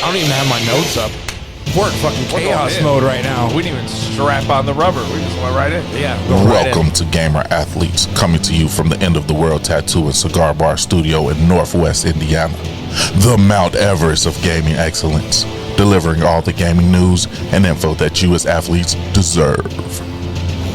I don't even have my notes up. We're in fucking chaos mode right now. We didn't even strap on the rubber. We just went right in. Yeah. Welcome to Gamer Athletes, coming to you from the End of the World Tattoo and Cigar Bar Studio in Northwest Indiana. The Mount Everest of gaming excellence, delivering all the gaming news and info that you as athletes deserve.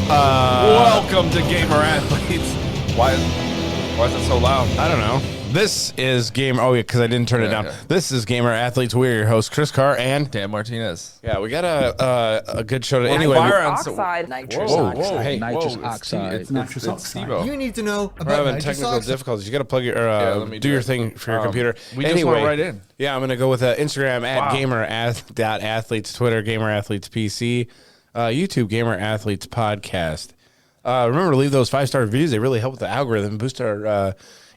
Welcome to Gamer Athletes. Why is it so loud? I don't know. This is Gamer... Oh, yeah, because I didn't turn it down. Yeah. This is Gamer Athletes. We're your host, Chris Carr, and... Dan Martinez. Yeah, we got a good show to... Anyway, oxide. Nitrous oxide. Hey, Nitrous oxide. It's nitrous oxide. You need to know we're about having nitrous technical oxide. difficulties. You got to plug your... let me do do your it. thing for your computer. We just went right in. Yeah, I'm going to go with Instagram at gamer.athletes, Twitter, Gamer Athletes PC, YouTube, Gamer Athletes Podcast. Remember to leave those 5-star reviews. They really help with the algorithm, boost our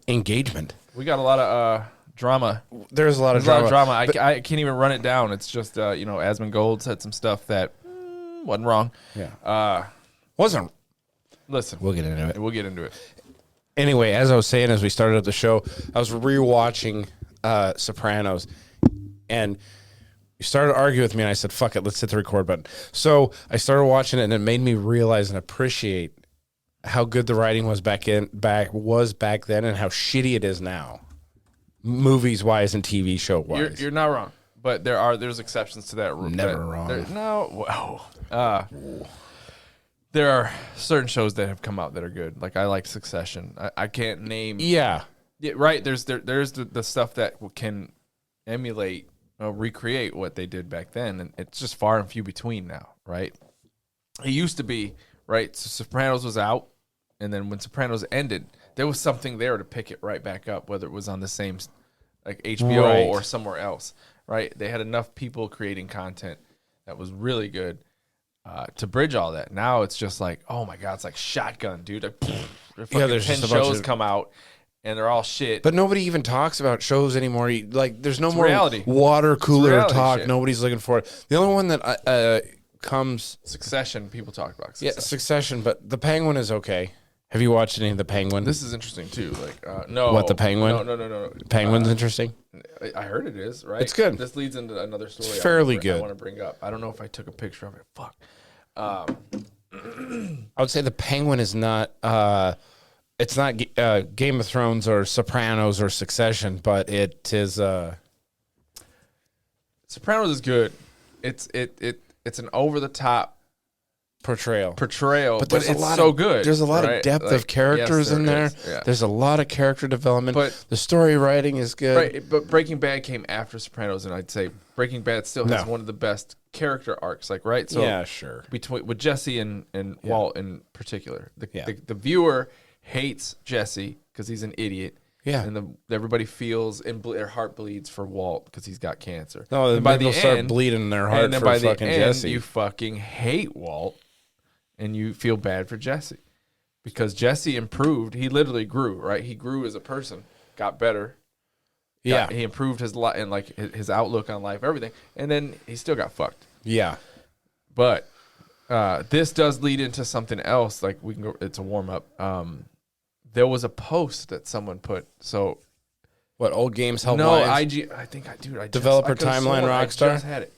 engagement. We got a lot of drama. There's a lot of drama. I can't even run it down. It's just, Asmund Gold said some stuff that wasn't wrong. Yeah. Wasn't. Listen. We'll get into it. We'll get into it. Anyway, as I was saying, as we started up the show, I was rewatching Sopranos, and you started to argue with me, and I said, fuck it, let's hit the record button. So I started watching it, and it made me realize and appreciate how good the writing was back then, and how shitty it is now, movies wise and TV show wise. You're not wrong, but there's exceptions to that rule. Never wrong. There are certain shows that have come out that are good. Like I like Succession. I can't name. Yeah, right. There's the stuff that can emulate, recreate what they did back then, and it's just far and few between now. Right. It used to be right. So Sopranos was out. And then when Sopranos ended, there was something there to pick it right back up, whether it was on the same, like HBO or somewhere else, right? They had enough people creating content that was really good to bridge all that. Now it's just like, oh my God, it's like Shotgun, dude. Like, there's 10 just a bunch shows of... come out, and they're all shit. But nobody even talks about shows anymore. Like, there's no It's more reality. Water cooler talk. Shit. Nobody's looking for it. The only one that comes... Succession, people talk about Succession. Yeah, Succession, but The Penguin is okay. Have you watched any of The Penguin? This is interesting too. Like, no. What, The Penguin? No. Penguin's interesting? I heard it is, right? It's good. This leads into another story. It's fairly good. I want to bring up. I don't know if I took a picture of it. Fuck. I would say The Penguin is not... it's not Game of Thrones or Sopranos or Succession, but it is... Sopranos is good. It's an over-the-top portrayal, but it's lot so of, good. There's a lot right? of depth like, of characters yes, in there. Yeah. There's a lot of character development. But the story writing is good. Right, but Breaking Bad came after Sopranos, and I'd say Breaking Bad still has one of the best character arcs. Like, right? So yeah, sure. With Jesse and Walt in particular, the viewer hates Jesse because he's an idiot. Yeah, and everybody feels and their heart bleeds for Walt because he's got cancer. No, and by the start end, bleeding their heart and then for by fucking the end, Jesse. You fucking hate Walt, and you feel bad for Jesse because Jesse improved. He literally grew. Right, he grew as a person, got better. Yeah, he improved his life and like his outlook on life, everything, and then he still got fucked. Yeah, but this does lead into something else. Like we can go. It's a warm up. There was a post that someone put. So, what old games help? No, lines? IG. I think I do. Developer timeline Rockstar. I just had it.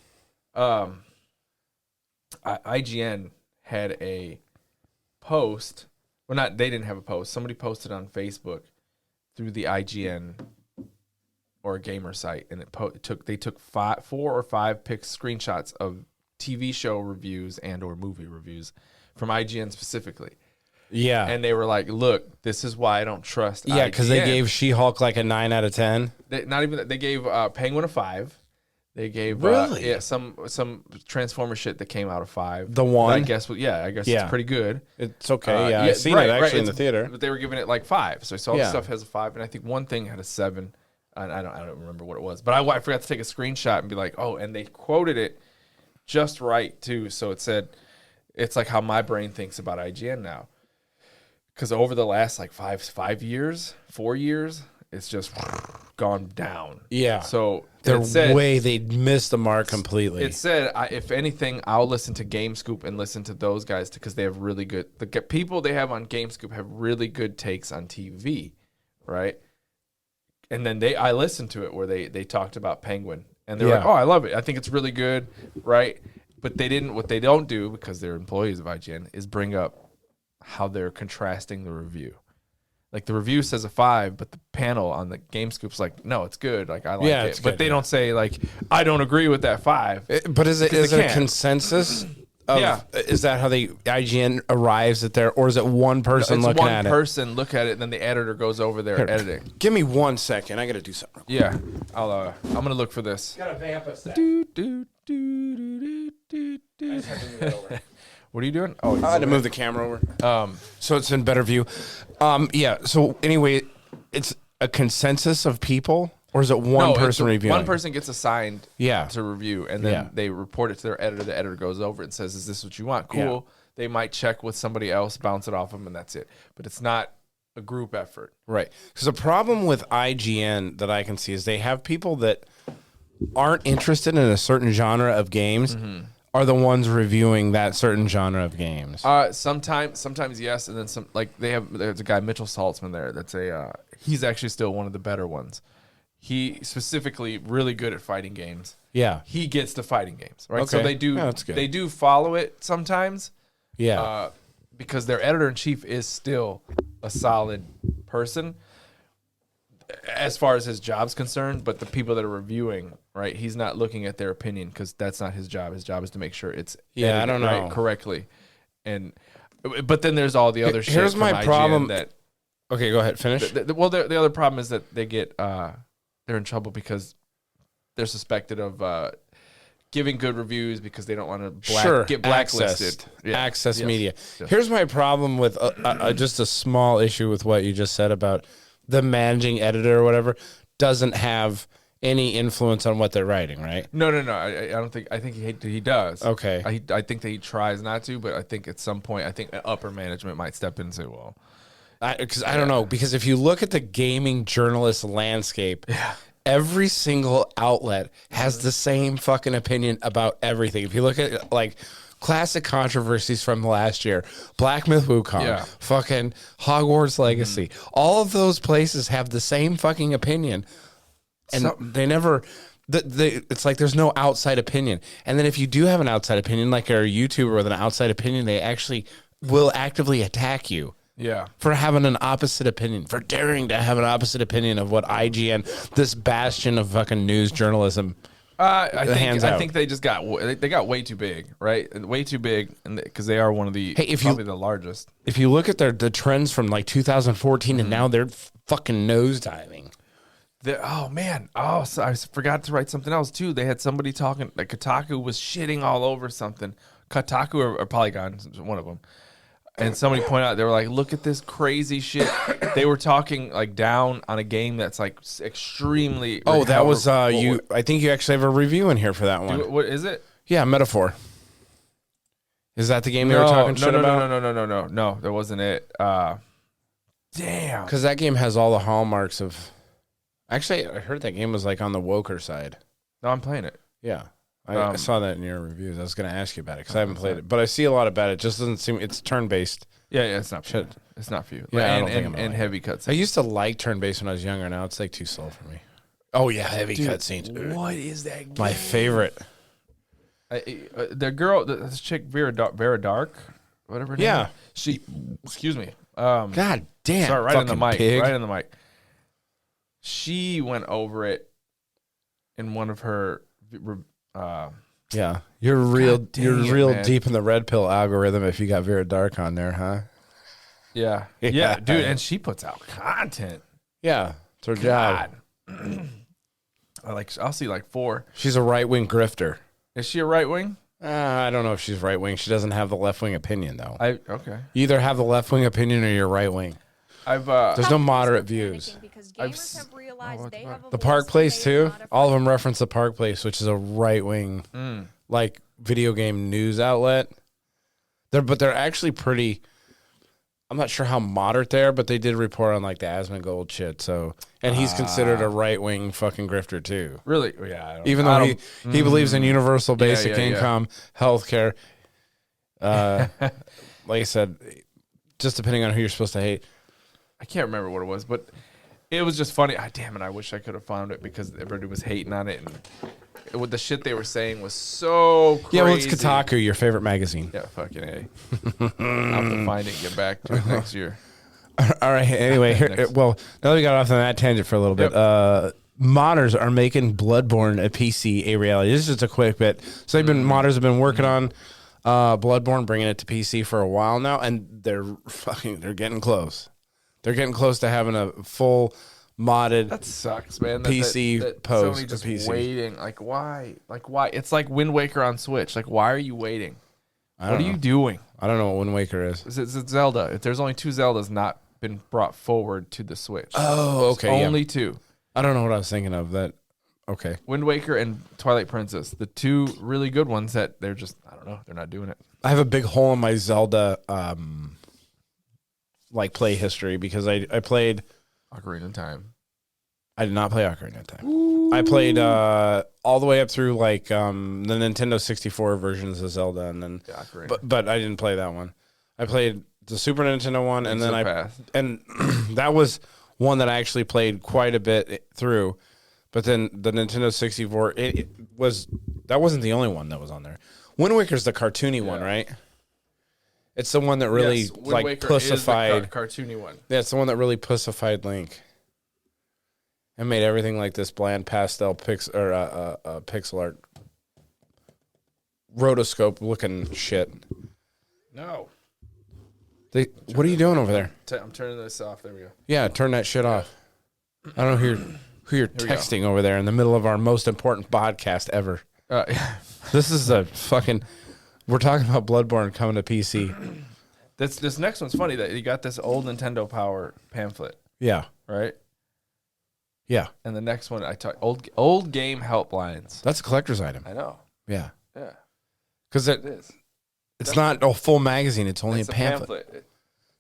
IGN had a post. Well, not they didn't have a post. Somebody posted on Facebook through the IGN or a gamer site, and they took 4 or 5 screenshots of TV show reviews and or movie reviews from IGN specifically. Yeah. And they were like, look, this is why I don't trust IGN. Yeah, because they gave She-Hulk like a 9 out of 10. Not even that. They gave Penguin a 5. They gave some Transformer shit that came out of 5. The one? I guess it's pretty good. It's okay. I've seen it actually in the theater. But they were giving it like 5. So all the stuff has a 5, and I think one thing had a 7. And I don't remember what it was. But I forgot to take a screenshot and be like, oh, and they quoted it just right too. So it said, it's like how my brain thinks about IGN now. Because over the last like 4 years, it's just gone down. Yeah. So they missed the mark completely. It said, if anything, I'll listen to GameScoop and listen to those guys because they have really good. The people they have on GameScoop have really good takes on TV, right? And then I listened to it where they talked about Penguin and they're like, "Oh, I love it. I think it's really good." Right? But they didn't. What they don't do, because they're employees of IGN, is bring up how they're contrasting the review. Like the review says a 5, but the panel on the Game Scoop's like, no, it's good. Like I like it. It's but good, they don't say like, I don't agree with that 5. But is it a can't. consensus? Of, Yeah. Is that how the IGN arrives at their, or is it one person It's looking one at it? person look at it, and then the editor goes over there and editing. Give me 1 second. I got to do something. Yeah, I'm gonna look for this. Got to vamp us that. What are you doing? Oh, I had to move the camera over. So it's in better view. Yeah. So anyway, it's a consensus of people, or is it one person reviewing? One person gets assigned to review, and then they report it to their editor. The editor goes over it and says, "Is this what you want?" Cool. Yeah. They might check with somebody else, bounce it off them, and that's it. But it's not a group effort. Right. Because the problem with IGN that I can see is they have people that aren't interested in a certain genre of games are the ones reviewing that certain genre of games. Sometimes yes, and then some. Like there's a guy Mitchell Saltzman there. That's he's actually still one of the better ones. He specifically really good at fighting games. Yeah. He gets to fighting games, right? Okay. So they do. Yeah, that's good. They do follow it sometimes. Yeah. Because their editor in chief is still a solid person as far as his job's concerned. But the people that are reviewing, right? He's not looking at their opinion because that's not his job. His job is to make sure it's edited, I don't know. right, correctly. But then there's all the other shit. Here's from my IGN problem. That Okay, go ahead. Finish. the other problem is that they get they're in trouble because they're suspected of giving good reviews because they don't want to get blacklisted. Access Yes. media. Yes. Here's my problem with just a small issue with what you just said about the managing editor or whatever doesn't have any influence on what they're writing, right? No. I don't think. I think he does. Okay. I think that he tries not to, but I think at some point, I think upper management might step in and say, "Well, Because I don't know. Because if you look at the gaming journalist landscape, every single outlet has the same fucking opinion about everything. If you look at like classic controversies from last year, Black Myth Wukong, fucking Hogwarts Legacy, all of those places have the same fucking opinion, and they never. It's like there's no outside opinion. And then if you do have an outside opinion, like a YouTuber with an outside opinion, they actually will actively attack you. yeah." For having an opposite opinion, for daring to have an opposite opinion of what IGN, this bastion of fucking news journalism, I think they just got way too big, right? Way too big, and because they are one of the probably the largest. If you look at the trends from like 2014 and now they're fucking nosediving. Oh man! Oh, so I forgot to write something else too. They had somebody talking like Kotaku was shitting all over something. Kotaku or Polygon, one of them. And somebody pointed out, they were like, "Look at this crazy shit." They were talking like down on a game that's like extremely. Oh, that was you. I think you actually have a review in here for that one. What is it? Yeah, Metaphor. Is that the game they were talking shit about? No, that wasn't it. Damn. Because that game has all the hallmarks of. Actually, I heard that game was like on the woker side. No, I'm playing it. Yeah. I saw that in your reviews. I was going to ask you about it because I haven't played it, but I see a lot about it. It just doesn't seem it's turn based. Yeah, it's not for you. It's not for you. Yeah, I don't and, think I'm gonna and like heavy cuts. I used to like turn based when I was younger. Now it's like too slow for me. Oh yeah, heavy cutscenes. What is that game? My favorite. The girl, this chick Vera Dark, whatever. Her name Yeah. is, she. Excuse me. God damn. Sorry, right in the fucking mic. pig. Right in the mic. She went over it in one of her. Yeah, you're real man. deep in the red pill algorithm if you got Vera Dark on there, huh? Yeah, dude, and she puts out content. Yeah, it's her job. I'll see like 4. She's a right wing grifter. Is she a right wing? I don't know if she's right wing. She doesn't have the left wing opinion though. Okay. You either have the left wing opinion or you're right wing. There's no moderate views. The Park Place too. All of them reference the Park Place, which is a right wing, like video game news outlet. They're actually pretty. I'm not sure how moderate they are, but they did report on like the Asmongold shit. So, and he's considered a right wing fucking grifter too. Really? Yeah. Even though he believes in universal basic income, healthcare. Like I said, just depending on who you're supposed to hate. I can't remember what it was, but it was just funny. Damn it! I wish I could have found it because everybody was hating on it, and What the shit they were saying was so crazy. Yeah, well, it's Kotaku, your favorite magazine. Yeah, fucking A. I'll have to find it and get back to it next year. All right. Anyway, well, now that we got off on that tangent for a little bit, modders are making Bloodborne a PC a reality. This is just a quick bit. So modders have been working on Bloodborne, bringing it to PC for a while now, and they're getting close. They're getting close to having a full modded. That sucks, man. PC post. Sony just PC. waiting. Like why? Like why? It's like Wind Waker on Switch. Like why are you waiting? What are you doing? I don't know what Wind Waker is. It's Zelda. If there's only 2 Zeldas not been brought forward to the Switch. Oh, okay. Only 2. I don't know what I was thinking of. That. Okay. Wind Waker and Twilight Princess, the 2 really good ones that they're just, I don't know, they're not doing it. I have a big hole in my Zelda play history because I played Ocarina of Time. I did not play Ocarina of Time. Ooh. I played all the way up through the Nintendo 64 versions of Zelda, and then but I didn't play that one. I played the Super Nintendo one, and then and that was one that I actually played quite a bit through. But then the Nintendo 64, that wasn't the only one that was on there. Wind Waker's the cartoony one, right? It's the one that really pussified. Is the cartoony one. Yeah, it's the one that really pussified Link. And made everything like this bland pastel pixel art rotoscope looking shit. No. What are you doing over there? I'm turning this off. There we go. Yeah, turn that shit off. I don't know who you're texting over there in the middle of our most important podcast ever. This is a fucking... We're talking about Bloodborne coming to PC. This next one's funny that you got this old Nintendo Power pamphlet. Yeah. Right? Yeah. And the next one, I talk old game helplines. That's a collector's item. I know. Yeah. Yeah. Because it is. It's not a full magazine. It's only a pamphlet.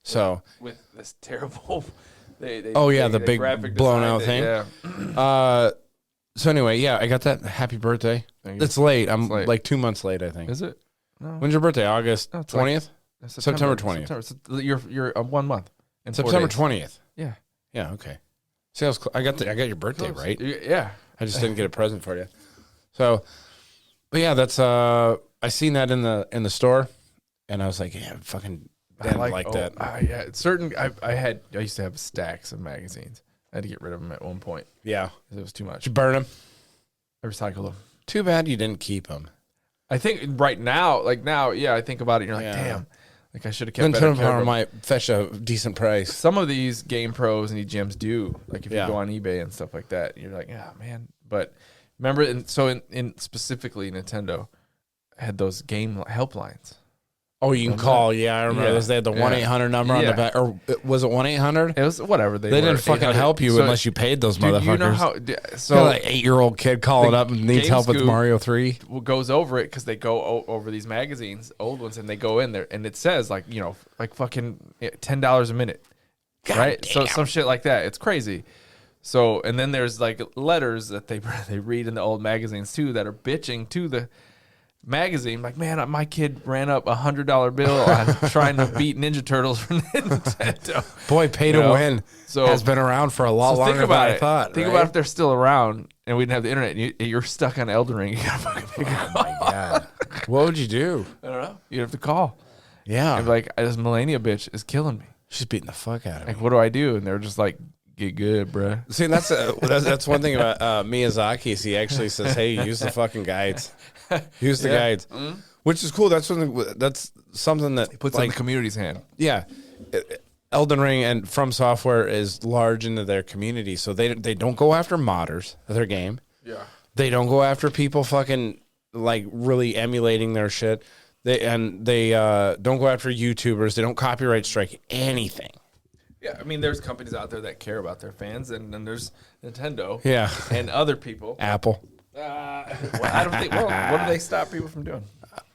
So with this terrible... the big blown out thing. Yeah. So anyway, yeah, I got that. Happy birthday. It's late. I'm like 2 months late, I think. Is it? No. When's your birthday? August 20th? September 20th. You're 1 month. September 20th. Yeah. Yeah, okay. See, I got your birthday, right? Yeah. I just didn't get a present for you. So, but yeah, that's I seen that in the store, and I was like, yeah, fucking damn like that. Yeah, I used to have stacks of magazines. I had to get rid of them at one point. Yeah, it was too much. Did you burn them? I recycled them. Too bad you didn't keep them. I think right now, I think about it. And you're like, damn, like I should have kept. Nintendo Power might fetch a decent price. Some of these Game Pros and EGMs do. Like if you go on eBay and stuff like that, you're like, yeah, man. But remember, in specifically Nintendo had those game helplines. Oh, you can call. Yeah, I remember those. They had the 1-800 number on the back. Or was it 1-800? It was whatever. They didn't fucking help you unless you paid those motherfuckers. You know how? So you're like 8-year-old kid calling up and needs help with Mario 3. Goes over it because they go over these magazines, old ones, and they go in there and it says like fucking $10 a minute, right? Damn. So some shit like that. It's crazy. So and then there's like letters that they read in the old magazines too that are bitching to the magazine, like, man, my kid ran up $100 bill on trying to beat Ninja Turtles for Nintendo. Boy, pay to win has been around for a lot longer than I thought. Think about if they're still around and we didn't have the internet. And you're stuck on Elden Ring. You gotta fucking make a call. My God, what would you do? I don't know. You'd have to call. Yeah, and like this Melania bitch is killing me. She's beating the fuck out of me. Like, what do I do? And they're just like, get good, bruh. See, that's one thing about Miyazaki. Is he actually says, "Hey, use the fucking guides." Use the guides, which is cool. That's something that he puts in the community's hand. Yeah, Elden Ring and From Software is large into their community, so they don't go after modders of their game. Yeah, they don't go after people fucking like really emulating their shit. They don't go after YouTubers. They don't copyright strike anything. Yeah, I mean, there's companies out there that care about their fans, and then there's Nintendo. Yeah, and other people. Apple. I don't think. Well, what do they stop people from doing?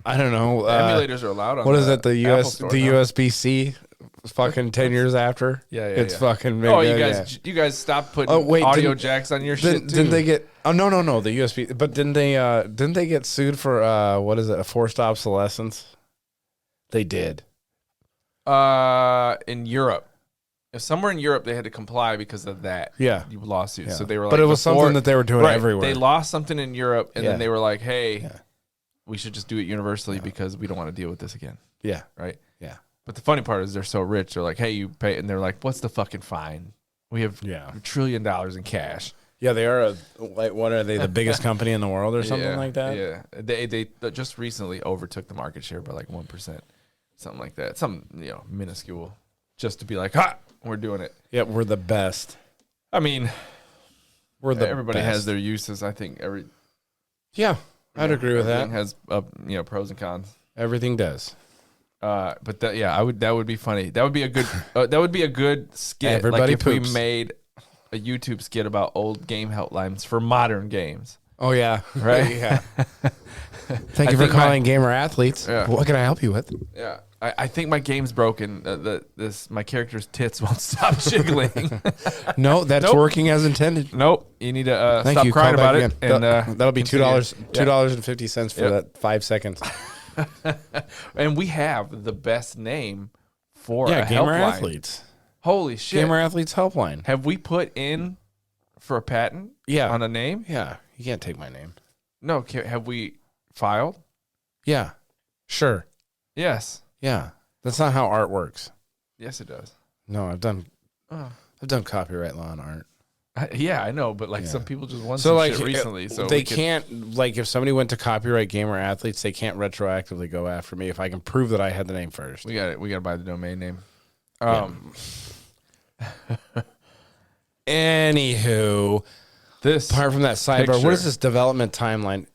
I don't know. Emulators are allowed on. What is it? The USB-C. Fucking 10 years after. Yeah. It's fucking. Big, you guys stopped putting audio jacks on your shit too. Didn't they get? Oh no, the USB. But didn't they get sued for what is it? A forced obsolescence. They did. In Europe. if somewhere in Europe they had to comply because of that lawsuit. Yeah. So they were like, but it was something that they were doing everywhere. They lost something in Europe, and then they were like, hey, we should just do it universally because we don't want to deal with this again. Yeah. Right? Yeah. But the funny part is they're so rich. They're like, hey, you pay. And they're like, what's the fucking fine? We have $1 trillion in cash. Yeah, they are what are they, the biggest company in the world or something like that? Yeah. They just recently overtook the market share by like 1%. Something like that. Something, minuscule. Just to be like, we're doing it. Yeah, we're the best. I mean, everybody best. has their uses. I think Yeah, I'd agree with that. Has pros and cons. Everything does. But that would be funny. That would be a good skit. Everybody like if poops. we made a YouTube skit about old game helplines for modern games. Oh yeah, right. Yeah. Thank you for calling Gamer Athletes. Yeah. What can I help you with? Yeah, I think my game's broken. My character's tits won't stop jiggling. No, that's working as intended. Nope. You need to Thank stop you. crying Call about back it. again. And that'll be $2, continue. $2.50 for that 5 seconds. And we have the best name for a Gamer helpline. Athletes. Holy shit. Gamer Athletes Helpline. Have we put in for a patent on a name? Yeah, you can't take my name. No, have we filed? Yeah, sure. Yes. Yeah, that's not how art works. Yes, it does. No, I've done copyright law on art. I know, but some people just won So some like shit recently. So they can't, like, if somebody went to copyright Gamer Athletes, they can't retroactively go after me if I can prove that I had the name first. We got to buy the domain name. Anywho, apart from that sidebar, what is this development timeline?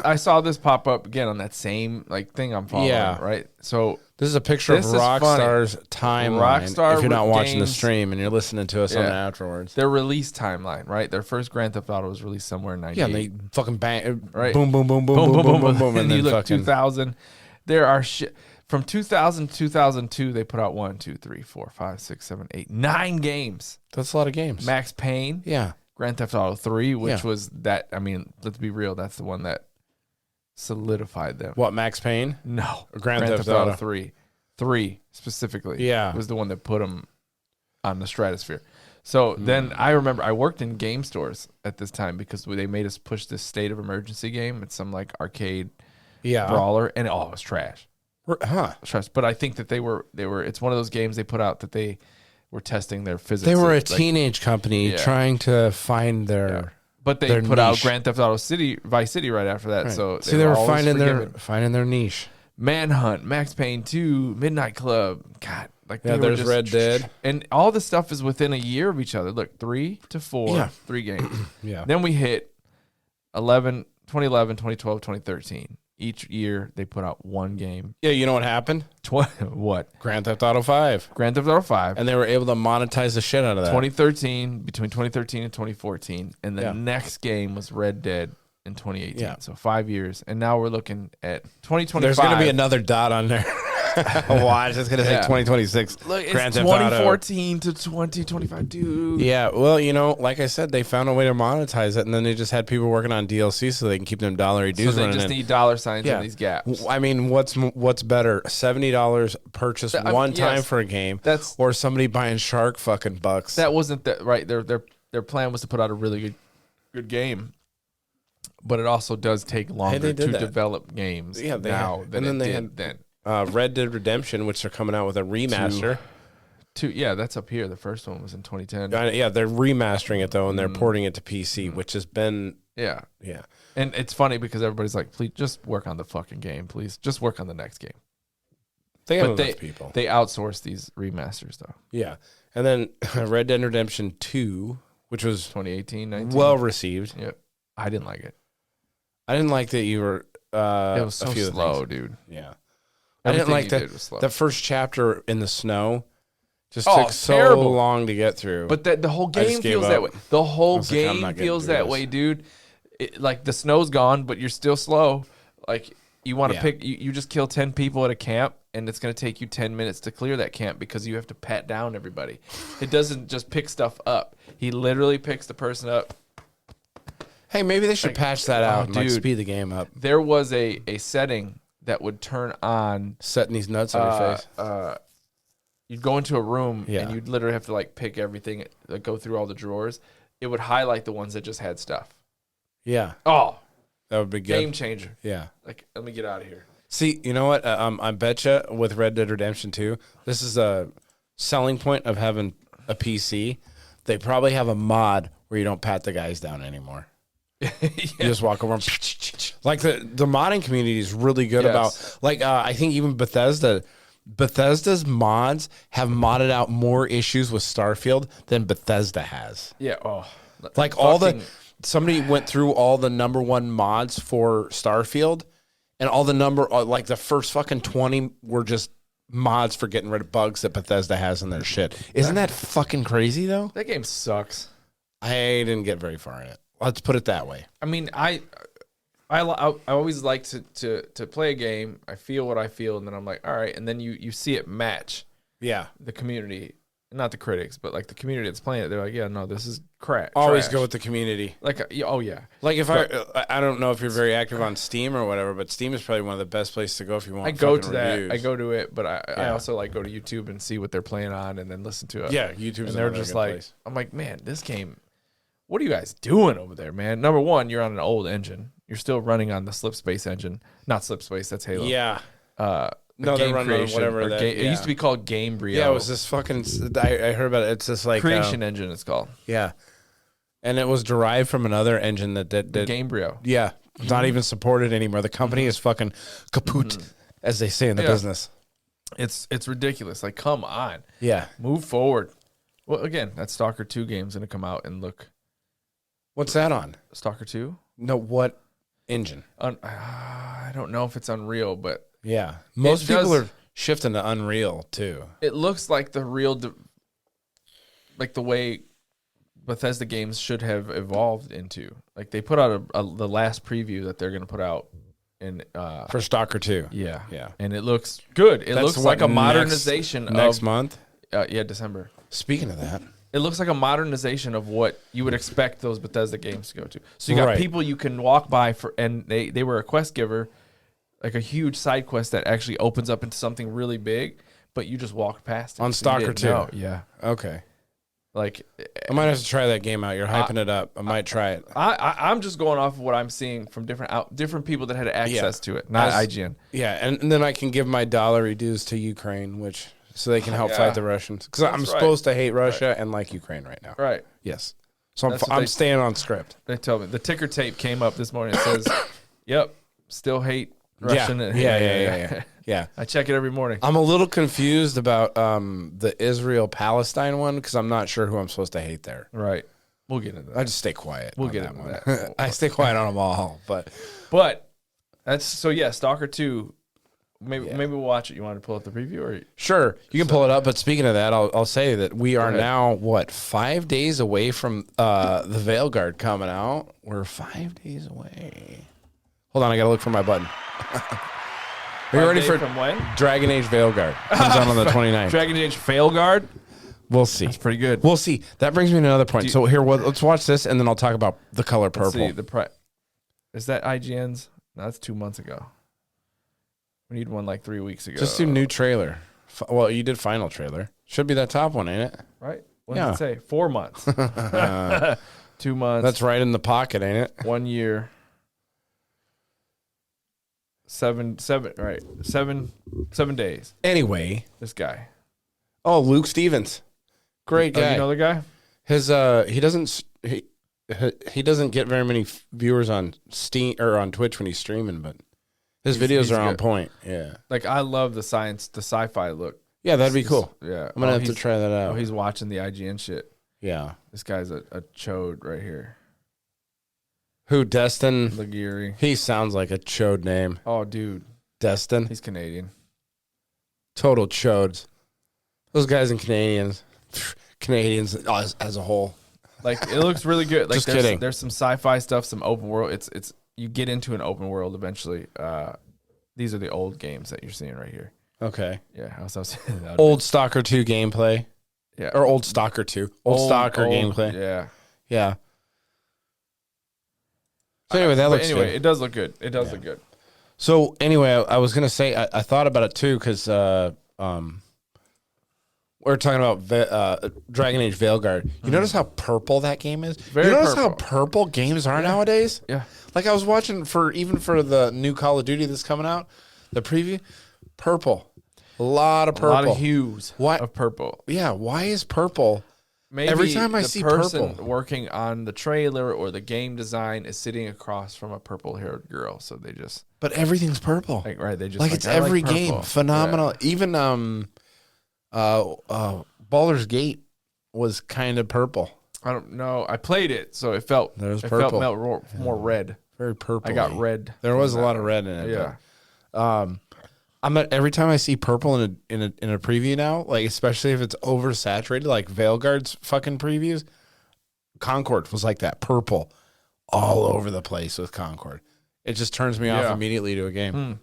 I saw this pop up again on that same thing I'm following. Yeah. Right. So this is a picture of Rockstar's timeline. Rockstar if you're not watching the games, stream and you're listening to us on it afterwards, their release timeline, right? Their first Grand Theft Auto was released somewhere in 98. Yeah, and they fucking bang, right? Boom, boom, boom, boom, boom, boom, boom, boom, boom, and then you look fucking 2000. There are from 2000 to 2002. They put out 1, 2, 3, 4, 5, 6, 7, 8, 9 games. That's a lot of games. Max Payne. Yeah. Grand Theft Auto 3, which was that. I mean, let's be real. That's the one that solidified them. What, Max Payne? No. Or Grand Theft Auto 3. 3 specifically. Yeah. Was the one that put them on the stratosphere. So then I remember I worked in game stores at this time because they made us push this State of Emergency game. It's some like arcade brawler, and it was trash. Trash. But I think that they were. It's one of those games they put out that they were testing their physics. They were a teenage company trying to find their. Yeah. But they their put niche. out Grand Theft Auto Vice City right after that. Right. So they were always finding their niche. Manhunt, Max Payne 2, Midnight Club. God, like there's Red Dead, and all the stuff is within a year of each other. Look, 3 to 4, 3 games. Yeah. Then we hit 2011, 2012, 2013. Each year they put out one game. Yeah, you know what happened? What? Grand Theft Auto 5. Grand Theft Auto 5. And they were able to monetize the shit out of that. Between 2013 and 2014. And the next game was Red Dead in 2018. Yeah. So 5 years. And now we're looking at 2025. There's going to be another dot on there. Watch, it's going to say 2026. Look, it's Grand Theft 2014 to 2025, dude. Yeah, well, like I said, they found a way to monetize it, and then they just had people working on DLC so they can keep them $1 dues. So they just need dollar signs in these gaps. I mean, what's better? $70 purchase one time for a game, or somebody buying shark fucking bucks? That wasn't that right. Their plan was to put out a really good game, but it also does take longer to develop games. Yeah, now than and then it did then. Red Dead Redemption, which they're coming out with a remaster. That's up here. The first one was in 2010. Yeah, they're remastering it though, and they're porting it to PC, which has been yeah. And it's funny because everybody's like, "Please, just work on the fucking game. Please, just work on the next game." They have enough people. They outsource these remasters though. Yeah, and then Red Dead Redemption 2, which was 2018, 19. well received. Yep, I didn't like it. I didn't like that you were. It was so slow, dude. Yeah. Everything I didn't like the first chapter in the snow just took so long to get through. But the whole game feels that way. The whole game feels that way, dude. Like the snow's gone, but you're still slow. Like you want to pick, you just kill 10 people at a camp, and it's going to take you 10 minutes to clear that camp because you have to pat down everybody. It doesn't just pick stuff up. He literally picks the person up. Hey, maybe they should patch that out and speed the game up. There was a setting that would turn on setting these nuts on your face. you'd go into a room Yeah. and you'd literally have to like pick everything, like go through all the drawers. It would highlight the ones that just had stuff. Yeah, Oh, that would be good. game changer. Yeah. Like, let me get out of here. See, you know what? I betcha with Red Dead Redemption 2, this is a selling point of having a PC. They probably have a mod where you don't pat the guys down anymore. You just walk over. Like the modding community is really good Yes. about. Like I think even Bethesda's mods have modded out more issues with Starfield than Bethesda has. Yeah. Oh, Like somebody went through all the number one mods for Starfield, and all the like the first fucking 20 were just mods for getting rid of bugs that Bethesda has in their shit. Isn't that fucking crazy though? that game sucks. I didn't get very far in it. Let's put it that way. I mean, I always like to play a game. I feel what I feel, and then I'm like, all right. And then you see it match Yeah. the community, not the critics, but like the community that's playing it. They're like, yeah, no, this is crap. Always trash. go with the community. Like, oh yeah, Like if I don't know if you're very active on Steam or whatever, but Steam is probably one of the best places to go if you want. I go to fucking that. reviews. I go to it, but I Yeah. also like go to YouTube and see what they're playing on, and then listen to it. Yeah, YouTube's And they're another just good like, place. I'm like, man, this game. What are you guys doing over there, man? Number one, you're on an old engine. You're still running on the Slipspace engine, not Slipspace. That's Halo. Yeah. The No, they're game running on creation, whatever or that- It yeah. used to be called Gamebryo. Yeah, it was this fucking. I heard about it. It's just like creation engine. It's called Yeah, and it was derived from another engine that Gamebryo. Yeah, not even supported anymore. The company is fucking kaput, as they say in the Yeah. business. It's ridiculous. Like, come on, Yeah. move forward. Well, again, that Stalker 2 game's gonna come out and look. What's that on? Stalker 2. No, what engine? I don't know if it's Unreal, but Yeah, most does- people are shifting to Unreal too. it looks like the real, like the way Bethesda games should have evolved into. Like they put out the last preview that they're gonna put out in For Stalker 2. yeah, Yeah. and it looks good. It That's looks what, like a next- modernization next of month. yeah, December. Speaking of that, It looks like a modernization of what you would expect those Bethesda games to go to. So you got Right. people you can walk by and they were a quest giver, like a huge side quest that actually opens up into something really big, but you just walk past it. On So you Stalker didn't 2. know. Yeah. okay, Like I might have to try that game out. You're hyping it up. I might try it. I'm just going off of what I'm seeing from different people that had access to it, not As- IGN. Yeah, and then I can give my dollar dues to Ukraine, which so they can help Yeah. fight the Russians. Because I'm right. supposed to hate Russia and like Ukraine right now. Right. Yes, so That's what I'm they- staying on script. They tell me the ticker tape came up this morning. It says, "Yep, still hate Russian." Yeah. Yeah. I check it every morning. I'm a little confused about the Israel-Palestine one because I'm not sure who I'm supposed to hate there. Right. We'll get into that. I just stay quiet. We'll on get that into one. that. I stay quiet on them all, but But that's so yeah. Stalker 2. Maybe we'll watch it. You want to pull up the preview or sure, you can pull it up. But speaking of that, I'll say that we are ahead. now 5 days away from the Veilguard coming out. We're 5 days away. Hold on, I gotta look for my button. Are you ready for from when? Dragon Age Veilguard? Comes out on the 29th. Dragon Age Failguard? We'll see. That's pretty good. We'll see. That brings me to another point. So here, let's watch this, and then I'll talk about the color Let's purple. see the is that IGN's? No, that's 2 months ago. We need one like 3 weeks ago. Just do new trailer. Well, you did final trailer. Should be that top one, ain't it? right. What Yeah. does it say? 4 months. 2 months. That's right in the pocket, ain't it? 1 year. 7 days. Anyway, This guy. oh, Luke Stevens, great Oh, guy. you know the guy? His he doesn't get very many viewers on Steam or on Twitch when he's streaming, but his videos he's are on good. point. Yeah, Like I love the sci-fi look. yeah, that'd be cool. Yeah. I'm gonna have to he's- try that out. Oh, he's watching the IGN shit. Yeah, This guy's a chode right here. who Destin? Laguerre. He sounds like a chode name. Oh, dude. Destin, He's Canadian. total chodes. Those guys and Canadians as a whole. Like it looks really good. Like Just kidding. there's some sci-fi stuff, some open world. It's you get into an open world eventually. These are the old games that you're seeing right here. Okay, Yeah, how's that saying that? old Stalker 2 gameplay Yeah, or old Stalker 2, old Stalker gameplay. Yeah. Yeah. So anyway, that But looks anyway, good. it does look good. It does look good. So anyway, I was gonna say I thought about it too because we're talking about Dragon Age Veilguard. You notice how purple that game is? Very you notice purple. how purple games are nowadays? Yeah. Like I was watching for the new Call of Duty that's coming out, the preview, purple. A lot of purple. A lot of hues of purple. Yeah, why is purple? Maybe Every time I the see person purple. working on the trailer or the game design is sitting across from a purple-haired girl, so they just But everything's purple. they just Like it's I like every purple. game. Phenomenal. Yeah. Even Baldur's Gate was kind of purple. I don't know. I played it, so it felt purple. more red. Very purple. I got red. There was a lot of red in it. Yeah. But, I'm not, every time I see purple in a preview now, like especially if it's oversaturated, like Veilguard's fucking previews, Concord was like that, purple all over the place with Concord. It just turns me off immediately to a game.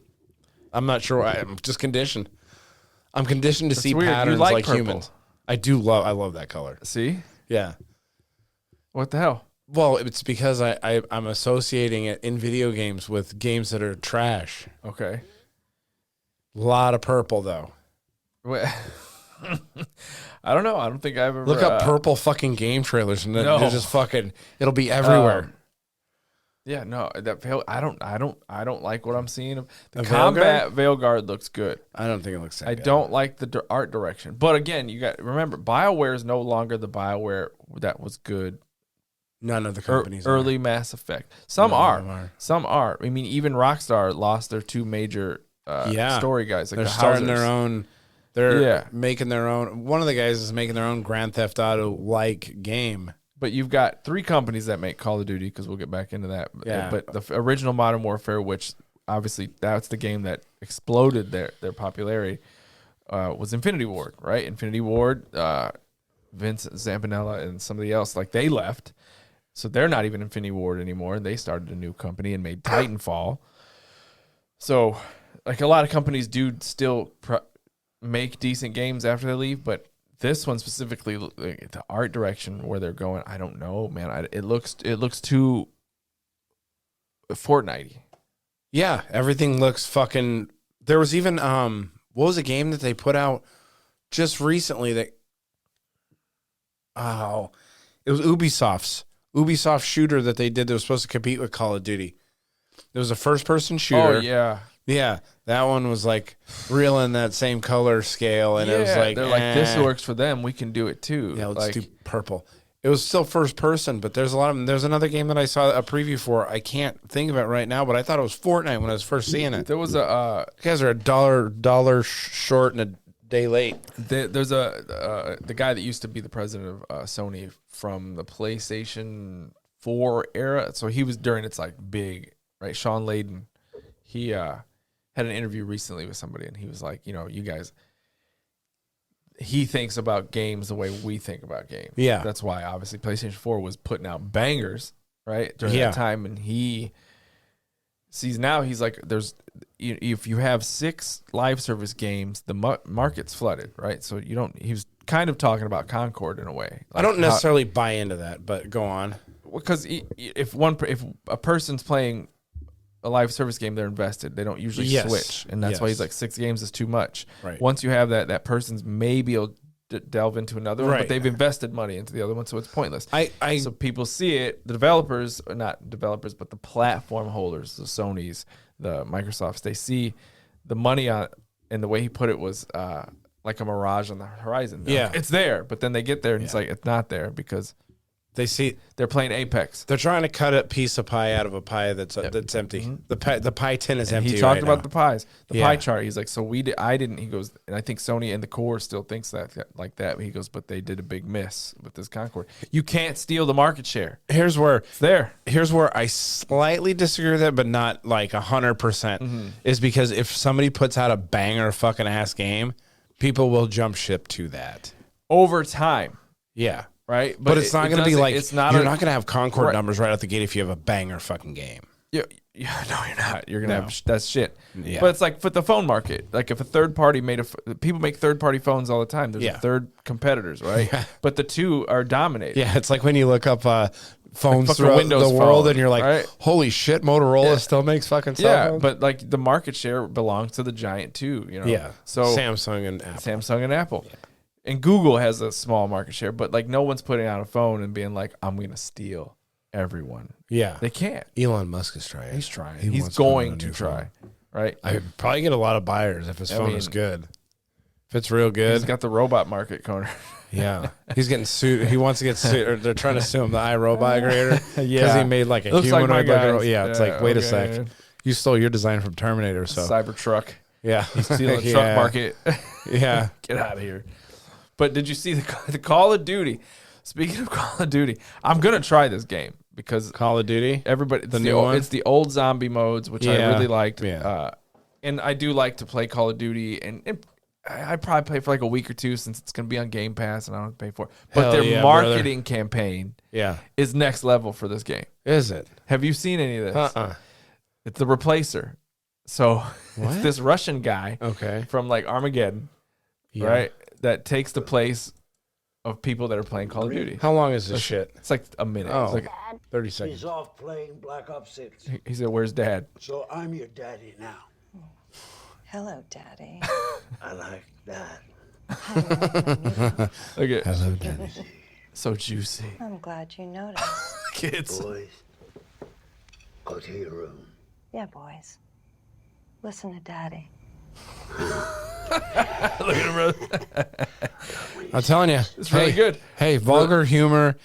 I'm not sure why. I'm just conditioned. I'm conditioned to see weird. You patterns like like purple. humans. I love that color. See? Yeah. What the hell? Well, it's because I'm associating it in video games with games that are trash. Okay. A lot of purple though. Wait. I don't know. I don't think I've ever Look up purple fucking game trailers and No. they're just fucking. It'll be everywhere. Yeah, no, I don't like what I'm seeing. The A combat Veilguard looks good. I don't think it looks. That I good. don't like the art direction. But again, you got remember BioWare is no longer the BioWare that was good. None of the companies. Early Mass Effect. Some None of are. them are. Some are. I mean, even Rockstar lost their two major story guys. Like They're the starting Housers. their own. They're Yeah. making their own. One of the guys is making their own Grand Theft Auto like game. But you've got three companies that make Call of Duty, because we'll get back into that. Yeah. But the original Modern Warfare, which obviously that's the game that exploded their popularity, was Infinity Ward, right? Infinity Ward, Vince Zampinella and somebody else, like they left. So they're not even Infinity Ward anymore. And they started a new company and made Titanfall. So like a lot of companies do still make decent games after they leave, but this one specifically, like, the art direction where they're going, I don't know, man. It looks too Fortnite-y. Yeah, everything looks fucking. There was even what was a game that they put out just recently that it was Ubisoft shooter that they did that was supposed to compete with Call of Duty. It was a first person shooter. Oh yeah. Yeah, that one was like real in that same color scale, and it was like they're like, this works for them, we can do it too. Yeah, let's like, do purple. It was still first person, but there's a lot of them. There's another game that I saw a preview for. I can't think of it right now, but I thought it was Fortnite when I was first seeing it. There was a You guys are $1 short and a day late. there's the guy that used to be the president of Sony from the PlayStation 4 era. So he was during its like big, right? Sean Layden. He had an interview recently with somebody, and he was like, you guys. He thinks about games the way we think about games. Yeah. That's why obviously PlayStation 4 was putting out bangers, right? During that time. And he sees now, he's like, if you have 6 live service games, the market's flooded, right? So he was kind of talking about Concord in a way. I don't necessarily buy into that, but go on. Because if a person's playing a live service game, they're invested. They don't usually switch, and that's why he's like 6 games is too much. Right. Once you have that person's maybe will delve into another one, but they've invested money into the other one, so it's pointless. So people see it. The developers, or not developers, but the platform holders, the Sonys, the Microsofts, they see the money on, and the way he put it was like a mirage on the horizon. Yeah, it's there, but then they get there and it's like it's not there because. They see they're playing Apex. They're trying to cut a piece of pie out of a pie that's empty. Mm-hmm. The pie tin is and empty. He talked right about now. the pies, pie chart. He's like, so I didn't. He goes, and I think Sony and the core still thinks that like that. He goes, but they did a big miss with this Concord. You can't steal the market share. Here's where I slightly disagree with it, but not like 100%. Is because if somebody puts out a banger fucking ass game, people will jump ship to that Over time. Yeah. Right? But it's not going to be like, it's not you're not going to have Concord numbers right out the gate if you have a banger fucking game. Yeah, no, you're not. You're going to have, that's shit. Yeah. But it's like for the phone market. Like if a third party people make third party phones all the time. There's third competitors, right? Yeah. But the two are dominating. Yeah, it's like when you look up phones Like throughout Windows the world phone, and you're like, right? holy shit, Motorola still makes fucking cell phones? But like the market share belongs to the giant too, Yeah. So Samsung and Apple. Samsung and Apple. Yeah. and Google has a small market share, but like no one's putting out a phone and being like, I'm going to steal everyone. Yeah. They can't. Elon Musk is trying. He's trying. He He's wants to put out going a to new try. phone. Right? I could probably get a lot of buyers if his phone is good. If it's real good. He's got the robot market corner. Yeah. He's getting sued. He wants to get sued. Or they're trying to sue him, the iRobot creator. Because he made like a Looks like my humanoid. guys. Yeah, it's like, wait a sec. okay. You stole your design from Terminator, so. Cybertruck. Yeah. He's stealing the truck market. Yeah. Get out of here. But did you see the Call of Duty? Speaking of Call of Duty, I'm going to try this game because Call of Duty? everybody, The new one? It's the old zombie modes, which I Yeah. really liked. Yeah. And I do like to play Call of Duty, and I'd probably play for like a week or two since it's going to be on Game Pass and I don't have to pay for it. But Hell their yeah, marketing campaign Yeah. is next level for this game. Is it? Have you seen any of this? Uh-uh. It's the Replacer. So What? it's this Russian guy Okay. from like Armageddon, Yeah. right? That takes the place of people that are playing Call of Duty. How long is this shit? It's like a minute. Oh. It's like, 30 He's seconds. off playing Black Ops 6. he said, "Where's Dad?" So I'm your daddy now. Hello, Daddy. I like that. Look at Hello, Daddy. so juicy, I'm glad you noticed. kids. Boys, go to your room. Yeah, boys. Listen to Daddy. Look at him, brother. I'm telling you. It's really good. Hey, vulgar humor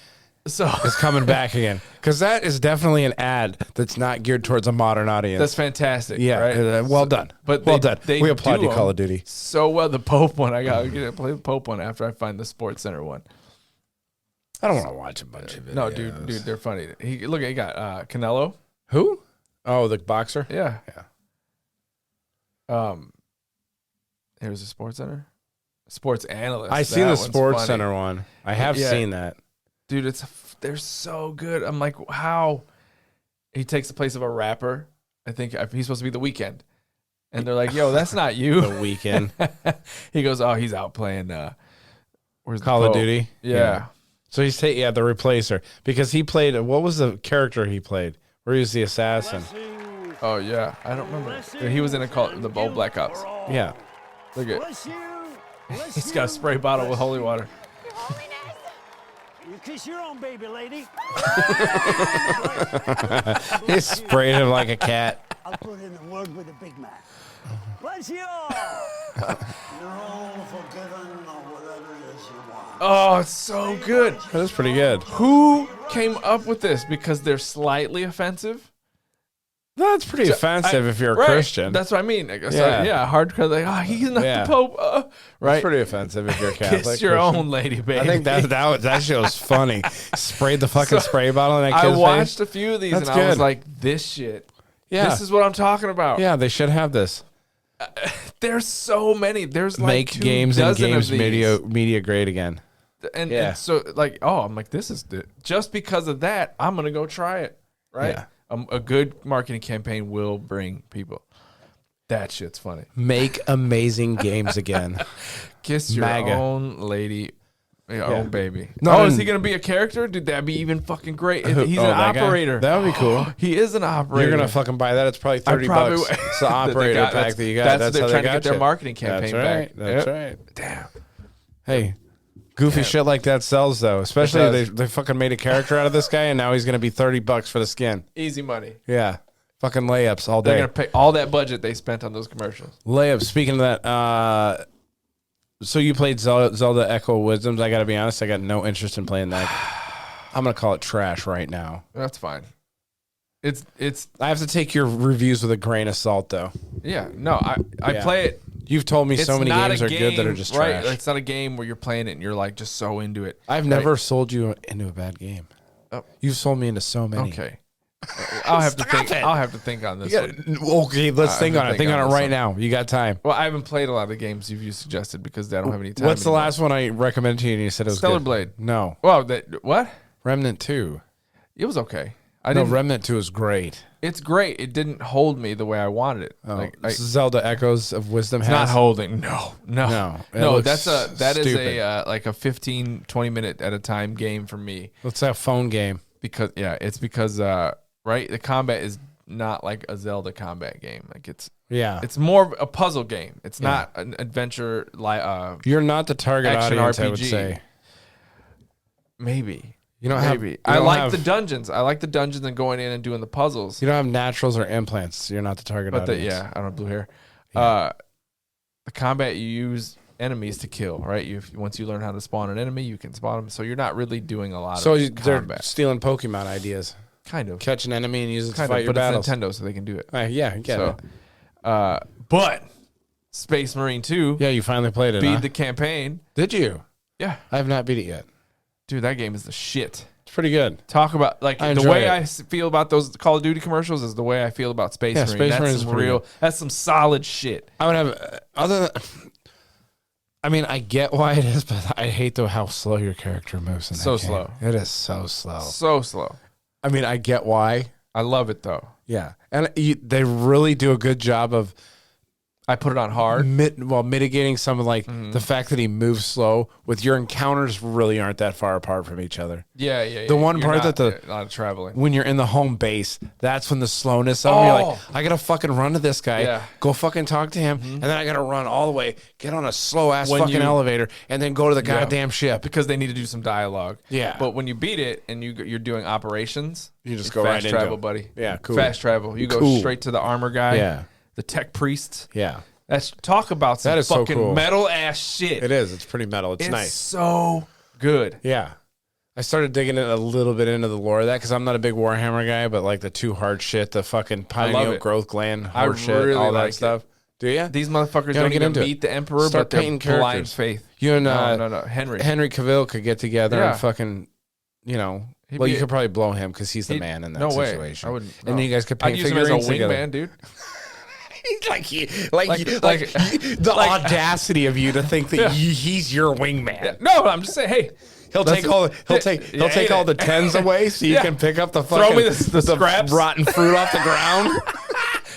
So is coming back again. Because that is definitely an ad that's not geared towards a modern audience. that's fantastic. yeah. right? Well done. But well they- done. they We applaud do you, Call them of Duty. so well. The Pope one, I got to play the Pope one after I find the Sports Center one. I don't want to watch a bunch of it. No, dude, they're funny. He got Canelo. Who? Oh, the boxer? Yeah. Yeah. Here's a Sports Center. Sports analyst. I seen That the one's Sports funny. Center one. I have Yeah. seen that. Dude, they're so good. I'm like, how? He takes the place of a rapper. I think he's supposed to be The Weeknd. And they're like, yo, that's not you. The Weekend. He goes, oh, he's out playing where's the Call of Pope? Duty. Yeah. So he's the replacer. Because he played, what was the character he played? Where he was the assassin. Oh, yeah. I don't remember. He was in the old Black Ops. Yeah. Look at Bless you. Bless he's got a spray bottle with holy water. You kiss your own baby, lady. He sprayed him like a cat. I'll put in a word with the big man. Bless you all. You're all forgiven or whatever it is you want. Oh, it's so good. That was pretty good. Who came up with this? Because they're slightly offensive. That's pretty offensive if you're a Right. Christian. That's what I mean. Like, Yeah. hardcore. Like, oh, he's not Yeah. the Pope. Right. It's pretty offensive if you're a Catholic. Kiss your Christian. own lady, baby. I think that shit was funny. Sprayed the fucking spray bottle in that I kid's watched face. a few of these That's and I was good. like, this shit. Yeah. This is what I'm talking about. Yeah, they should have this. There's so many. There's like Make 2 games and dozen of games these. media great again. And, Yeah. and so like, I'm like, this is just because of that, I'm gonna go try it. Right. Yeah. A good marketing campaign will bring people. That shit's funny. Make amazing games again. Kiss your MAGA. own lady, your own baby. No, is no. he gonna be a character? Dude, that'd be even fucking great. Who- He's oh, an that guy? operator. That would be cool. He is an operator. You're gonna fucking buy that. It's probably $30. probably It's the They operator got- pack that you got. That's they're how they trying to got get their you. marketing campaign That's right. back. That's Yep. right. Damn. Hey, goofy shit like that sells though. Especially does. they fucking made a character out of this guy, and now he's gonna be $30 for the skin. Easy money. Yeah, fucking layups all They're day. gonna pay all that budget they spent on those commercials. Layups. Speaking of that, so you played Zelda Echo of Wisdoms. I gotta be honest, I got no interest in playing that. I'm gonna call it trash right now. That's fine. It's I have to take your reviews with a grain of salt, though. yeah. No, I Yeah. play it. You've told me It's so many not games a are good that are game, just right. trash. It's not a game where you're playing it and you're like just so into it. I've never sold you into a bad game. Oh. You've sold me into so many. Okay. I'll have to think. it. I'll have to think on this Yeah, one. okay, let's I think have on to it. Think on it this right one. now. You got time. Well, I haven't played a lot of the games you suggested because I don't have any time. What's the anymore. last one I recommended to you and you said it was Stellar good? Blade. No. Well, what? Remnant 2. It was okay. No, Remnant 2 is great. It's great. It didn't hold me the way I wanted it. Oh, Like, Zelda Echoes of Wisdom it's has. not holding. No. No, it No, looks that is stupid. a like a 15, 20 minute at a time game for me It's a phone game. because it's because right the combat is not like a Zelda combat game. Like Yeah. it's more of a puzzle game. It's not an adventure like You're not the target action audience, RPG. I would say. Maybe. You don't have. Maybe. You I don't like have- the dungeons. I like the dungeons and going in and doing the puzzles. You don't have naturals or implants. So you're not the target But audience. I don't have blue hair. The combat, you use enemies to kill, right? Once you learn how to spawn an enemy, you can spawn them. So you're not really doing a lot So of they're combat. stealing Pokemon ideas. Kind of. Catch an enemy and use it to Kind fight of, your but battles. it's Nintendo, so they can do it. Yeah, I get it. But Space Marine 2 Yeah, you finally played it. beat huh? the campaign. Did you? Yeah. I have not beat it yet. Dude, that game is the shit. It's pretty good. Talk about like I the enjoy way it. I feel about those Call of Duty commercials is the way I feel about Space Yeah, Marine. Space Marine That's is some pretty real. good. That's some solid shit. I would have other than. I mean, I get why it is, but I hate how slow your character moves. In that So game. slow. It is so slow. So slow. I mean, I get why. I love it though. Yeah, and they really do a good job of I put it on hard. mitigating some of Mm-hmm. the fact that he moves slow. With your encounters, really aren't that far apart from each other. Yeah. The one You're part not, that a lot of traveling. When you're in the home base, that's when the slowness of you're like, I gotta fucking run to this guy, Yeah. go fucking talk to him, and then I gotta run all the way, get on a slow ass When fucking you- elevator, and then go to the goddamn ship. because they need to do some dialogue. Yeah. But when you beat it and you're doing operations, You just it's go right fast into travel, it. buddy. Yeah, cool. Fast travel. You go Cool. straight to the armor guy. Yeah. The tech priest. Yeah, That's talk about some That is so fucking cool. metal ass shit. it is. It's pretty metal. It's nice. So good. Yeah. I started digging it a little bit into the lore of that because I'm not a big Warhammer guy, but like the too hard shit, the fucking pineal it. growth gland, I hard shit, really all that like it. stuff. Do you? These motherfuckers gotta don't get even into it. meet the emperor, Start but they're painting blind characters. faith. You and No, Henry. Henry Cavill could get together Yeah. and fucking, you know. He'd Well, be- you could probably blow him because he's the He'd- man in that no way. situation. I wouldn't. And no. then you guys could I'd paint use him as a figurines together. wingman, dude. The audacity of you to think that he's your wingman. No, I'm just saying. Hey, He'll take all the tens away so you Yeah. can pick up the Throw fucking me the scraps. rotten fruit off the ground.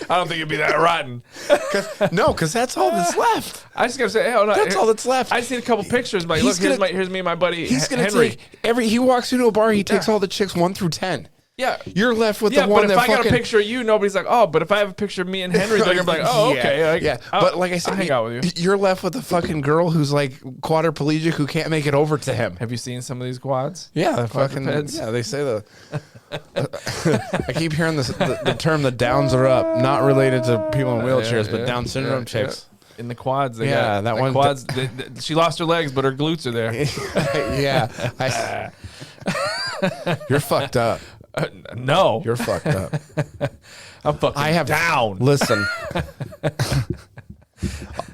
I don't think it'd be that rotten. Because that's all that's left. I just gotta say, hey, hold on. That's all that's left. I just need a couple pictures. Like, He's look, gonna- here's me and my buddy. He's gonna Henry. take he walks into a bar, he takes all the chicks 1 through 10. Yeah. You're left with Yeah, the one but if that I got fucking a picture of you, nobody's like, oh, but if I have a picture of me and Henry, they're gonna be like, oh, okay. yeah. But like I said, I'll hang out with you. You're left with the fucking girl who's like quadriplegic who can't make it over to him. Have you seen some of these quads? Yeah, the fucking Quadrupeds? yeah. They say I keep hearing the term "the downs are up," not related to people in wheelchairs, but Down syndrome chicks. In the quads, they Yeah, got that the one- quads. She lost her legs, but her glutes are there. Yeah, you're fucked up. No, You're fucked up. I'm fucking I have down. Listen,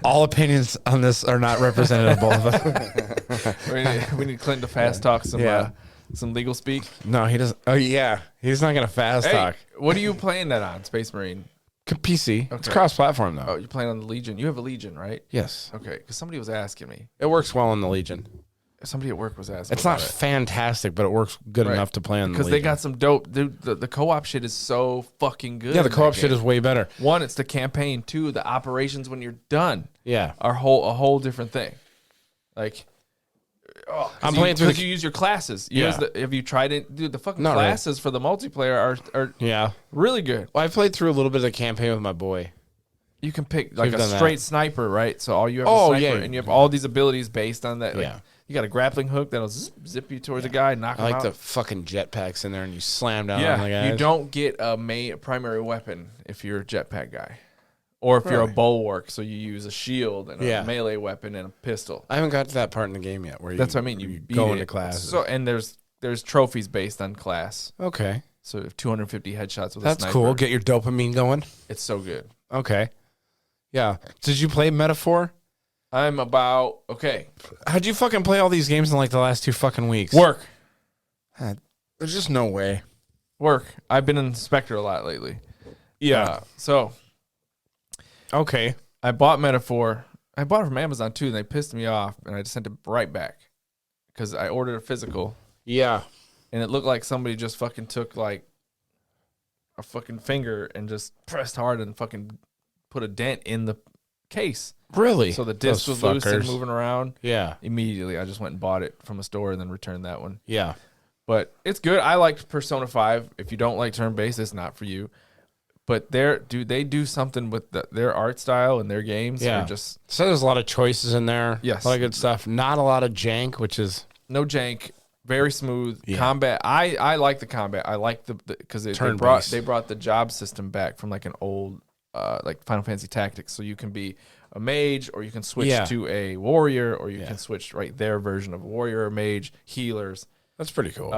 all opinions on this are not representative of both of us. we need Clinton to fast talk some legal speak. No, he doesn't. Oh yeah, he's not gonna fast Hey, talk. what are you playing that on? Space Marine. PC. It's Okay. cross-platform though. Oh, you're playing on the Legion. You have a Legion, right? Yes, Okay, because somebody was asking me. it works well in the Legion. Somebody at work was asking. It's not about it. fantastic, but it works good Right. enough to play on the because Legion. they got some dope. Dude, the co-op shit is so fucking good. Yeah, the in co-op that shit game. is way better. One, it's the campaign. Two, the operations when you're done Yeah, are a whole different thing. Like, I'm playing through because you use your classes. Have you tried it, dude? The fucking Not really. classes for the multiplayer are yeah. really good. Well, I played through a little bit of the campaign with my boy. You can pick like We've a done that. straight sniper, right? So all you have Oh, is sniper, yeah. and you have all these abilities based on that. Like, Yeah. you got a grappling hook that'll zip you towards a guy, knock I him like out. the fucking jetpacks in there, and you slam down on the Yeah, guys. you don't get a primary weapon if you're a jetpack guy, or if you're a bulwark. So you use a shield and a melee weapon and a pistol. I haven't got to that part in the game yet. Where That's what I mean. You beat go it. into class. So and there's trophies based on class. Okay, So if 250 headshots with a that's sniper. cool. Get your dopamine going. It's so good. Okay, yeah. Did you play Metaphor? I'm about okay. How'd you fucking play all these games in like the last 2 fucking weeks? Work. There's just no way. Work. I've been in Spectre a lot lately. Yeah. So Okay. I bought Metaphor. I bought it from Amazon too, and they pissed me off, and I just sent it right back because I ordered a physical, Yeah. and it looked like somebody just fucking took like a fucking finger and just pressed hard and fucking put a dent in the case. Really? So the disc Those was loose and fuckers. moving around. Yeah. Immediately, I just went and bought it from a store and then returned that one. Yeah. But it's good. I liked Persona 5. If you don't like turn-based, it's not for you. But they do something with their art style and their games. Yeah. Are just So there's a lot of choices in there. Yes. A lot of good stuff. Not a lot of jank, which is no jank, very smooth Yeah. combat. I like the combat. I like because they Turn-based. brought the job system back from like an old like Final Fantasy Tactics. So you can be a mage, or you can switch Yeah. to a warrior, or you can switch their version of warrior or mage, healers. that's pretty cool.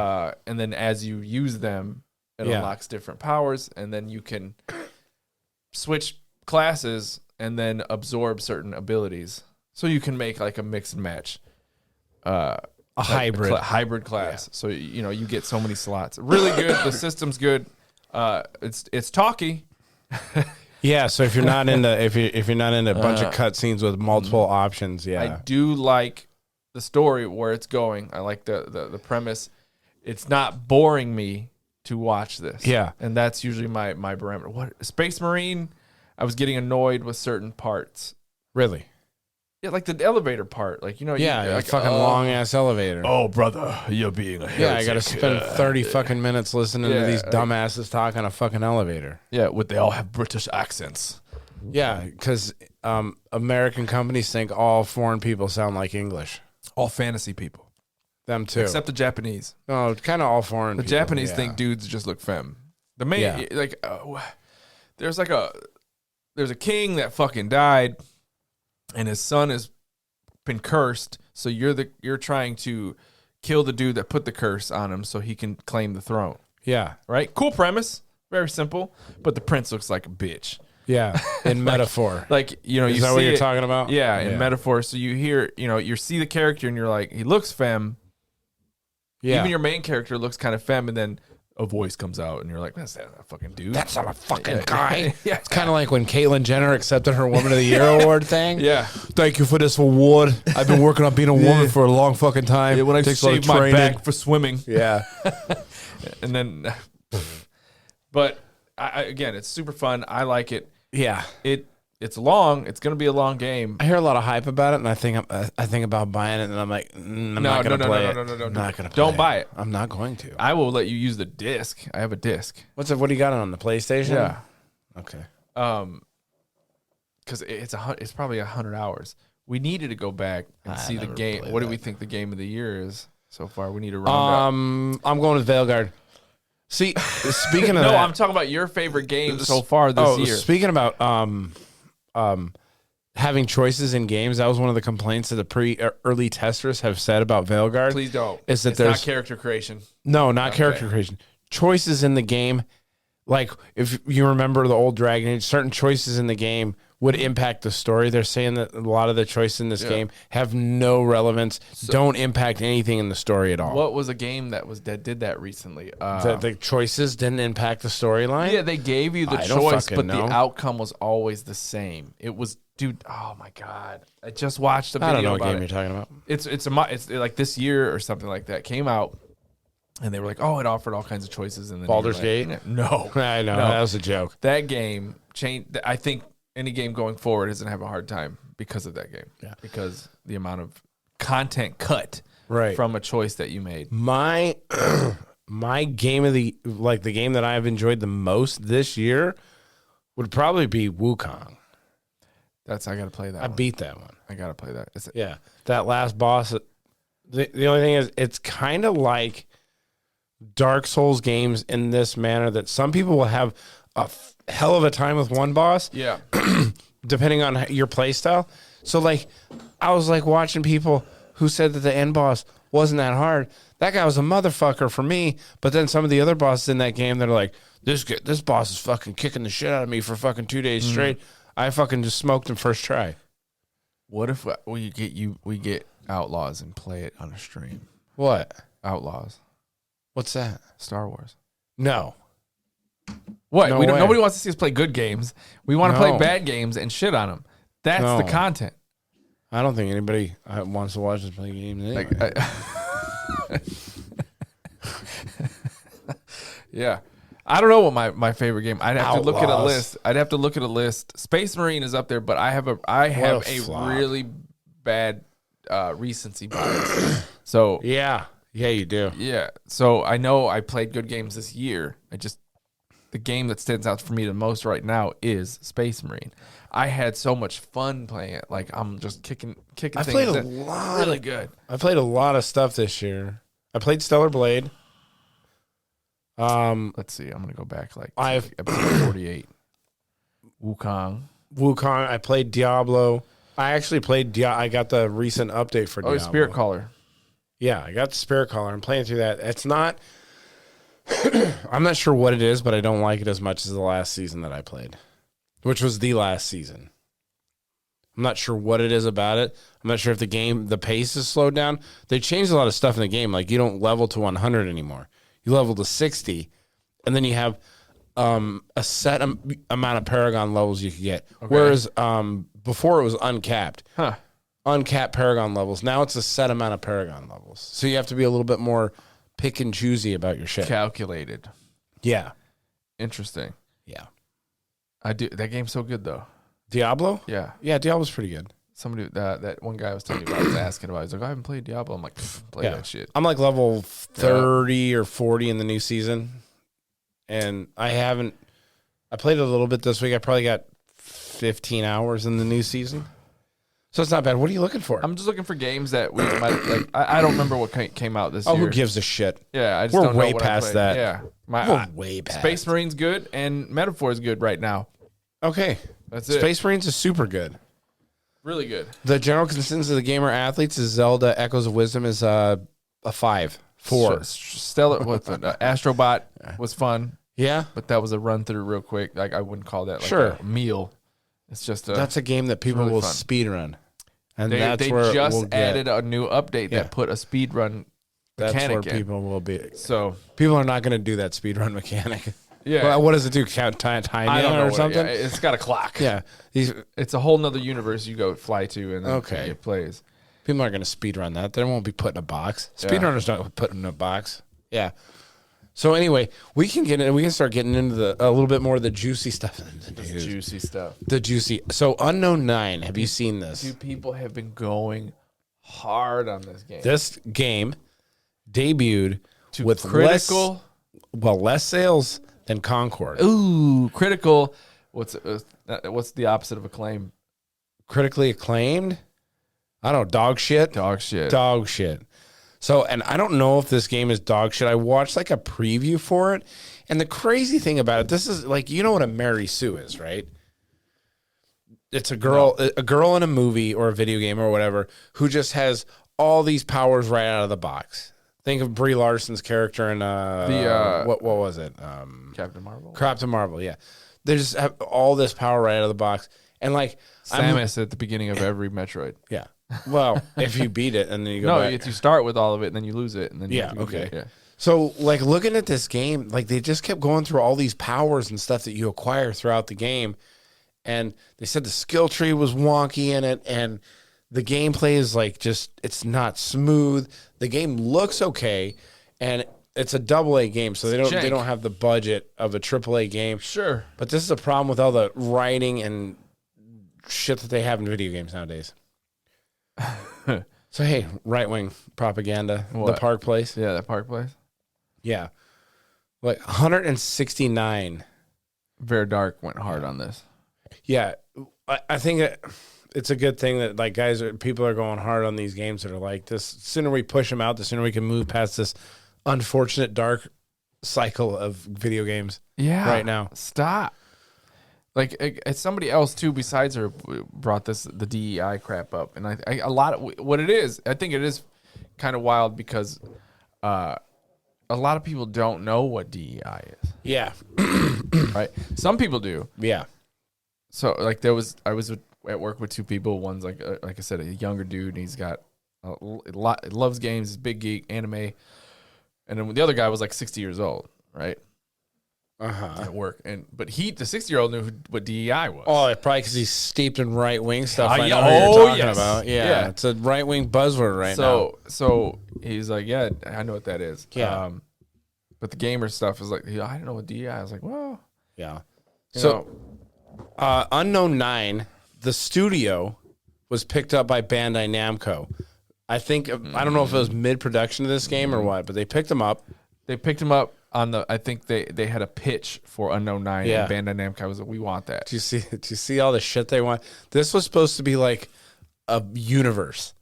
And then as you use them, it unlocks different powers, and then you can switch classes and then absorb certain abilities. So you can make like a mix and match. a hybrid. Hybrid class. So you get so many slots. Really good. The system's good. It's talky. Yeah, so if you're not into if you're not into a bunch of cutscenes with multiple options, I do like the story where it's going. I like the premise. It's not boring me to watch this. Yeah. And that's usually my barometer. What Space Marine, I was getting annoyed with certain parts. Really. Yeah, like the elevator part. Like, Yeah, like, fucking long ass elevator. Oh, brother, you're being a Yeah, I got to spend 30 fucking minutes listening to these like- dumbasses talk on a fucking elevator. Yeah, they all have British accents. Yeah, because American companies think all foreign people sound like English. All fantasy people. Them too. Except the Japanese. No, kind of all foreign The people, Japanese yeah. think dudes just look femme. The main there's a king that fucking died, and his son has been cursed. So you're trying to kill the dude that put the curse on him so he can claim the throne. Yeah, Right? Cool premise, very simple. But the prince looks like a bitch. yeah. In metaphor. Like you Is that see what you're it- talking about? Yeah, in metaphor. So you hear you see the character and you're like, he looks femme. Yeah. Even your main character looks kind of femme, and then a voice comes out, and you're like, "That's not a fucking dude. That's not a fucking guy. Yeah. It's kind of like when Caitlyn Jenner accepted her Woman of the Year award thing. Yeah. Thank you for this award. I've been working on being a woman for a long fucking time. when I Takes a lot of shaved my training. back for swimming, Yeah. and then, but again, it's super fun. I like it. Yeah. It's long. It's gonna be a long game. I hear a lot of hype about it, and I think about buying it, and I'm like, I'm not going to play it. No. I'm not going to. Don't buy it. I'm not going to. I will let you use the disc. I have a disc. What do you got on the PlayStation? Yeah. Okay. Because it's probably 100 hours. We needed to go back and see the never game. played What do that. we think the game of the year is so far? We need to round up. I'm going with Veilguard. See, speaking of No, that, I'm talking about your favorite game so far this year. Speaking about having choices in games, that was one of the complaints that the early testers have said about Veilguard. Please don't. Is that It's there's not character creation. No, not character creation. Choices in the game, like if you remember the old Dragon Age, certain choices in the game would impact the story. They're saying that a lot of the choices in this game have no relevance, don't impact anything in the story at all. What was a game that did that recently? The choices didn't impact the storyline? Yeah, they gave you the I don't choice, fucking but know. the outcome was always the same. It was, dude. Oh my god! I just watched a video I don't know what about game it. you're talking about. It's like this year or something like that came out, and they were like, oh, it offered all kinds of choices. And then Baldur's you're like, Gate? No, I know, No. that was a joke. that game changed. I think any game going forward isn't have a hard time because of that game. Yeah. Because the amount of content cut Right. from a choice that you made. My my game of the game that I have enjoyed the most this year would probably be Wukong. I got to play that. I one. beat that one. I got to play that. Yeah, that last boss. The only thing is, it's kind of like Dark Souls games in this manner that some people will have a hell of a time with one boss, Yeah. depending on your play style. So, like, I was like watching people who said that the end boss wasn't that hard. That guy was a motherfucker for me. But then some of the other bosses in that game, they're like, this boss is fucking kicking the shit out of me for fucking 2 days straight. I fucking just smoked him first try. What if we get Outlaws and play it on a stream? What? Outlaws, What's that? Star Wars. No. What? No we don't. way. Nobody wants to see us play good games. We want to No. play bad games and shit on them. That's No. the content. I don't think anybody wants to watch us play games anyway. Yeah. I don't know what my favorite game. I'd have to look at a Outlaws. list. Space Marine is up there, but I have a flop. really bad recency bias. So Yeah, you do. yeah. So I know I played good games this year. the game that stands out for me the most right now is Space Marine. I had so much fun playing it. Like I'm just kicking I things. played a in. lot. Really good. I played a lot of stuff this year. I played Stellar Blade. Let's see. I'm gonna go back like episode 48. Wukong. I played Diablo. I actually played I got the recent update for Diablo. Spirit Caller. Yeah, I got the Spirit Caller. I'm playing through that. It's not. I'm not sure what it is, but I don't like it as much as the last season that I played, which was the last season. I'm not sure what it is about it. I'm not sure if the pace is slowed down. They changed a lot of stuff in the game. Like you don't level to 100 anymore. You level to 60, and then you have a set amount of Paragon levels you can get. Okay. Whereas before it was uncapped. Huh. Uncapped Paragon levels. Now it's a set amount of Paragon levels. So you have to be a little bit more pick and choosy about your shit. Calculated. Yeah. Interesting. Yeah. I do. That game's so good though. Diablo? Yeah. Yeah, Diablo's pretty good. Somebody that one guy I was telling you about was asking about. He's like, I haven't played Diablo. I'm like, play that shit. I'm like level 30 or 40 in the new season, and I played a little bit this week. I probably got 15 hours in the new season, so it's not bad. What are you looking for? I'm just looking for games that we might like. I don't remember what came out this year. Oh, who gives a shit? Yeah, I just We're don't way know what past that. Yeah, We're way past. Space Marine's good, and Metaphor is good right now. Okay, that's it. Space Marines is super good. Really good. The general consensus of the gamer athletes is Zelda Echoes of Wisdom is a 5, 4. Stellar, what the Astrobot was fun. Yeah, but that was a run through real quick. Like I wouldn't call that like a meal. It's just that's a game that people will speed run, and they just added a new update that put a speed run. That's where in. people will be. So people are not going to do that speed run mechanic. Yeah. Well, what does it do? Count time I don't know or something? It's got a clock. Yeah. It's a whole nother universe you go fly to, and then it plays. People aren't going to speed run that. They won't be put in a box. Speedrunners don't put in a box. Yeah. So anyway, we can start getting into a little bit more of the juicy stuff. Juicy stuff. The juicy. So Unknown 9, have you seen this? Dude, people have been going hard on this game. This game debuted with critical, less sales than Concord. Ooh, critical. What's the opposite of acclaim? Critically acclaimed? I don't know. Dog shit. Dog shit. Dog shit. So, and I don't know if this game is dog shit. I watched like a preview for it. And the crazy thing about it, this is like, you know what a Mary Sue is, right? It's a girl in a movie or a video game or whatever who just has all these powers right out of the box. Think of Brie Larson's character in what was it? Captain Marvel. Captain Marvel, yeah. They just have all this power right out of the box. And like Samus at the beginning of every Metroid. Yeah. Well, if you beat it and then you go back. You start with all of it and then you lose it and then okay. So like looking at this game, like they just kept going through all these powers and stuff that you acquire throughout the game. And they said the skill tree was wonky in it, and the gameplay is like it's not smooth. The game looks okay, and it's a AA game, so they don't have the budget of a AAA game. Sure. But this is a problem with all the writing and shit that they have in video games nowadays. So hey, right wing propaganda. What? The Park Place. Yeah, that Park Place. Yeah. Like 169. Very Dark went hard on this. Yeah. I think it's a good thing that like people are going hard on these games that are like this. The sooner we push them out, the sooner we can move past this unfortunate dark cycle of video games. Yeah. Right now. Stop. Like somebody else too besides her brought the DEI crap up, and a lot of what it is. I think it is kind of wild because a lot of people don't know what DEI is. Yeah. Right. Some people do. Yeah. So like I was at work with two people. One's like I said, a younger dude, and he's got a lot, loves games, he's a big geek, anime, and then the other guy was like 60 years old, right? At work, but the 60-year-old knew what DEI was. Oh, probably because he's steeped in right wing stuff. I know what you're talking about. Yeah, it's a right wing buzzword now. So he's like, yeah, I know what that is. Yeah, but the gamer stuff is like, I don't know what DEI. I was like, well, yeah. So, Unknown 9, the studio was picked up by Bandai Namco. I think I don't know if it was mid production of this game or what, but they picked them up. I think they had a pitch for Unknown 9 Yeah. and Bandai Namco was like, we want that. Do you see all the shit they want? This was supposed to be like a universe.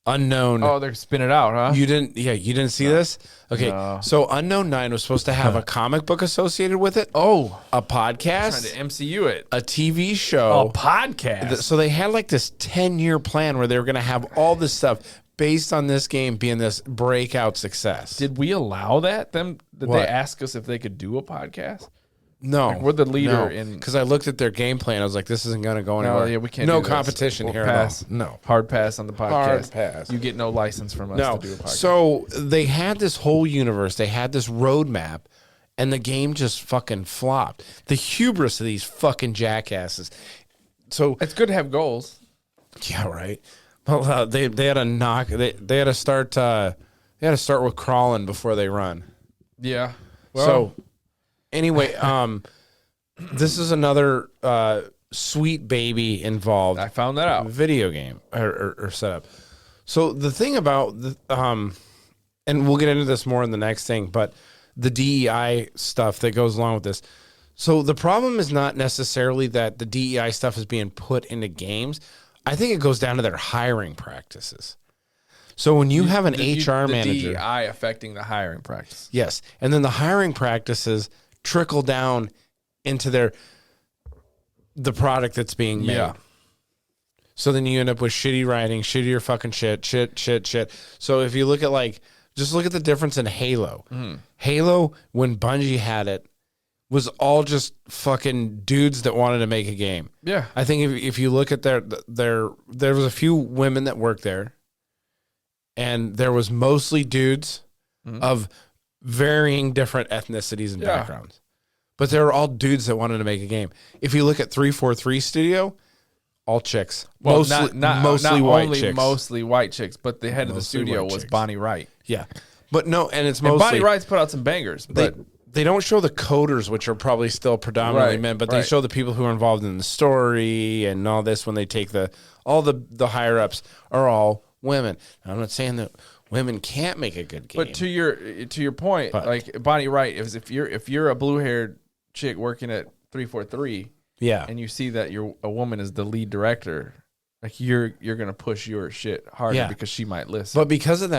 Unknown. Oh, they're spinning it out, huh? You didn't see this? Okay. No. So Unknown 9 was supposed to have a comic book associated with it. Oh, A trying podcast, to MCU it. a TV show. Podcast. So they had like this 10-year plan where they were going to have all this stuff based on this game being this breakout success. Did we allow that? Did What? they ask us if they could do a podcast? No. Like, we're the leader in- Because I looked at their game plan. I was like, this isn't going to go No, anywhere. yeah, we can't. No do this. competition We'll here pass. at all. No. Hard pass on the podcast. Hard pass. You get no license from us No. to do a podcast. So they had this whole universe. They had this roadmap, and the game just fucking flopped. The hubris of these fucking jackasses. So it's good to have goals. yeah, right. Well, they had to knock. They had to start. They had to start with crawling before they run. Yeah. So anyway, this is another sweet baby involved. I found that out. Video game or setup. So the thing about the and we'll get into this more in the next thing, but the DEI stuff that goes along with this. So the problem is not necessarily that the DEI stuff is being put into games. I think it goes down to their hiring practices. So when you have an HR manager, DEI affecting the hiring practice. yes, and then the hiring practices trickle down into the product that's being made. Yeah. So then you end up with shitty writing, shittier fucking shit. So if you look at just look at the difference in Halo. Halo, when Bungie had it, was all just fucking dudes that wanted to make a game. Yeah. I think if you look at there was a few women that worked there, and there was mostly dudes of varying different ethnicities and Yeah. backgrounds. But they were all dudes that wanted to make a game. If you look at 343 Studio, all chicks. Well, mostly not white only chicks. mostly white chicks, but the head of the Mostly studio white was chicks. Bonnie Wright. Yeah. But no, and it's And mostly Bonnie Wright's put out some bangers, they, but they don't show the coders, which are probably still predominantly Right, men, but right. they show the people who are involved in the story and all this when they take all the higher ups are all women. Now, I'm not saying that women can't make a good game. but to your point, But- like Bonnie Wright, if you're a blue haired chick working at 343, yeah. and you see that a woman is the lead director, like you're gonna push your shit harder Yeah. because she might listen. But because of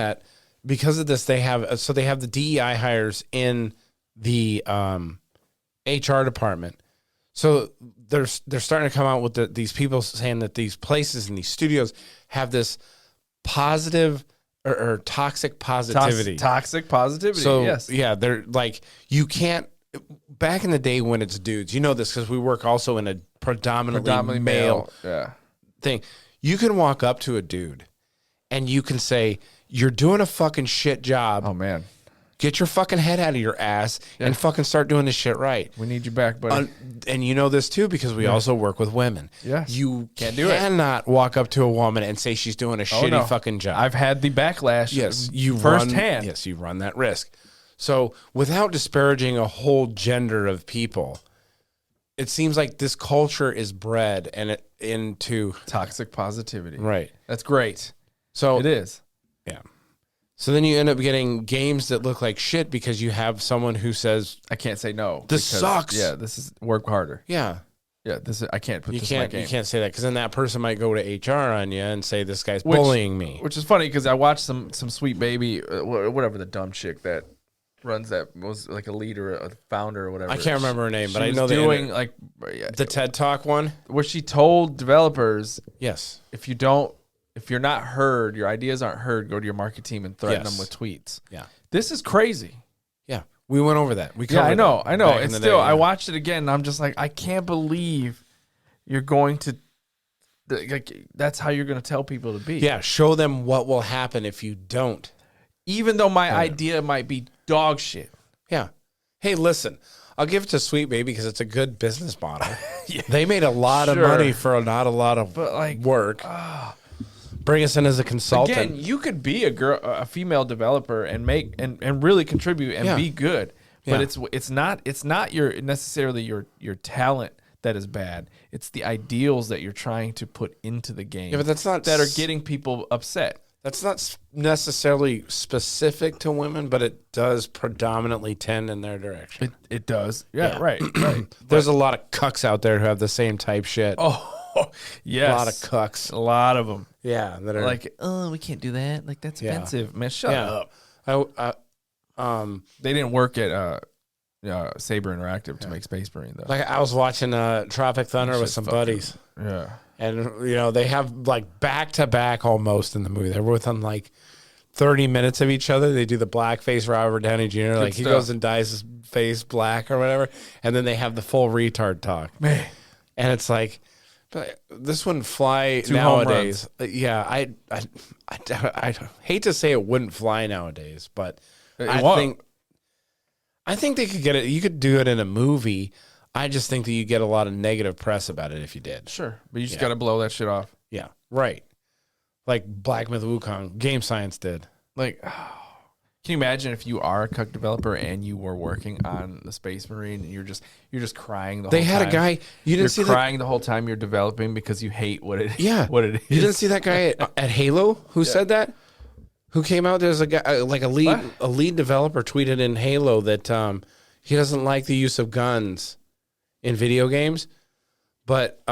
this, they have the DEI hires in the HR department. So they're starting to come out with these people saying that these places and these studios have this positive or toxic positivity. Toxic positivity. So yes. yeah, they're like you can't. Back in the day when it's dudes, you know this because we work also in a predominantly male Yeah. thing. You can walk up to a dude and you can say, "You're doing a fucking shit job. Oh man, Get your fucking head out of your ass and fucking start doing this shit right." we need you back, buddy. And you know this too because we also work with women. Yes. You Can't do it. cannot walk up to a woman and say she's doing a shitty no. fucking job. I've had the backlash. Yes, you firsthand. Yes, you run that risk. So, without disparaging a whole gender of people, it seems like this culture is bred into Toxic positivity. right. That's great. So It is. yeah. So then you end up getting games that look like shit because you have someone who says, I can't say no. This sucks. Yeah, this is work harder. "Yeah, Yeah, this is. I can't put you this in my can't game. you can't say that," because then that person might go to HR on you and say, "This guy's bullying me." Which is funny because I watched some sweet baby, whatever the dumb chick that runs that was like a leader, a founder or whatever. I can't remember her name, but She I was know doing the like TED Talk one. where she told developers, Yes. if you're not heard, your ideas aren't heard, go to your market team and threaten Yes. them with tweets. Yeah. This is crazy. Yeah. We went over that. We Yeah, covered I know. that I know. back in It's the still, day, I yeah. watched it again and I'm just like, I can't believe you're going to, like, that's how you're going to tell people to be. Yeah, show them what will happen if you don't. Even though my idea might be dog shit. Yeah. Hey, listen, I'll give it to Sweet Baby because it's a good business model. They made a lot of Sure. money for not a lot of But, like, work. Bring us in as a consultant. Again, you could be a female developer and make and really contribute and Yeah. be good. But Yeah. it's not your necessarily your talent that is bad. It's the ideals that you're trying to put into the game. Yeah, but that's not that are getting people upset. That's not necessarily specific to women, but it does predominantly tend in their direction. It does. Yeah, right. Right. There's a lot of cucks out there who have the same type shit. Oh, yes. A lot of cucks. A lot of them. Yeah, that are Like, oh, we can't do that. Like, that's Yeah. offensive. Man, shut yeah. up. They They didn't work at Saber Interactive to make Space Marine, though. like I was watching Tropic Thunder with shit's some fucking- buddies, Yeah. and they have like back to back almost in the movie. They're within like 30 minutes of each other. They do the blackface Robert Downey Jr. Like he stuff. goes and dyes his face black or whatever, and then they have the full retard talk. Man. And it's like, but this wouldn't fly 2 home nowadays. Yeah, I hate to say it wouldn't fly nowadays, but I won't. think they could get it. You could do it in a movie. I just think that you get a lot of negative press about it if you did. Sure. But you just got to blow that shit off. Yeah, right. Like Black Myth Wukong, Game Science did. Like, can you imagine if you are a cuck developer and you were working on the Space Marine and you're just crying the They whole had time? a guy. You You're didn't see crying the whole time you're developing because you hate what it Yeah, what it is. You didn't see that guy at Halo who said that? Who came out? There's a guy like a lead developer tweeted in Halo that he doesn't like the use of guns in video games, but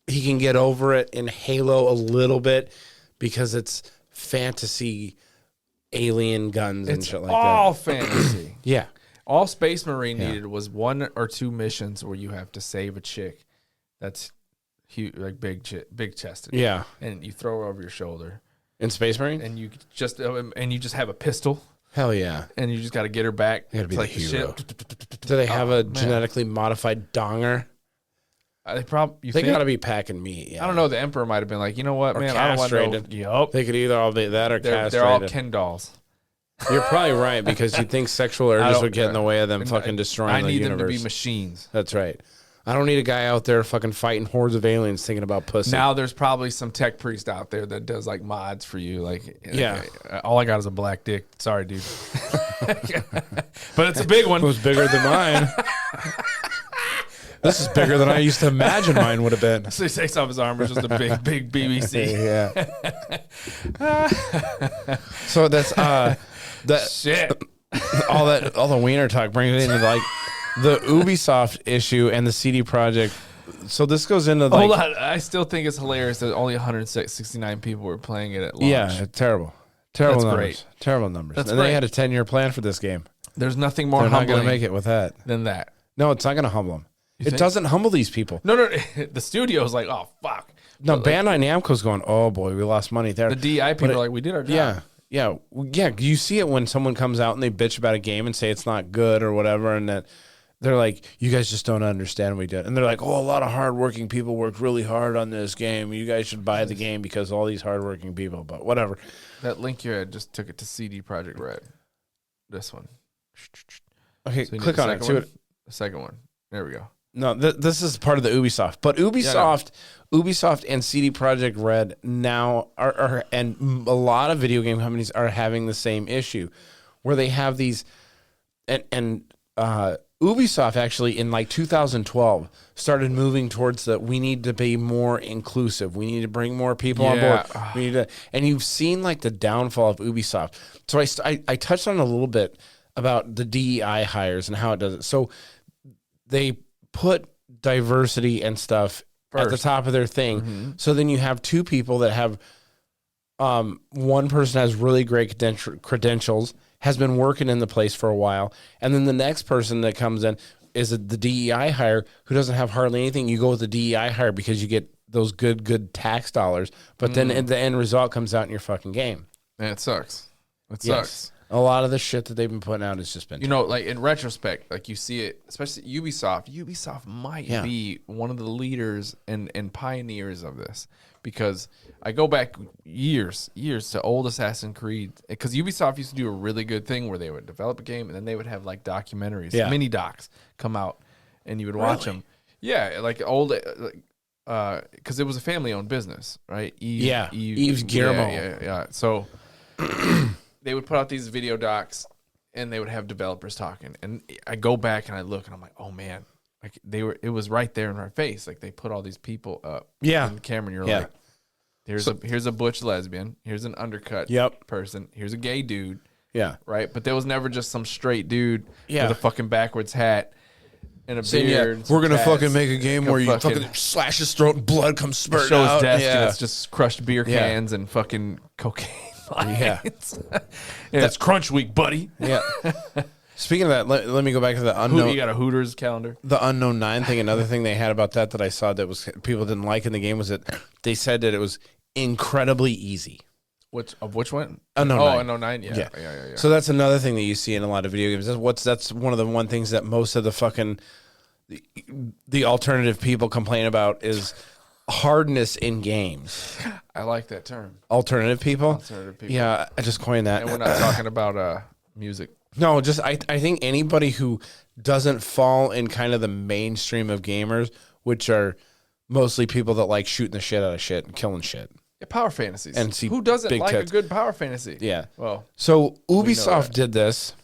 he can get over it in Halo a little bit because it's fantasy alien guns and It's shit like all that. fantasy. Yeah, All Space Marine needed was 1 or 2 missions where you have to save a chick that's huge, like big chested. yeah. And you throw her over your shoulder, In Space Marine, and you just have a pistol, hell yeah. and you just got to get her back. You gotta be It's the like hero. shit. Do they have a man. genetically modified donger? They probably They got to be packing meat. Yeah. I don't know. The Emperor might have been like, you know what, Or man, I don't want no. castrated. Yup. They could either all be that or They're castrated. all Ken dolls. You're probably right because you think sexual urges don't- would get in the way of them fucking destroying I the need universe. them to be machines. That's right. I don't need a guy out there fucking fighting hordes of aliens thinking about pussy. Now there's probably some tech priest out there that does like mods for you. Like, Yeah. all I got is a black dick. Sorry, dude. But it's a big one. It was bigger than mine. This is bigger than I used to imagine mine would have been. So he takes off his armor, it's just a big BBC. Yeah. So that's that Shit. all the wiener talk brings it into like the Ubisoft issue and the CD Projekt. So this goes into like Hold on. I still think it's hilarious that only 169 people were playing it at launch. yeah, terrible That's numbers. great. Terrible numbers. That's and they great. had a 10-year plan for this game. There's nothing more They're not humbling going to make it with that. than that. No, it's not going to humble them. It think? doesn't humble these people. No. The studio's like, oh, fuck. No, But, like, Bandai Namco's going, oh boy, we lost money there. the DI people But are like, we did our job. yeah. You see it when someone comes out and they bitch about a game and say it's not good or whatever, and that they're like, you guys just don't understand what we did. And they're like, oh, a lot of hardworking people worked really hard on this game. You guys should buy the game because all these hardworking people. But whatever. That link you had just took it to CD Projekt Red. This one. Okay, So you need click the on it. second See one? what, The second one. There we go. no, this is part of the Ubisoft. But Ubisoft and CD Projekt Red now are and a lot of video game companies are having the same issue where they have these and Ubisoft actually in like 2012 started moving towards we need to be more inclusive. We need to bring more people on board. Yeah. We need to, and you've seen like the downfall of Ubisoft. So I touched on a little bit about the DEI hires and how it does it. So they put diversity and stuff at the First. top of their thing. So then you have 2 people that have one person has really great credentials, has been working in the place for a while, and then the next person that comes in is the DEI hire who doesn't have hardly anything. You go with the DEI hire because you get those good tax dollars, but then the end result comes out in your fucking game. Man, it sucks. It Yes. sucks. A lot of the shit that they've been putting out has just been You know, like in retrospect, like you see it, especially Ubisoft. Ubisoft might be one of the leaders and pioneers of this because I go back years to old Assassin's Creed because Ubisoft used to do a really good thing where they would develop a game and then they would have like documentaries, mini docs come out and you would watch them. Yeah, like old, because it was a family-owned business, right? Yves Guillemot. Yeah. So they would put out these video docs and they would have developers talking. And I go back and I look and I'm like, oh man, like it was right there in our face. Like they put all these people up Yeah. in the camera and you're Yeah. like, Here's a butch lesbian. Here's an undercut person. Here's a gay dude. Yeah. Right? But there was never just some straight dude Yeah. with a fucking backwards hat and a Saying, beard. and some we're gonna tats. fucking make a game where you fucking fucking slash his throat and blood comes spurting show out. his desk Yeah. and it's just crushed beer Yeah. cans and fucking cocaine lines. Yeah. And it's crunch week, buddy. Yeah. Speaking of that, let me go back to the You got a Hooters calendar. the Unknown 9 thing. Another thing they had about that I saw that was people didn't like in the game was that they said that it was incredibly easy. Which one? Unknown 9. Unknown 9. Yeah. So that's another thing that you see in a lot of video games. That's one of the things that most of the fucking the alternative people complain about is hardness in games. I like that term. Alternative people? Alternative people. Yeah, I just coined that. And we're not talking about music. No, just I think anybody who doesn't fall in kind of the mainstream of gamers, which are mostly people that like shooting the shit out of shit and killing shit. Yeah, power fantasies. And see who doesn't big like tits. a good power fantasy? Yeah. Well, So know Ubisoft that. did this,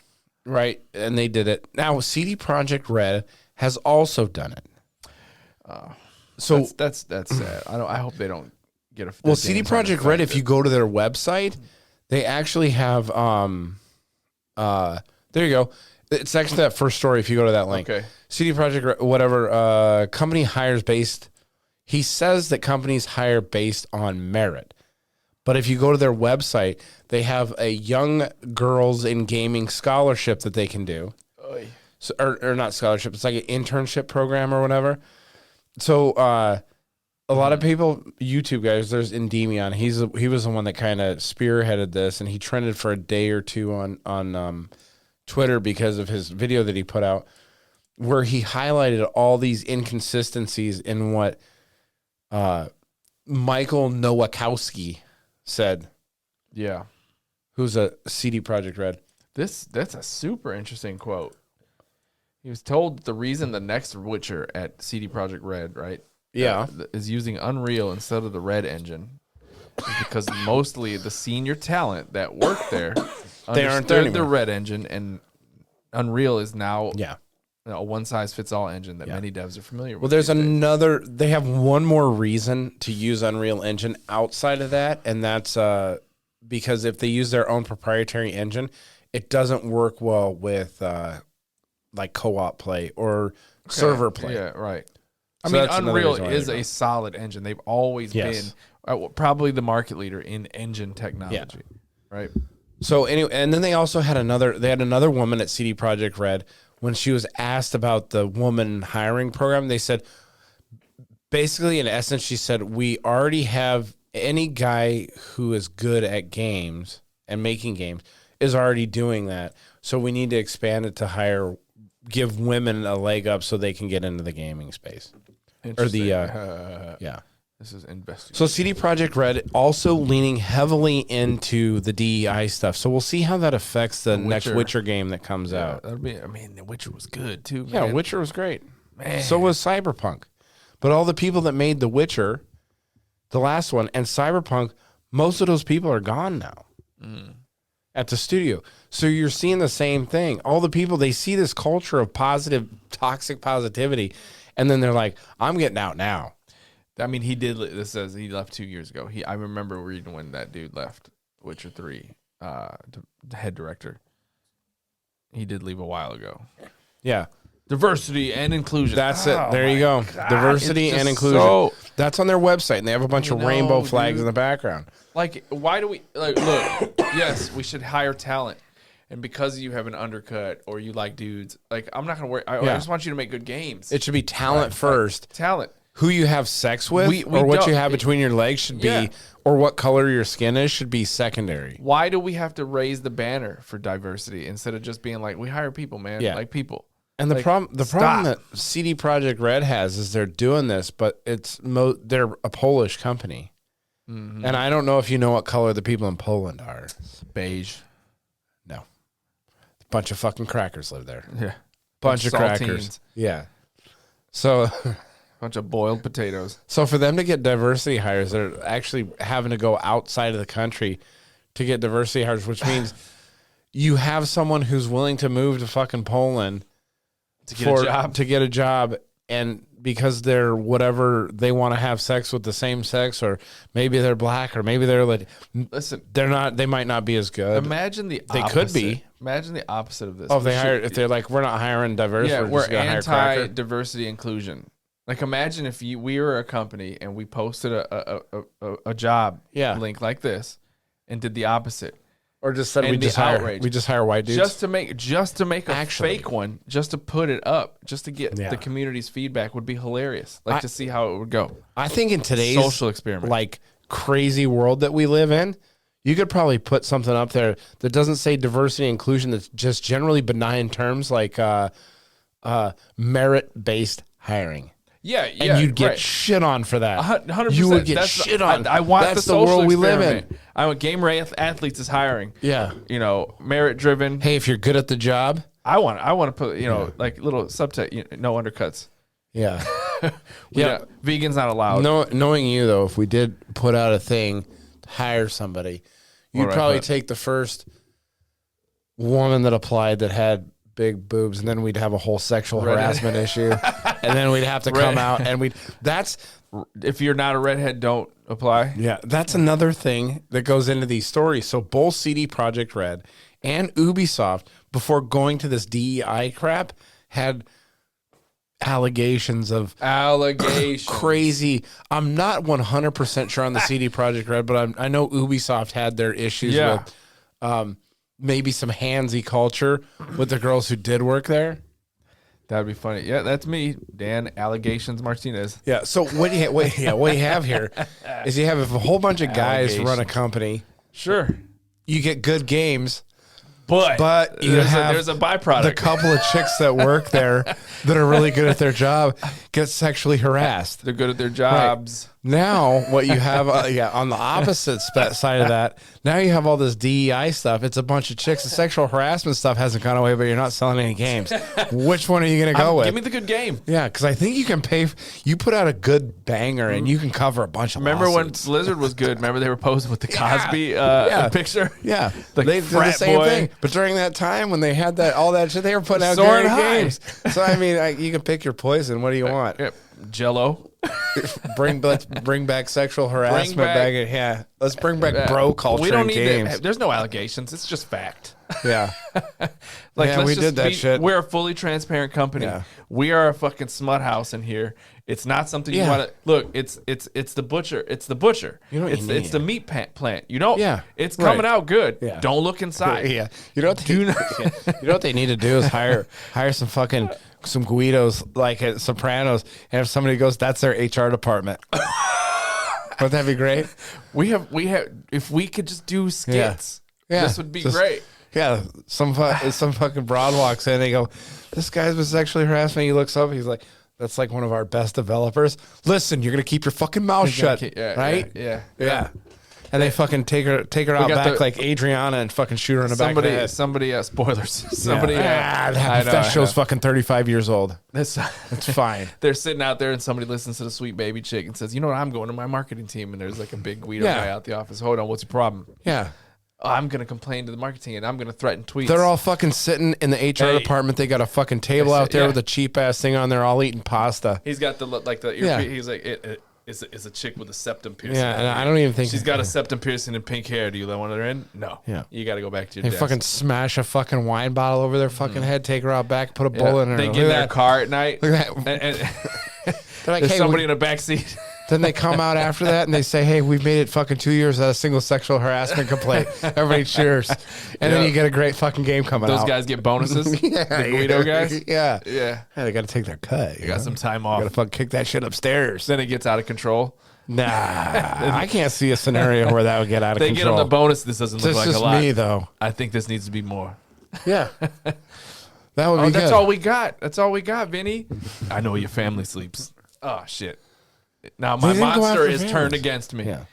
right? And they did it. Now CD Projekt Red has also done it. So that's sad. I hope they don't get a. well, CD Projekt Red, if you go to their website, they actually have there you go. It's actually that first story if you go to that link. Okay. CD Projekt Red, whatever, company hires based. He says that companies hire based on merit. But if you go to their website, they have a young girls in gaming scholarship that they can do. Oy. So, or not scholarship, it's like an internship program or whatever. So a lot of people, YouTube guys, there's Endymion. He was the one that kind of spearheaded this, and he trended for a day or two on Twitter because of his video that he put out, where he highlighted all these inconsistencies in what Michael Nowakowski said, Yeah. who's a CD Projekt Red. That's a super interesting quote. He was told the reason the next Witcher at CD Projekt Red, right? Yeah. Is using Unreal instead of the Red engine. Is because mostly the senior talent that worked there They aren't there understood the anymore. Red engine, and Unreal is now Yeah. a one-size-fits-all engine that many devs are familiar with. Well, there's these days. they have one more reason to use Unreal Engine outside of that, and that's because if they use their own proprietary engine, it doesn't work well with like co-op play or server play. Yeah, right. I So mean, that's another Unreal reason why is they a solid engine. They've always Yes. been probably the market leader in engine technology, right? So anyway, and then they also had another woman at CD Projekt Red. When she was asked about the woman hiring program, they said, basically, in essence, she said, we already have any guy who is good at games and making games is already doing that. So we need to expand it to give women a leg up so they can get into the gaming space. Or the, yeah. This is investing. So CD Projekt Red also leaning heavily into the DEI stuff. So we'll see how that affects the next Witcher game that comes out. That'll be. I mean, The Witcher was good too. Yeah, Man. Witcher was great. Man. So was Cyberpunk. But all the people that made The Witcher, the last one, and Cyberpunk, most of those people are gone now at the studio. So you're seeing the same thing. All the people, they see this culture of positive, toxic positivity, and then they're like, I'm getting out now. I mean, he did. This says he left 2 years ago. I remember reading when that dude left Witcher 3, the head director. He did leave a while ago. Yeah. Diversity and inclusion. That's it. There you go. Diversity it's and just inclusion. so- That's on their website, and they have a bunch of know, rainbow flags dude. in the background. Like, why do we look? Yes, we should hire talent, and because you have an undercut or you like dudes, like I'm not gonna worry. I Yeah. just want you to make good games. It should be talent first. Talent. Who you have sex with, We or what don't- you have between your legs should be, Yeah. or what color your skin is should be secondary. Why do we have to raise the banner for diversity instead of just being like, we hire people, man, Yeah. like people? And the Like, problem stop. that CD Projekt Red has is they're doing this, but they're a Polish company, and I don't know if you know what color the people in Poland are. Beige. No, a bunch of fucking crackers live there. Yeah. Bunch of crackers. Saltines. Yeah. So. Bunch of boiled potatoes. So for them to get diversity hires, they're actually having to go outside of the country to get diversity hires, which means you have someone who's willing to move to fucking Poland To get a job. to get a job and because they're whatever they want to have sex with the same sex, or maybe they're black, or maybe they're like, Listen, they're not. They might not be as good. imagine the They opposite. could be. Imagine the opposite of this. Oh, if they hire, if they're like, we're not hiring diverse. Yeah, we're just gonna hire cracker. anti-diversity inclusion. Like, imagine if we were a company and we posted a job Yeah. link like this and did the opposite. Or just said And we the just hire outrage. we just hire white dudes. Just to make a Actually. fake one, just to put it up, just to get Yeah. the community's feedback would be hilarious. Like, to see how it would go. I think in today's Social experiment. like crazy world that we live in, you could probably put something up there that doesn't say diversity and inclusion. That's just generally benign terms like merit-based hiring. Yeah, And you'd get right. shit on for that. 100%. You would get That's shit on. I want That's the the social world we live experiment. in. I want Game Athletes is hiring. Yeah. You know, merit driven. Hey, if you're good at the job, I want to put, like little subtext, no undercuts. yeah. Yeah. Vegans not allowed. Knowing you though, if we did put out a thing to hire somebody, you'd What do I probably put? take the first woman that applied that had big boobs, and then we'd have a whole sexual harassment issue, and then we'd have to come out and that's If you're not a redhead, don't apply. yeah, that's another thing that goes into these stories. So both CD Projekt Red and Ubisoft, before going to this DEI crap, had allegations of crazy. I'm not 100% sure on the CD Projekt Red, but I know Ubisoft had their issues Yeah. with maybe some handsy culture with the girls who did work there. That'd be funny. Yeah, that's me, Dan Allegations Martinez. Yeah. So what you have here is you have if a whole bunch of guys run a company, Sure. you get good games. But you there's a byproduct. The couple of chicks that work there that are really good at their job get sexually harassed. They're good at their jobs. Now, what you have, on the opposite side of that, now you have all this DEI stuff. It's a bunch of chicks. The sexual harassment stuff hasn't gone away, but you're not selling any games. Which one are you going to go with? Give me the good game. Yeah, because I think you can pay. You put out a good banger, and you can cover a bunch of. Remember when lawsuits. Blizzard was good? Remember they were posing with the Cosby picture? Yeah, Like they did the frat same boy. thing. But during that time when they had all that shit, they were putting out Soaring great high. games. So I mean, you can pick your poison. What do you want? Yep. Jello. Let's bring back sexual harassment. back- Let's bring back bro culture. We don't in need games. There's no allegations. It's just fact. Yeah, Like, Yeah, let's we just did that be- shit. We're a fully transparent company. Yeah. We are a fucking smut house in here. It's not something you Yeah. want to look. It's the butcher. It's the butcher. You know what it's you it's need. the meat plant. You know. Yeah, It's right. coming out good. Yeah. Don't look inside. yeah. You know what? You know what they need to do is hire some Guidos like at Sopranos, and if somebody goes, that's their HR department. Wouldn't that be great? We have. If we could just do skits, Yeah. this would be Just- great. Yeah, some fucking broad walks in. They go, "This guy's been sexually harassed me." He looks up. He's like, "That's like one of our best developers." Listen, you're gonna keep your fucking mouth shut, right? Yeah. And they fucking take her out got back the- like Adriana and fucking shoot her in the back of the head. Somebody. Spoilers. Somebody. That show's fucking 35 years old. This. It's fine. They're sitting out there and somebody listens to the sweet baby chick and says, "You know what? I'm going to my marketing team." And there's like a big Guido Yeah. guy out the office. Hold on, what's your problem? Yeah. Oh, I'm going to complain to the marketing and I'm going to threaten tweets. They're all fucking sitting in the HR Hey. department. They got a fucking table out there Yeah. with a cheap ass thing on there, all eating pasta. He's got the Yeah. He's like, it's a chick with a septum piercing. Yeah, and I don't even think She's got a septum piercing and pink hair. Do you let one of her in? No. Yeah. You got to go back to your They desk. fucking smash a fucking wine bottle over their fucking head, take her out back, put a Yeah. bullet in her. They Look get in at their that. car at night. Look at that. And They're like, there's hey, somebody in a back seat. then they come out after that and they say, hey, we've made it fucking 2 years without a single sexual harassment complaint. Everybody cheers. And then Yeah. you get a great fucking game coming Those out. guys get bonuses. Yeah, The Guido guys. Yeah. Yeah. They got to take their cut. They got some time Got off. to fucking kick that shit upstairs. Then it gets out of control. Nah, I can't see a scenario where that would get out of They get control. them the bonus. This doesn't look This like is a lot. me, though. I think this needs to be more. Yeah. That would be Oh, that's good. all we got. That's all we got, Vinny. I know your family sleeps. Oh shit. Now my They didn't go monster after is families. turned against me. Yeah.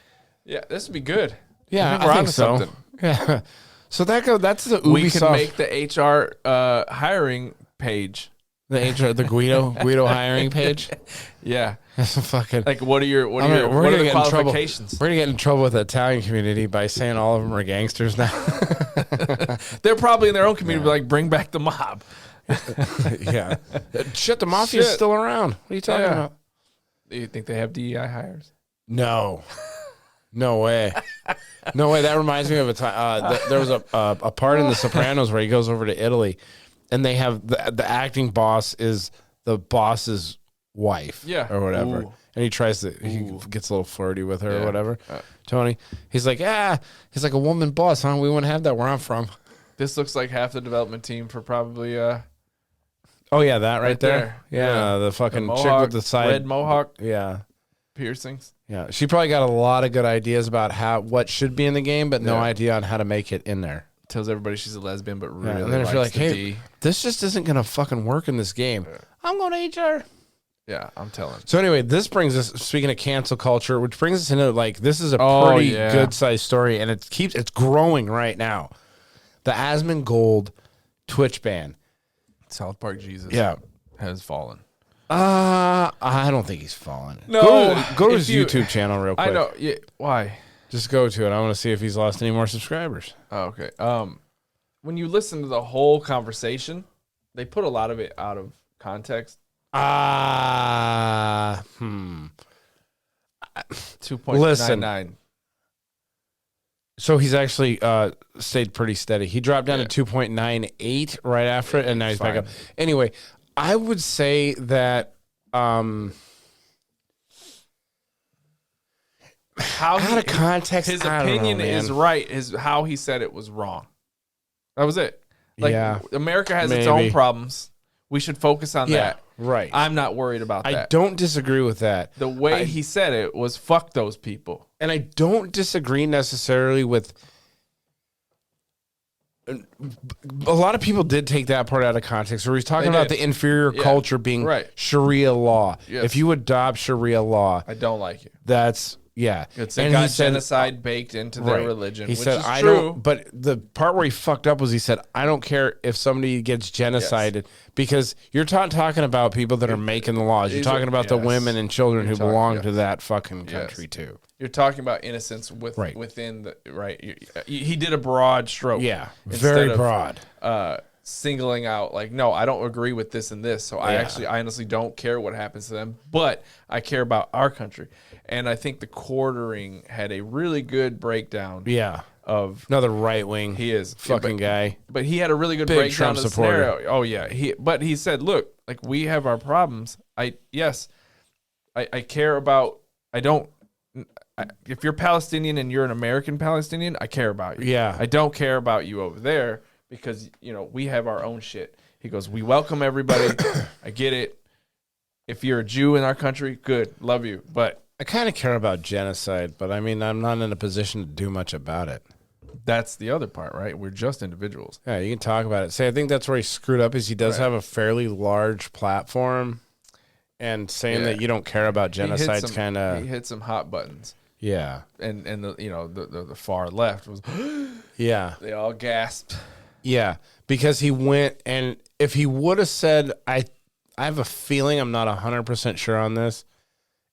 Yeah, this would be good. Yeah, think we're I think onto so. something. Yeah. So that's the Ubisoft. We can make the HR hiring page. the Guido hiring page. Yeah. Fucking Like what are your I mean, what are the get in trouble. qualifications? We're gonna get in trouble with the Italian community by saying all of them are gangsters now. They're probably in their own community like bring back the mob. Yeah. Shit, the mafia's Shit. still around. What are you talking Yeah. about? Do you think they have DEI hires? No. No way. No way. That reminds me of a time. There was a part in The Sopranos where he goes over to Italy, and they have the acting boss is the boss's wife, Yeah. or whatever, Ooh. and he gets a little flirty with her Yeah. or whatever. Tony, he's like a woman boss, huh? We wouldn't have that where I'm from. This looks like half the development team for probably Oh yeah, that right, Right there. there. Yeah, Yeah. the fucking the chick mohawk, with the side red mohawk Yeah. piercings. Yeah, she probably got a lot of good ideas about what should be in the game, but no Yeah. idea on how to make it in there. Tells everybody she's a lesbian, but Yeah, really and then if you're like, likes the hey, D. this just isn't gonna fucking work in this game, I'm going to HR. Yeah, I'm telling. So anyway, this brings us, speaking of cancel culture, which brings us into like this is a Oh, pretty yeah. good sized story, and it's growing right now. The Asmongold Twitch ban. South Park Jesus Yeah. has fallen. I don't think he's fallen. No, go to if his you- YouTube channel real quick. I know. Yeah, why? Just go to it. I want to see if he's lost any more subscribers. Oh, okay. When you listen to the whole conversation, they put a lot of it out of context. 2.99. So he's actually stayed pretty steady. He dropped down to 2.98 right after it, and now he's back up. Anyway, I would say that How out of context, his I don't know, opinion man. is right. His how he said it was wrong. That was it. Like Yeah, America has its maybe. own problems. We should focus on Yeah, that. right. I'm not worried about I that. don't disagree with that. The way he said it was fuck those people. And I don't disagree necessarily with. A lot of people did take that part out of context, where he's talking They about did. the inferior Yeah, culture being right. Sharia law. Yes. If you adopt Sharia law, I don't like it. that's yeah. It's And got he said- genocide baked into their Right. religion. He which said, is "I true. don't." But the part where he fucked up was he said, "I don't care if somebody gets genocided because you're talking about people that are making the laws. You're These are- talking about the yes. women and children who You're talking- belong to yes. that fucking country too." You're talking about innocence Right. within the right. He did a broad stroke. Yeah, instead very of, broad. Singling out like, no, I don't agree with this and this. So I honestly don't care what happens to them, but I care about our country. And I think the quartering had a really good breakdown. Yeah, Of another right wing. he is fucking guy. but he had a really good Big breakdown Trump of the supporter. scenario. Oh yeah, but he said, look, like we have our problems. I care about. If you're Palestinian and you're an American Palestinian, I care about you. Yeah. I don't care about you over there because we have our own shit. He goes, we welcome everybody. I get it. If you're a Jew in our country, good, love you. But I kind of care about genocide, but I mean, I'm not in a position to do much about it. that's the other part, right? We're just individuals. Yeah, you can talk about it. I think that's where he screwed up. Is he does have a fairly large platform, and saying that you don't care about genocide's kind He of hit some hot buttons. yeah, And the far left was yeah. they all gasped. Yeah, because he went, and if he would have said, I have a feeling, I'm not 100% sure on this,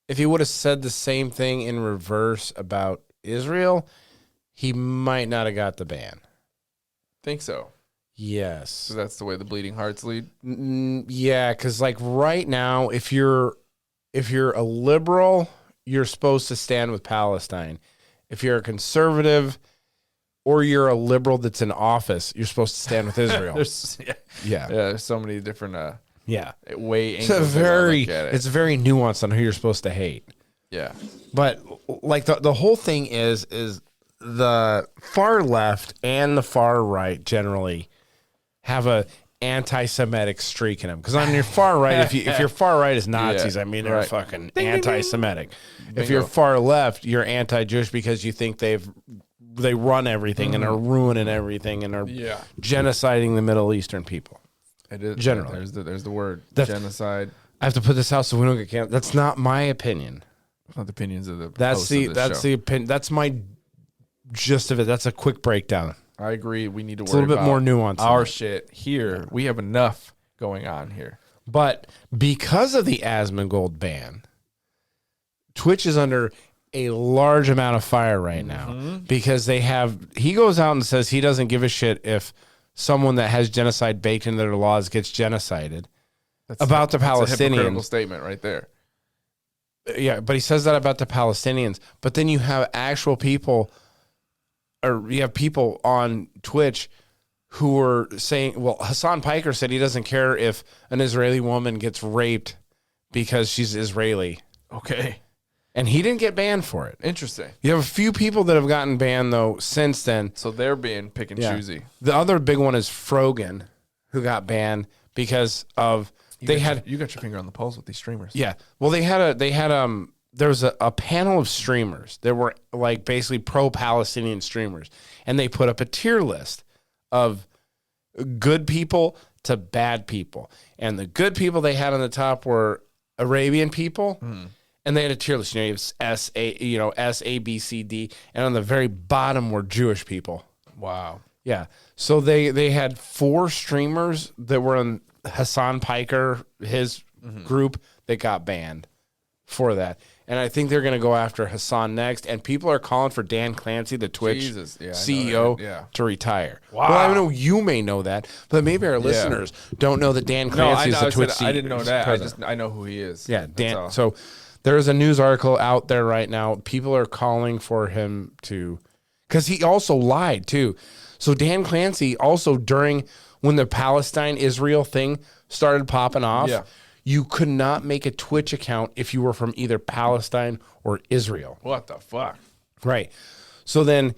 if he would have said the same thing in reverse about Israel, he might not have got the ban. Think so. Yes. So that's the way the bleeding hearts lead. Yeah, because like right now, if you're a liberal, you're supposed to stand with Palestine. If you're a conservative, or you're a liberal that's in office, you're supposed to stand with Israel. Yeah. There's so many different Yeah. way It's angles that I look at it. it's very nuanced on who you're supposed to hate. Yeah. But like the whole thing is the far left and the far right generally have a anti-Semitic streak in them. Because on your far right, if your far right is Nazis, I mean they're right. fucking anti-Semitic. If Bingo. you're far left, you're anti-Jewish because you think they run everything and are ruining everything and are genociding the Middle Eastern people. It is Generally. There's the word That's- genocide. I have to put this out so we don't get canceled. That's not my opinion. It's not the opinions of the That's hosts the of this show. the opinion. That's my gist of it. That's a quick breakdown. I agree. We need to It's a worry little bit about more nuanced than our that. shit here. We have enough going on here. But because of the Asmongold ban, Twitch is under a large amount of fire right now because he goes out and says he doesn't give a shit if someone that has genocide baked into their laws gets genocided. That's About the that's a hypocritical Palestinians. statement right there. Yeah, but he says that about the Palestinians. But then you have actual people, or you have people on Twitch who were saying, well, Hassan Piker said he doesn't care if an Israeli woman gets raped because she's Israeli. Okay. And he didn't get banned for it. Interesting. You have a few people that have gotten banned, though, since then. So they're being pick and choosy. The other big one is Frogan, who got banned because of You they got had your finger on the pulse with these streamers. yeah. Well, there was a panel of streamers that were like basically pro-Palestinian streamers, and they put up a tier list of good people to bad people, and the good people they had on the top were Arabian people. And they had a tier list. You have S, A, B, C, D. And on the very bottom were Jewish people. Wow. Yeah. So they had 4 streamers that were in Hassan Piker, his group, that got banned for that. And I think they're going to go after Hassan next. And people are calling for Dan Clancy, the Twitch Jesus. Yeah, I know CEO, that. Yeah. to retire. Wow. Well, I know you may know that, but maybe our listeners don't know that Dan No, Clancy is the Twitch CEO. I didn't know that. president. I know who he is. Yeah, That's Dan. all. So there's a news article out there right now. People are calling for him to, because he also lied too. So Dan Clancy also when the Palestine-Israel thing started popping off, Yeah. you could not make a Twitch account if you were from either Palestine or Israel. What the fuck? Right. So then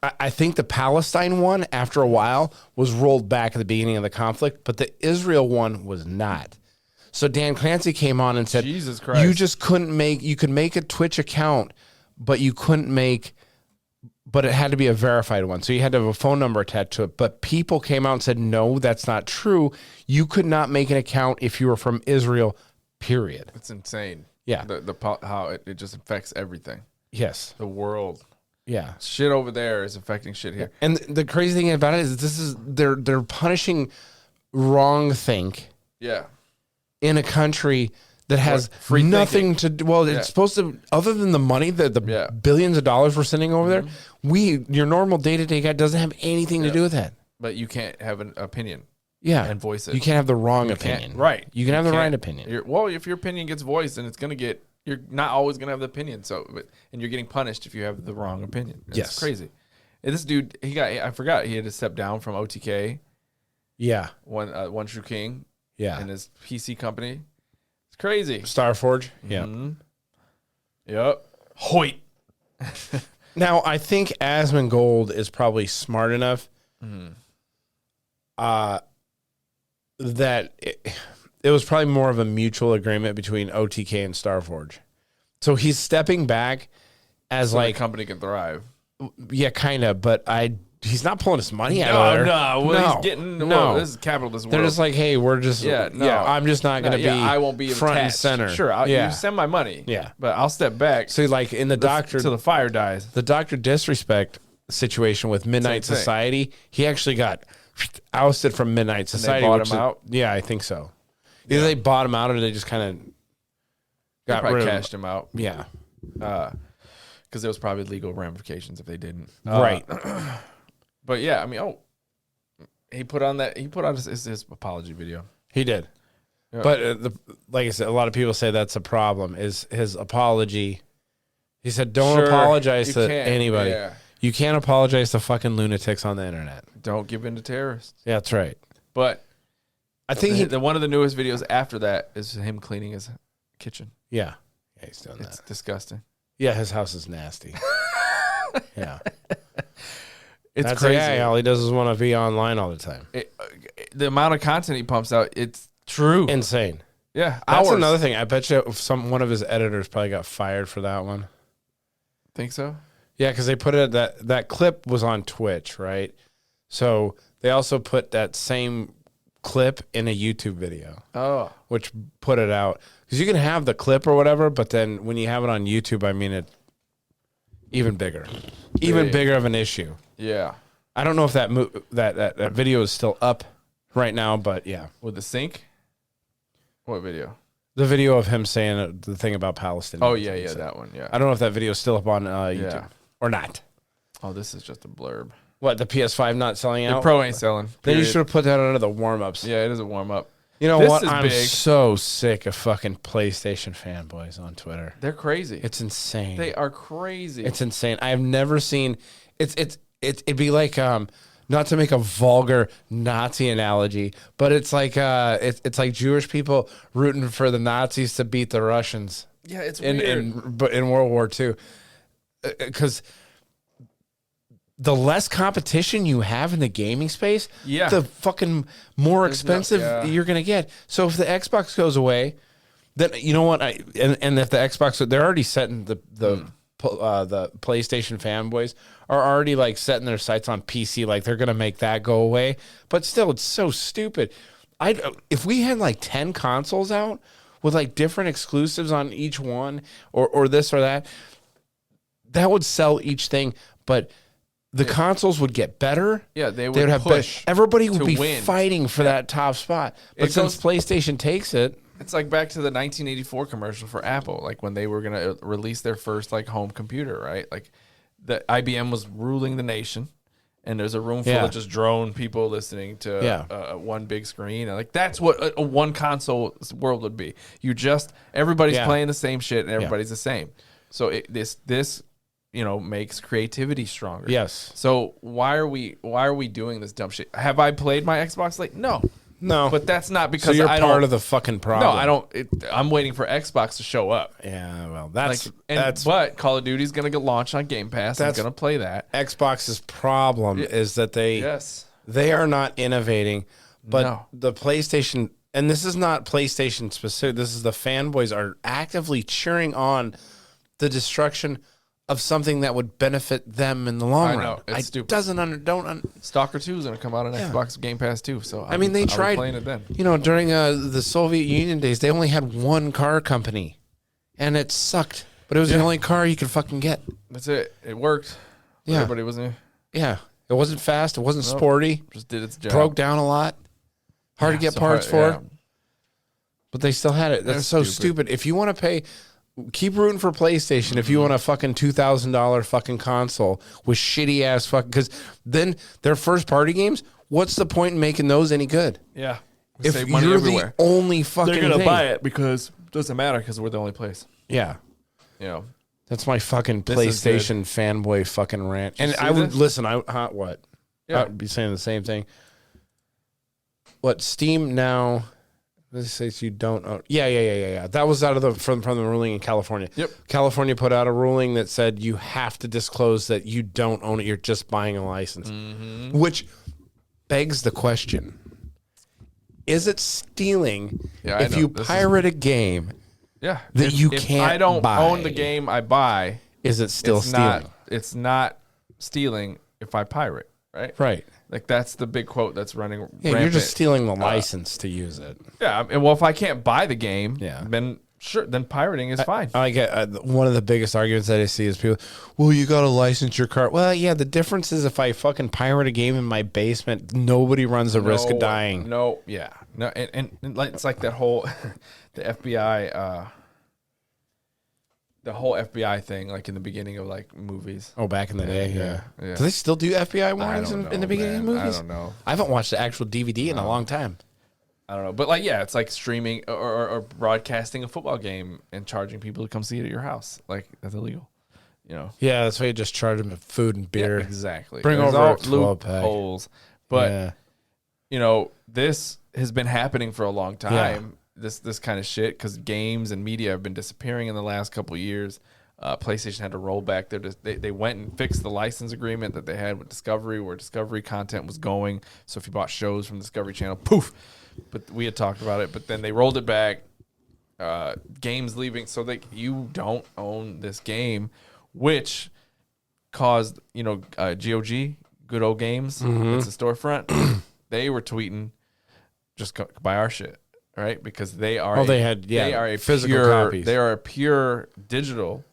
I think the Palestine one, after a while, was rolled back at the beginning of the conflict, but the Israel one was not. So Dan Clancy came on and said, Jesus Christ. you just couldn't you could make a Twitch account, but but it had to be a verified one. So you had to have a phone number attached to it. But people came out and said, no, that's not true. You could not make an account if you were from Israel, period. It's insane. Yeah. How it just affects everything. Yes. The world. Yeah. Shit over there is affecting shit here. And the crazy thing about it is they're punishing wrong think Yeah. in a country that has Free nothing to do. Well, Yeah. it's supposed to, other than the money, the Yeah. billions of dollars we're sending over there, your normal day-to-day guy doesn't have anything to do with that. But you can't have an opinion. Yeah. And voice it. You can't have the wrong You can't- opinion. right. You can have the can't- right opinion. Well, if your opinion gets voiced, then you're not always going to have the opinion. And you're getting punished if you have the wrong opinion. It's Yes. crazy. And this dude, I forgot he had to step down from OTK, Yeah. One True King, Yeah. and his PC company. It's crazy. Starforge. Yeah. Yep. Hoyt. Now, I think Asmongold is probably smart enough that it was probably more of a mutual agreement between OTK and Starforge. So he's stepping back as So like, the company can thrive. yeah, kind of, but he's not pulling his money out of there. Well, he's getting, no. this is capitalist world. They're just like, hey, we're just, I'm just not going to be I won't be front and attached. center. Sure, yeah. you send my money. Yeah. But I'll step back. So like in the doctor, till the fire dies. the Dr. Disrespect situation with Midnight Same thing. Society, he actually got ousted from Midnight Society. bought which him is- out? Yeah, I think so. Either they bought him out or they just kind of They got probably rid of cashed him out. Yeah. Because there was probably legal ramifications if they didn't. Right. But yeah, I mean, he put on his apology video. He did. Yeah. But like I said, a lot of people say that's a problem is his apology. He said, don't Sure, apologize you to can't, anybody. yeah. You can't apologize to fucking lunatics on the internet. Don't give in to terrorists. Yeah, that's right. But I think the one of the newest videos after that is him cleaning his kitchen. yeah, he's doing It's that. disgusting. Yeah, his house is nasty. Yeah. It's That's crazy. Like, all he does is want to be online all the time. The amount of content he pumps out, it's true. Insane. Yeah, That's hours. another thing. I bet you one of his editors probably got fired for that one. Think so? Yeah, because they put it that clip was on Twitch, right? So they also put that same clip in a YouTube video, Oh, which put it out. Because you can have the clip or whatever, but then when you have it on YouTube, I mean, it even bigger, even Big. bigger of an issue. yeah. I don't know if that video is still up right now, but yeah, With the sink? What video? the video of him saying the thing about Palestine. Oh, yeah, that one, yeah. I don't know if that video is still up on YouTube Yeah. or not. Oh, this is just a blurb. What, the PS5 not selling The out? Pro ain't selling. Then you period. should have put that under the warm-ups. Yeah, it is a warm up. You know This what? is I'm big. so sick of fucking PlayStation fanboys on Twitter. They're crazy. It's insane. They are crazy. It's insane. I have never seen. It'd be like not to make a vulgar Nazi analogy, but it's like it's like Jewish people rooting for the Nazis to beat the Russians. Yeah, it's in World War II, because the less competition you have in the gaming space, Yeah. the fucking more expensive yeah. you're gonna get. So if the Xbox goes away, then you know what? And if the Xbox, they're already setting the PlayStation fanboys are already like setting their sights on PC, like they're gonna make that go away. But still, it's so stupid. If we had like 10 consoles out with like different exclusives on each one, or this or that, that would sell each thing. But the consoles would get better. Yeah, they They would have push everybody would to be win. fighting for that top spot. But It since goes- PlayStation takes it, It's like back to the 1984 commercial for Apple, like when they were going to release their first like home computer, right? Like the IBM was ruling the nation, and there's a room full Yeah. of just drone people listening to Yeah. one big screen, and like that's what a one console world would be. Everybody's Yeah. playing the same shit, and everybody's the same. So this makes creativity stronger. Yes. So why are we doing this dumb shit? Have I played my Xbox late? No. no. But that's not because so you're I part don't. of the fucking problem. No, I don't. I'm waiting for Xbox to show up. Yeah, well, But Call of Duty's going to get launched on Game Pass. I'm That's- going to play that. Xbox's problem is that Yes. they are not innovating, but No. the PlayStation, and this is not PlayStation specific, this is the fanboys are actively cheering on the destruction of something that would benefit them in the long I run. know, it's stupid. Stalker Stalker 2 is going to come out on Xbox Game Pass too. So I mean, they I'll be tried playing it then. You know, during the Soviet Union days, they only had one car company, and it sucked. But it was the only car you could fucking get. That's it. It worked. Yeah. Everybody wasn't. Yeah, it wasn't fast. It wasn't sporty. Just did its job. Broke down a lot. Hard to get So parts hard- for. But they still had it. That's They're so stupid. stupid. If you want to pay, keep rooting for PlayStation. If you want a fucking $2,000 fucking console with shitty ass fucking, because then their first party games, what's the point in making those any good? Yeah. If Save money you're everywhere. the only fucking They're gonna thing. buy it because it doesn't matter because we're the only place. Yeah. You know. That's my fucking This is good. PlayStation fanboy fucking rant. And see I would this? listen. What? Yeah. I'd be saying the same thing. What Steam now? This says you don't own. Yeah. That was out of the from the ruling in California. Yep. California put out a ruling that said you have to disclose that you don't own it. You're just buying a license, Mm-hmm. which begs the question: is it stealing Yeah, I if know. you This is- pirate a game? Yeah. That you if can't I don't buy. own the game I buy. Is it still it's stealing? It's not stealing if I pirate, right? Right. Like that's the big quote that's running. Yeah, you're rampant. just stealing the license to use it. Yeah, I mean, well, if I can't buy the game, Yeah. then sure, then pirating is fine. I get one of the biggest arguments that I see is people, well, you got to license your car. Well, yeah, the difference is if I fucking pirate a game in my basement, nobody runs the risk of dying. No, yeah, no, and like, it's like that whole the FBI, the whole FBI thing, like in the beginning of like movies. Oh, back in the day, yeah. yeah. Do they still do FBI I warnings don't in the know, beginning man. of movies? I don't know. I haven't watched the actual DVD in a long time. I don't know, but like, yeah, it's like streaming or broadcasting a football game and charging people to come see it at your house. Like that's illegal, you know. Yeah, that's why you just charge them with food and beer. Yeah, exactly. Bring There's over all a 12-pack. loopholes, but Yeah. you know, this has been happening for a long time. This kind of shit because games and media have been disappearing in the last couple of years. PlayStation had to roll back they went and fixed the license agreement that they had with Discovery, where Discovery content was going. So if you bought shows from Discovery Channel, poof. But we had talked about it. But then they rolled it back. Games leaving, so you don't own this game, which caused GOG, Good Old Games, it's a storefront. They were tweeting, just buy our shit, right? Because they are. they are a physical pure, copies. They are a pure digital.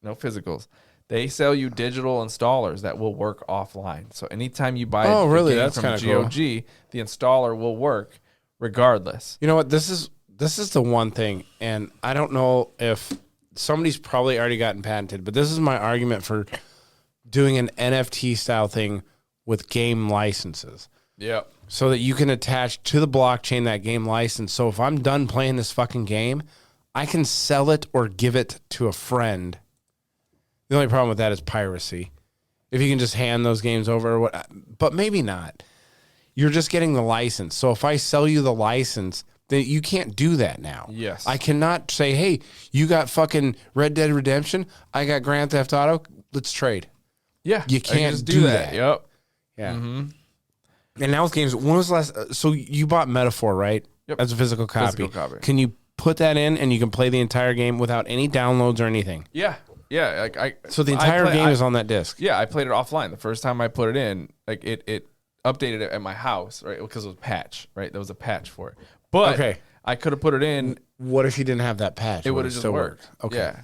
No physicals. They sell you digital installers that will work offline. So anytime you buy Oh, a really? game That's from kinda cool. GOG, the installer will work regardless. You know what? This is the one thing, and I don't know if somebody's probably already gotten patented, but this is my argument for doing an NFT style thing with game licenses. Yep. So that you can attach to the blockchain that game license. So if I'm done playing this fucking game, I can sell it or give it to a friend. The only problem with that is piracy. If you can just hand those games over, or what? But maybe not. You're just getting the license. So if I sell you the license, then you can't do that now. Yes. I cannot say, hey, you got fucking Red Dead Redemption. I got Grand Theft Auto. Let's trade. Yeah. You I can can't just do that. Yep. Yeah. Mm-hmm. And now with games, when was the last? So you bought Metaphor, right? Yep. As a physical copy. Physical copy. Can you put that in and you can play the entire game without any downloads or anything? Yeah. Yeah. Like So the entire game is on that disc. Yeah, I played it offline. The first time I put it in, like it updated it at my house, right? Because it was a patch, right? There was a patch for it. But Okay. I could have put it in. What if you didn't have that patch? It would have just still worked. Okay. Yeah.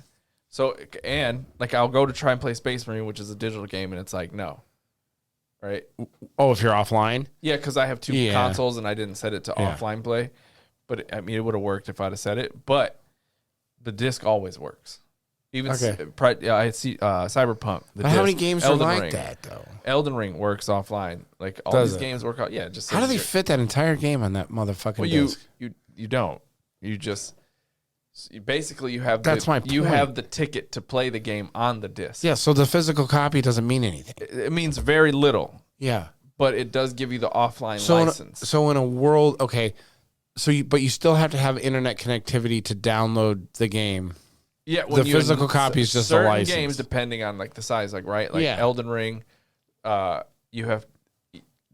So, and like I'll go to try and play Space Marine, which is a digital game, and it's like, no. Right? Oh, if you're offline? Yeah, because I have two Yeah. consoles and I didn't set it to Yeah. offline play. But I mean, it would have worked if I'd have set it. But the disc always works. Even Okay. I see Cyberpunk. The But how many disc, games are Elden like Ring. that, though? Elden Ring works offline. Like all Does these it? games work out. Yeah, just How do they says fit that entire game on that motherfucking Well, disc? you don't. You just basically you have That's my you point. have the ticket to play the game on the disc. Yeah, so the physical copy doesn't mean anything. It means very little, Yeah. but it does give you the offline So license. so in a world, okay, but you still have to have internet connectivity to download the game. Yeah, The physical copy is just a certain license. games, depending on like the size, like right, like Yeah. Elden Ring, you have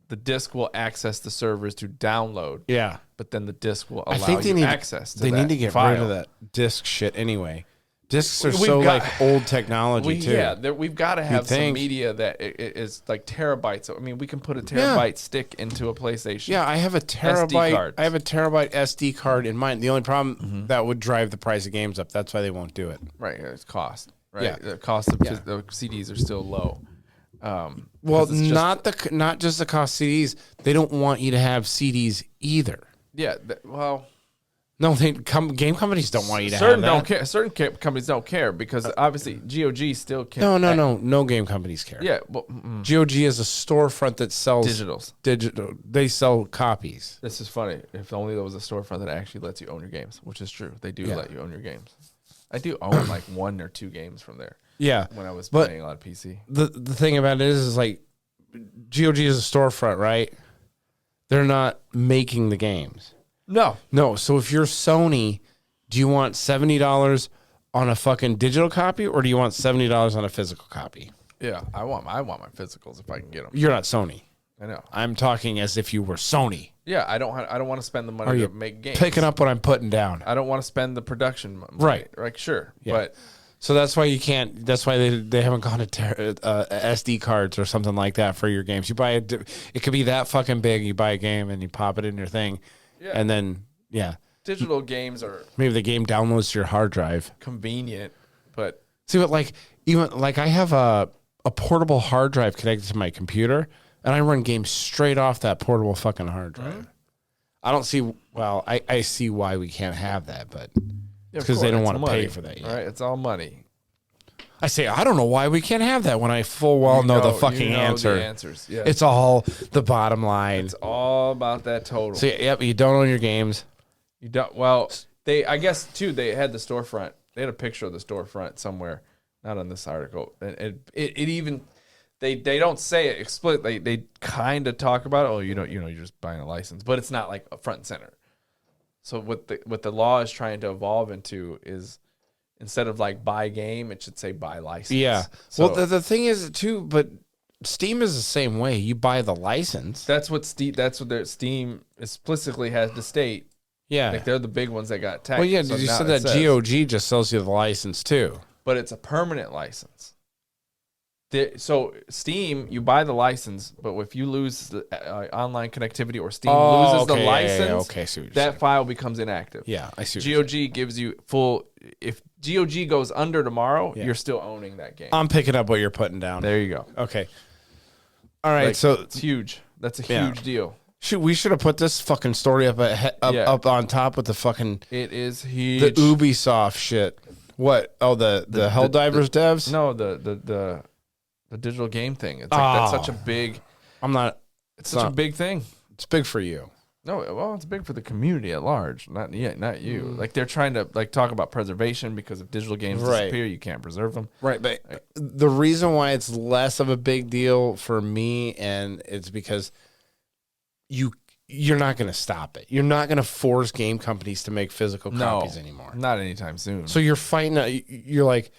the disc will access the servers to download, Yeah. but then the disc will allow I think they you need access. To they that need to get file. rid of that disc shit anyway. Discs are We've so got- like old technology too. Yeah, we've got to have some think. media that is like terabytes. I mean, we can put a terabyte stick into a PlayStation. Yeah, I have a terabyte. cards. I have a terabyte SD card in mine. The only problem Mm-hmm. that would drive the price of games up. That's why they won't do it. Right, it's cost. Right, Yeah. the cost of Yeah. the CDs are still low. Well, 'cause it's just- not just the cost CDs. They don't want you to have CDs either. Yeah, well, No, game companies don't want you to certain have don't that. care. Certain companies don't care because obviously GOG still can. No game companies care. Yeah, well, GOG is a storefront that sells digitals. Digital. They sell copies. This is funny. If only there was a storefront that actually lets you own your games, which is true. They do Yeah. let you own your games. I do own like 1 or 2 games from there Yeah, when I was but playing a lot of PC. the thing about it is like GOG is a storefront, right? They're not making the games. No. So if you're Sony, do you want $70 on a fucking digital copy, or do you want $70 on a physical copy? Yeah, I want my physicals if I can get them. You're not Sony. I know. I'm talking as if you were Sony. Yeah, I don't want to spend the Are money you to make games. picking up what I'm putting down? I don't want to spend the production money. Right. Like sure, Yeah. but So that's why you can't. That's why they haven't gone to SD cards or something like that for your games. You buy it could be that fucking big. You buy a game and you pop it in your thing, Yeah. and then digital games are maybe the game downloads to your hard drive. convenient, but See what even I have a portable hard drive connected to my computer, and I run games straight off that portable fucking hard drive. I don't see. Well, I see why we can't have that, but yeah, because of they don't course, want it's to pay money, for that. Yet. Right? It's all money. I say I don't know why we can't have that when I full well know the fucking you know answer. The answers. Yeah. It's all the bottom line. It's all about that total. So yep, you don't own your games. You don't. Well, I guess too. They had the storefront. They had a picture of the storefront somewhere, not on this article. And it even they don't say it explicitly. They kind of talk about it. Oh, you're just buying a license, but it's not like a front and center. So what the law is trying to evolve into is instead of like buy game, it should say buy license. Yeah. So Well, the thing is too, but Steam is the same way. You buy the license. that's what their Steam explicitly has to state. Yeah. Like they're the big ones that got taxed. Well, yeah. So Did you now say it that says- GOG just sells you the license too? but it's a permanent license. So Steam, you buy the license, but if you lose the online connectivity or Steam loses the license, okay, I see what you're that saying. file becomes inactive. Yeah, I see. What you're saying. GOG gives you full. If GOG goes under tomorrow, Yeah. you're still owning that game. I'm picking up what you're putting down. There you go. Okay. All right. Like, So it's huge. That's a Yeah. huge deal. we should have put this fucking story up Yeah. up on top with the fucking It is the huge. Ubisoft shit. What? Oh, the Helldivers devs. No, the The digital game thing. It's like that's such a big. I'm not. It's such a big thing. It's big for you. No, well, it's big for the community at large. Not you. Like they're trying to like talk about preservation because if digital games disappear, you can't preserve them. Right, but the reason why it's less of a big deal for me, and it's because you're not going to stop it. You're not going to force game companies to make physical copies anymore. Not anytime soon. So you're fighting. You're like,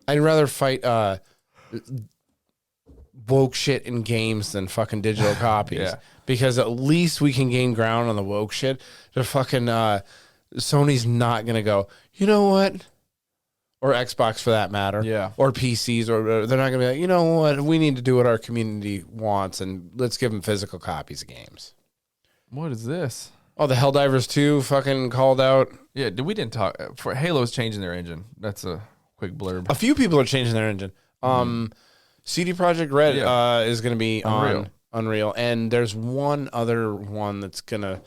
I'd rather fight woke shit in games than fucking digital copies. Yeah. Because at least we can gain ground on the woke shit. The fucking Sony's not going to go, you know what? Or Xbox for that matter. Yeah. Or PCs. Or they're not going to be like, you know what? We need to do what our community wants and let's give them physical copies of games. What is this? Oh, the Helldivers 2 fucking called out. Yeah, we didn't talk. For Halo's changing their engine. That's a quick blurb. A few people are changing their engine. CD Projekt Red is going to be on Unreal, and there's one other one that's gonna.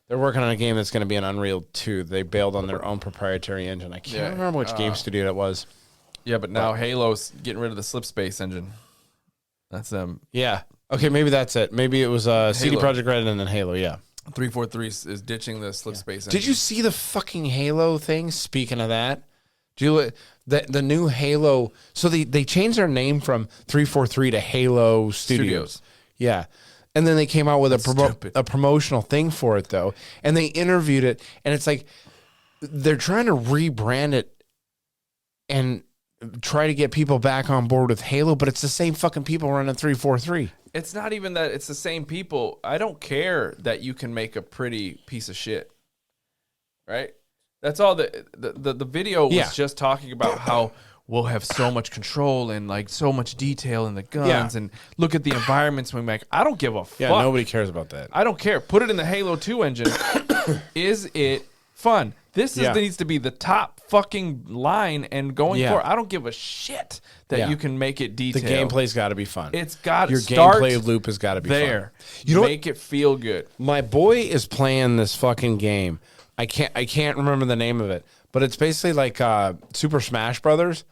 They're working on a game that's going to be an Unreal 2. They bailed on their own proprietary engine. I can't remember which game studio that was. Yeah, but now Halo's getting rid of the Slipspace engine. That's them. Yeah. Okay, maybe that's it. Maybe it was CD Projekt Red and then Halo. Yeah. 343 is ditching the Slipspace engine. Did you see the fucking Halo thing? Speaking of that, the new Halo? So they changed their name from 343 to Halo Studios. Yeah. And then they came out with a promotional thing for it, though. And they interviewed it. And it's like they're trying to rebrand it and try to get people back on board with Halo, but it's the same fucking people running 343. It's not even that it's the same people. I don't care that you can make a pretty piece of shit. Right? That's all the video was just talking about how we'll have so much control and like so much detail in the guns and look at the environments we make. I don't give a fuck. Yeah, nobody cares about that. I don't care. Put it in the Halo 2 engine. Is it fun? This needs to be the top fucking line and going for. I don't give a shit that you can make it detailed. The gameplay's got to be fun. It's got your start gameplay loop has got to be there. fun. You know make it feel good. My boy is playing this fucking game. I can't remember the name of it, but it's basically like Super Smash Brothers,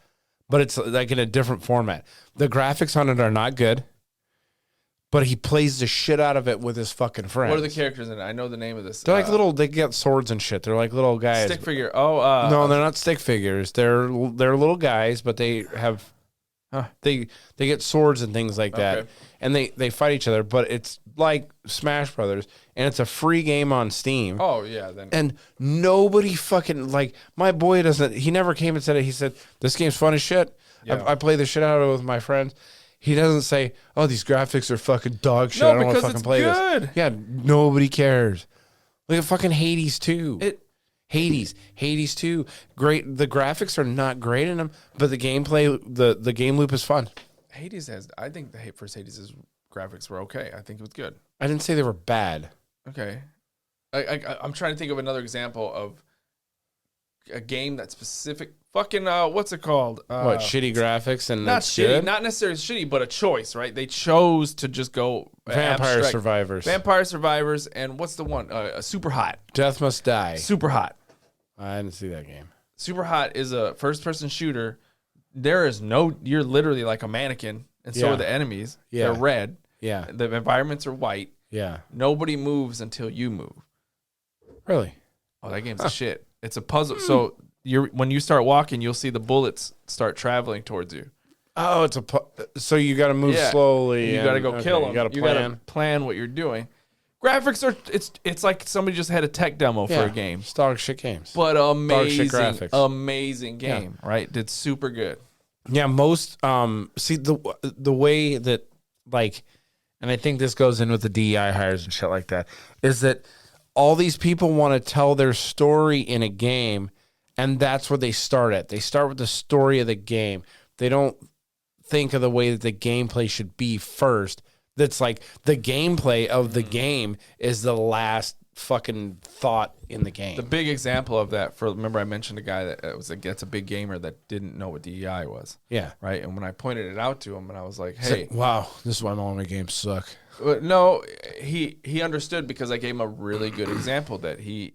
but it's like in a different format. The graphics on it are not good, but he plays the shit out of it with his fucking friends. What are the characters in it? I know the name of this. They're like little. They get swords and shit. They're like little guys. Stick figure. No, they're not stick figures. They're little guys, but they have. They get swords and things like that, and they fight each other. But it's like Smash Brothers, and it's a free game on Steam. Oh yeah, then and nobody fucking like my boy doesn't. He never came and said it. He said this game's fun as shit. Yeah. I play the shit out of it with my friends. He doesn't say, "Oh, these graphics are fucking dog shit. I don't want to fucking play this." Yeah, nobody cares. Look at fucking Hades 2. Hades 2. Great. The graphics are not great in them, but the gameplay, the game loop is fun. Hades has. I think the first Hades' graphics were okay. I think it was good. I didn't say they were bad. Okay. I'm trying to think of another example of a game that's specific. Fucking what's it called? What, shitty graphics and not shitty, good? Not necessarily shitty, but a choice, right? They chose to just go Vampire Survivors. Vampire Survivors, and what's the one? Super Hot. Death Must Die. Super Hot. I didn't see that game. Super Hot is a first-person shooter. There is no. You're literally like a mannequin, and so are the enemies. Yeah. They're red. Yeah. The environments are white. Yeah. Nobody moves until you move. Really? Oh, that game's a shit. It's a puzzle. So when you start walking, you'll see the bullets start traveling towards you. Oh, so you got to move slowly. You got to go kill them. You got to plan what you're doing. Graphics are it's like somebody just had a tech demo for a game. It's dog shit games, but amazing graphics. Amazing game, right? Did super good. Yeah, most see the way that like, and I think this goes in with the DEI hires and shit like that, is that all these people want to tell their story in a game, and that's where they start at. They start with the story of the game. They don't think of the way that the gameplay should be first. That's like the gameplay of the game is the last fucking thought in the game. The big example of that, remember I mentioned a guy that's a big gamer that didn't know what DEI was. Yeah. Right? And when I pointed it out to him and I was like, hey. Wow, this is why all my games suck. No, he understood because I gave him a really good example that he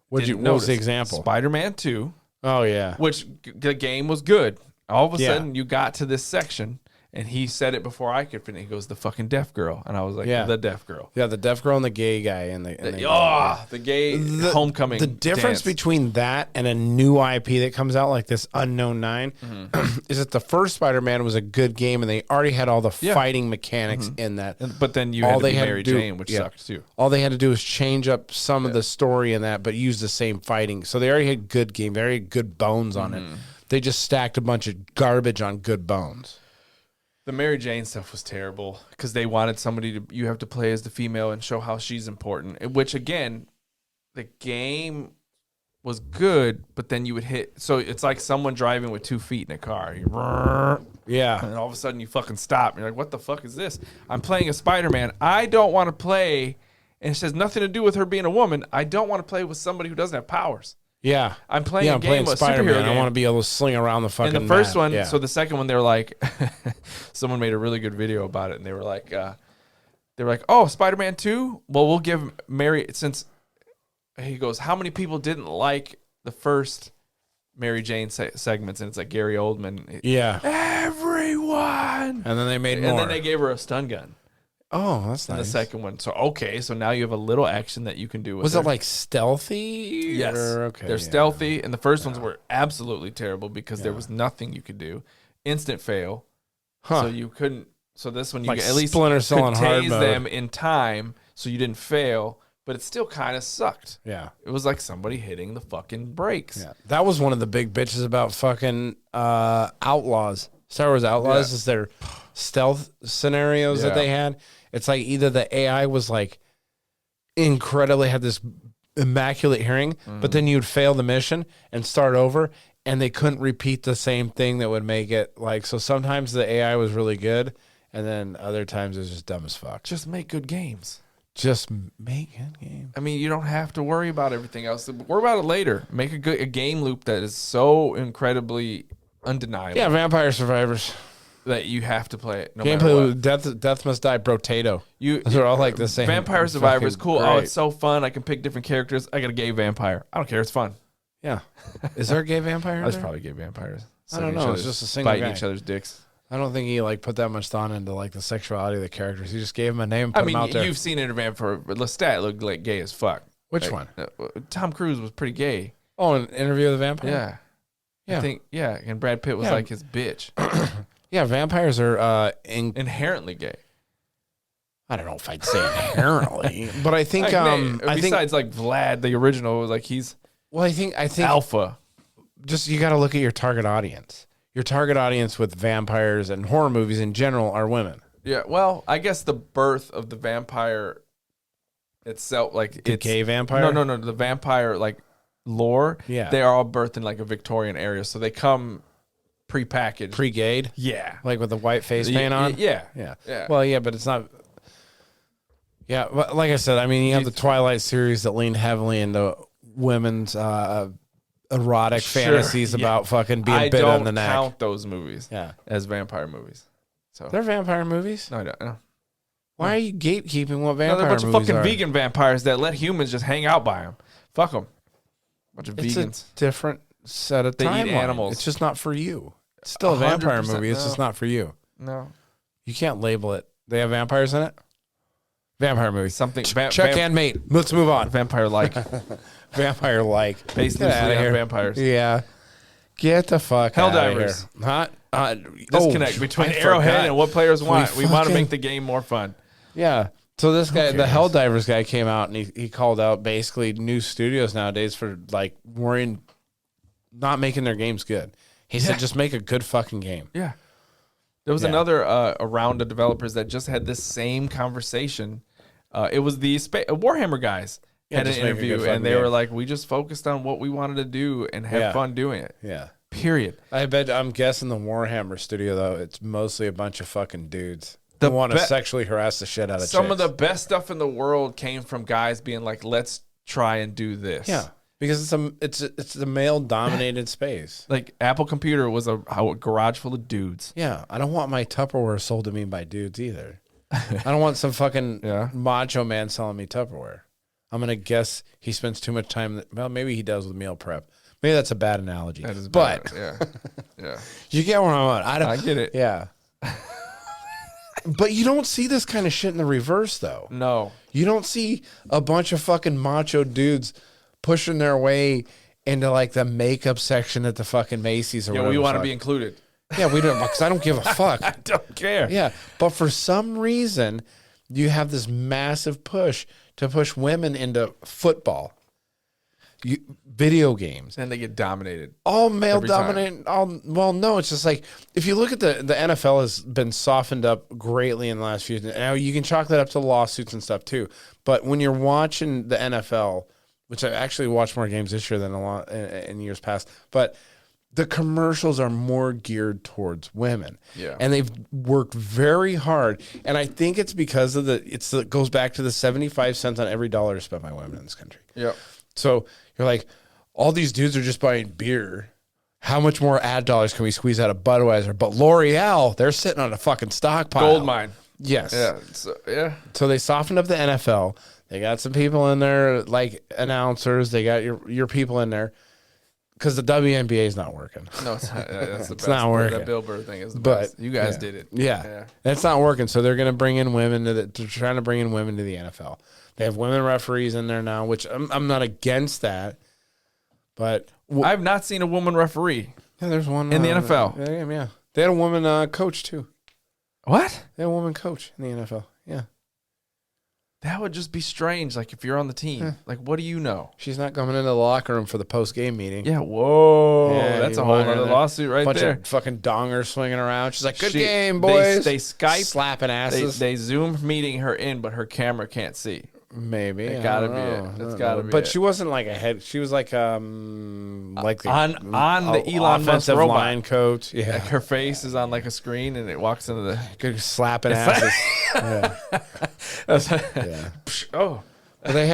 what was the example? Spider-Man 2. Oh, yeah. Which the game was good. All of a sudden you got to this section And he said it before I could finish. He goes, the fucking deaf girl. And I was like, Yeah. the deaf girl. Yeah, the deaf girl and the gay guy. The gay homecoming. The difference dance. between that and a new IP that comes out like this Unknown 9 is that the first Spider-Man was a good game and they already had all the fighting mechanics in that. But then you had to be Mary Jane, which sucked too. All they had to do was change up some of the story in that, but use the same fighting. So they already had good game, very good bones on it. They just stacked a bunch of garbage on good bones. The Mary Jane stuff was terrible because they wanted somebody to, you have to play as the female and show how she's important, which again, the game was good, but then you would hit. So it's like someone driving with 2 feet in a car. Yeah. And all of a sudden you fucking stop. And you're like, what the fuck is this? I'm playing a Spider-Man. I don't want to play, and it has nothing to do with her being a woman. I don't want to play with somebody who doesn't have powers. Yeah. I'm playing a game, a Spider-Man. superhero game. I want to be able to sling around the fucking And the first map. one, so the second one, they were like, someone made a really good video about it, and they were like, oh, Spider-Man 2? Well, we'll give Mary, since he goes, how many people didn't like the first Mary Jane segments? And it's like Gary Oldman. Yeah. Everyone. And then they made more. And then they gave her a stun gun. Oh, that's In nice. the second one. So, okay, so now you have a little action that you can do with Was her. it like stealthy? Yes. Okay. They're stealthy, and the first ones were absolutely terrible because there was nothing you could do. Instant fail. Huh. So you couldn't. So this one you Like at least Splinter could Cell on hard tase mode. them in time, so you didn't fail. But it still kind of sucked. Yeah. It was like somebody hitting the fucking brakes. Yeah. That was one of the big bitches about fucking Outlaws. Star Wars Outlaws is their stealth scenarios that they had. It's like either the AI was like incredibly had this immaculate hearing, but then you'd fail the mission and start over, and they couldn't repeat the same thing that would make it like. So sometimes the AI was really good, and then other times it was just dumb as fuck. Just make good games. Just make good game. I mean, you don't have to worry about everything else. Worry about it later. Make a game loop that is so incredibly undeniable. Yeah, Vampire Survivors. That you have to play it. No matter what. Gameplay, Death Must Die, Brotato. Those are all like the same. Vampire Survivor is cool. Great. Oh, it's so fun. I can pick different characters. I got a gay vampire. I don't care. It's fun. Yeah. Is there a gay vampire? in There's there? probably gay vampires. I don't know. It's just a single biting guy. each other's dicks. I don't think he like put that much thought into like the sexuality of the characters. He just gave him a name and put I mean, him out there. you've seen it in Vampire. But Lestat looked like gay as fuck. Which Like, one? Tom Cruise was pretty gay. Oh, an Interview with the Vampire? Yeah. Yeah. I think, and Brad Pitt was Yeah. like his bitch. Yeah, vampires are Inherently gay. I don't know if I'd say inherently, but I think besides like Vlad, the original, was like he's I think alpha. just you got to look at your target audience. Your target audience with vampires and horror movies in general are women. Yeah, well, I guess the birth of the vampire itself, like The it's gay vampire? No, the vampire like lore. Yeah. they are all birthed in like a Victorian area, so they come pre-packaged. Pre-gayed? Yeah, Like with the white face paint on? Yeah, Yeah. Well, yeah, but it's not. Yeah, but like I said, I mean, you have the Twilight series that leaned heavily into women's erotic fantasies about fucking being I bit don't on the neck. count those movies Yeah. as vampire movies. So They're vampire movies? no, I don't. No. Why are you gatekeeping what No, vampire they're a bunch of movies fucking are? vegan vampires that let humans just hang out by them. Fuck them. Bunch of It's vegans. a different set of They eat timeline. animals. It's just not for you. It's still a vampire 100% movie. It's just no. not for you. No, You can't label it. They have vampires in it? Vampire movie. something. Check and mate. Let's move on. Vampire-like, Vampire-like. based Get outta loosely on here. vampires. Yeah. Get the fuck out of here. Helldivers. Huh? Disconnect between Arrowhead and what players want. We want to make the game more fun. Yeah. So this guy, the Helldivers guy, came out and he called out basically new studios nowadays for like worrying, not making their games good. He said, just make a good fucking game. Yeah. There was another a round of developers that just had this same conversation. It was the Warhammer guys had an just make a interview, good and they fucking were game. like, "We just focused on what we wanted to do and have fun doing it." Yeah. Period. I'm guessing the Warhammer studio though, it's mostly a bunch of fucking dudes The who want to be- sexually harass the shit out of Some of chicks. the best stuff in the world came from guys being like, "Let's try and do this." Yeah. Because it's a male dominated space. Like Apple Computer was a garage full of dudes. Yeah. I don't want my Tupperware sold to me by dudes either. I don't want some fucking macho man selling me Tupperware. I'm going to guess he spends too much time. Well, maybe he does with meal prep. Maybe that's a bad analogy. That is but bad. Yeah. you get where I'm at. I get it. Yeah. But you don't see this kind of shit in the reverse, though. No. You don't see a bunch of fucking macho dudes pushing their way into like the makeup section at the fucking Macy's or Yeah, whatever. we want to be included. Yeah, we don't, because I don't give a fuck. I don't care. Yeah, but for some reason, you have this massive push to push women into football, video games. And they get dominated. All male Every time. dominant. Well, no, it's just like if you look at the NFL has been softened up greatly in the last few. Now you can chalk that up to lawsuits and stuff too. But when you're watching the NFL, which I actually watched more games this year than a lot in years past, but the commercials are more geared towards women. Yeah. And they've worked very hard. And I think it's because of it goes back to the 75 cents on every dollar spent by women in this country. Yep. So you're like, all these dudes are just buying beer. How much more ad dollars can we squeeze out of Budweiser? But L'Oreal, they're sitting on a fucking stockpile. Gold mine. Yes. Yeah. So, yeah. So they softened up the NFL. They got some people in there, like announcers. They got your people in there. Because the WNBA is not working. No, it's not. That's the It's best. not working. That Bill Burr thing is the But best. You guys yeah. did it. Yeah. That's not working. So they're going to bring in women they're trying to bring in women to the NFL. They have women referees in there now, which I'm not against that. But I've not seen a woman referee. yeah, there's one In the NFL. Yeah. They had a woman coach too. What? They had a woman coach in the NFL. Yeah. That would just be strange. Like if you're on the team, like what do you know? She's not coming into the locker room for the post game meeting. Yeah. Whoa. Yeah, That's you a whole want her other there. lawsuit right Bunch there. of fucking dongers swinging around. She's like, "Good She- game, boys." They Skype slapping asses. They Zoom meeting her in, but her camera can't see. Maybe It I gotta don't be know. it. I It's don't gotta know. be But it. she wasn't like a head. She was like the on the Elon Musk offensive robot. line coach. Yeah, Like her face is on like a screen, and it walks into the. good slapping asses. yeah. Yeah. Oh, But they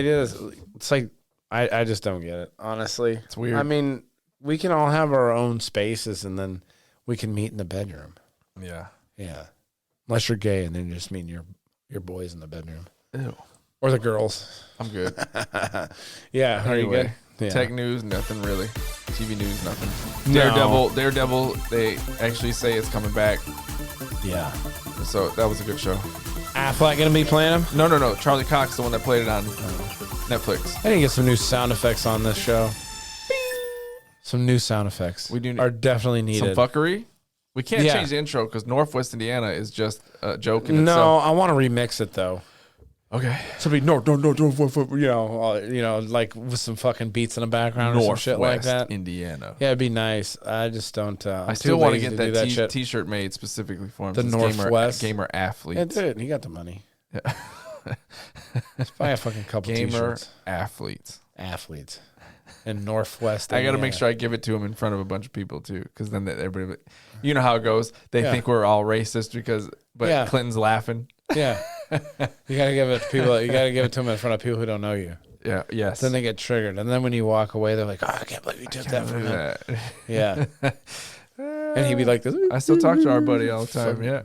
did this. It's like I just don't get it. Honestly, It's weird. I mean, we can all have our own spaces, and then we can meet in the bedroom. yeah. Yeah, unless you're gay, and then you're just meeting your boys in the bedroom Ew. or the girls. I'm good. Yeah, are you Anyway, good? Yeah. Tech news, nothing really. TV news, nothing. No. Daredevil. They actually say it's coming back. Yeah. So that was a good show. Affleck gonna be playing him. No. Charlie Cox, the one that played it on Netflix. I need to get some new sound effects on this show. Some new sound effects We do are definitely needed. Some fuckery. We can't Yeah. change the intro because Northwest Indiana is just a joke in No, itself. I want to remix it though. Okay. Somebody, no, you know, like with some fucking beats in the background or some shit like that. Indiana. Yeah, it'd be nice. I just don't. I I'm still too want to lazy get do that shit. T-shirt made specifically for him. The Says Northwest. gamer athlete. Yeah, dude, he got the money. Let's buy a fucking couple Gamer t-shirts. athletes. Athletes in Northwest. I got to Indiana. make sure I give it to him in front of a bunch of people too, because then everybody, you know how it goes. They Yeah. think we're all racist but Yeah. Clinton's laughing. Yeah, you gotta give it to people. You gotta give it to them in front of people who don't know you. Yeah. Yes. Then they get triggered, and then when you walk away, they're like, "Oh, I can't believe you took that from him." Yeah. Yeah, and he'd be like, "This." I still talk to our buddy all the time. Yeah.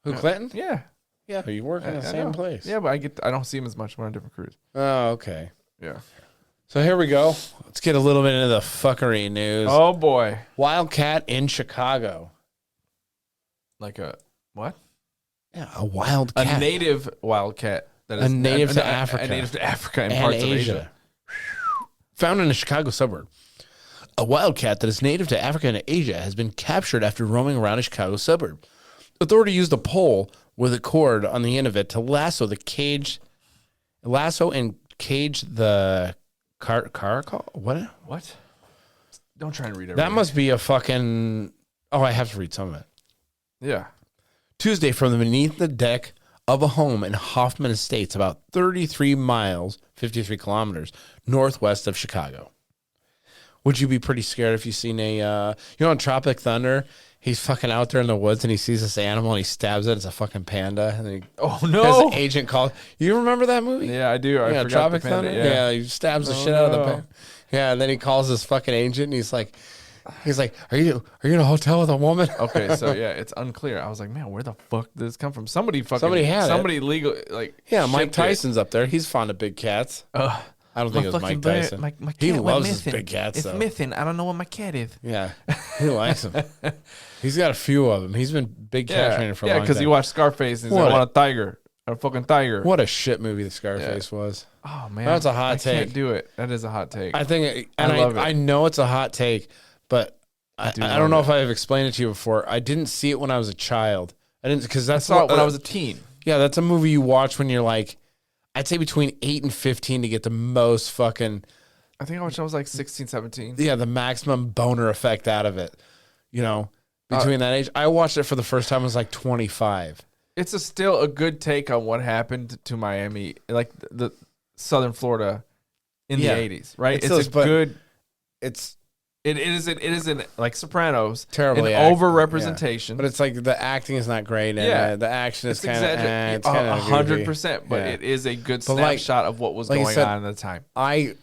Who, Clinton? Yeah. Yeah, you work in the I same know. place. Yeah, but I don't see him as much. We're on different crews. Oh, okay. Yeah. So here we go. Let's get a little bit into the fuckery news. Oh boy. Wildcat in Chicago. Like a what? Yeah, a wildcat. A native wildcat. That A native to a Africa. native to Africa and and parts Asia. of Asia. Found in a Chicago suburb. A wildcat that is native to Africa and Asia has been captured after roaming around a Chicago suburb. Authorities used a pole with a cord on the end of it to lasso and cage the caracal. What? What? Don't try and read everything. That must be a fucking. Oh, I have to read some of it. Yeah. Tuesday from beneath the deck of a home in Hoffman Estates, about 33 miles, 53 kilometers northwest of Chicago. Would you be pretty scared if you seen in Tropic Thunder, he's fucking out there in the woods and he sees this animal and he stabs it. It's a fucking panda. And then Oh his no. agent calls. You remember that movie? Yeah, I do. I Yeah, forgot Tropic the panda. Thunder. Yeah. He stabs the Oh, shit out of the no. panda. Yeah, and then he calls his fucking agent and he's like, are you in a hotel with a woman? Okay, so yeah, it's unclear. I was like, man, where the fuck did this come from? Somebody Somebody had it. somebody legal like Yeah, Mike shipped it. Tyson's up there. He's fond of big cats. I don't think it was Mike Tyson. My He cat loves went his missing. big cats, It's though. missing. I don't know what my cat is. Yeah, he likes them. He's got a few of them. He's been big cat trainer for a long time. because he watched Scarface and he's like, I want a tiger. A fucking tiger. What a shit movie the Scarface was. Oh, man. That's a hot take. I can't do it. That is a hot take. I think, I love it. I know it's a hot take, but I don't know if I've explained it to you before. I didn't see it when I was a child. I didn't, because I saw it when I was a teen. Yeah, that's a movie you watch when you're like, I'd say between 8 and 15 to get the most fucking, I think I watched when I was like 16, 17. yeah, the maximum boner effect out of it. You know, between that age. I watched it for the first time when I was like 25. It's still a good take on what happened to Miami, like the Southern Florida in the 80s, right? It's a good. It isn't like Sopranos. Terribly an over-representation. But it's like the acting is not great, and the action is kind of it's 100%. But it is a good snapshot of what was going on at the time. I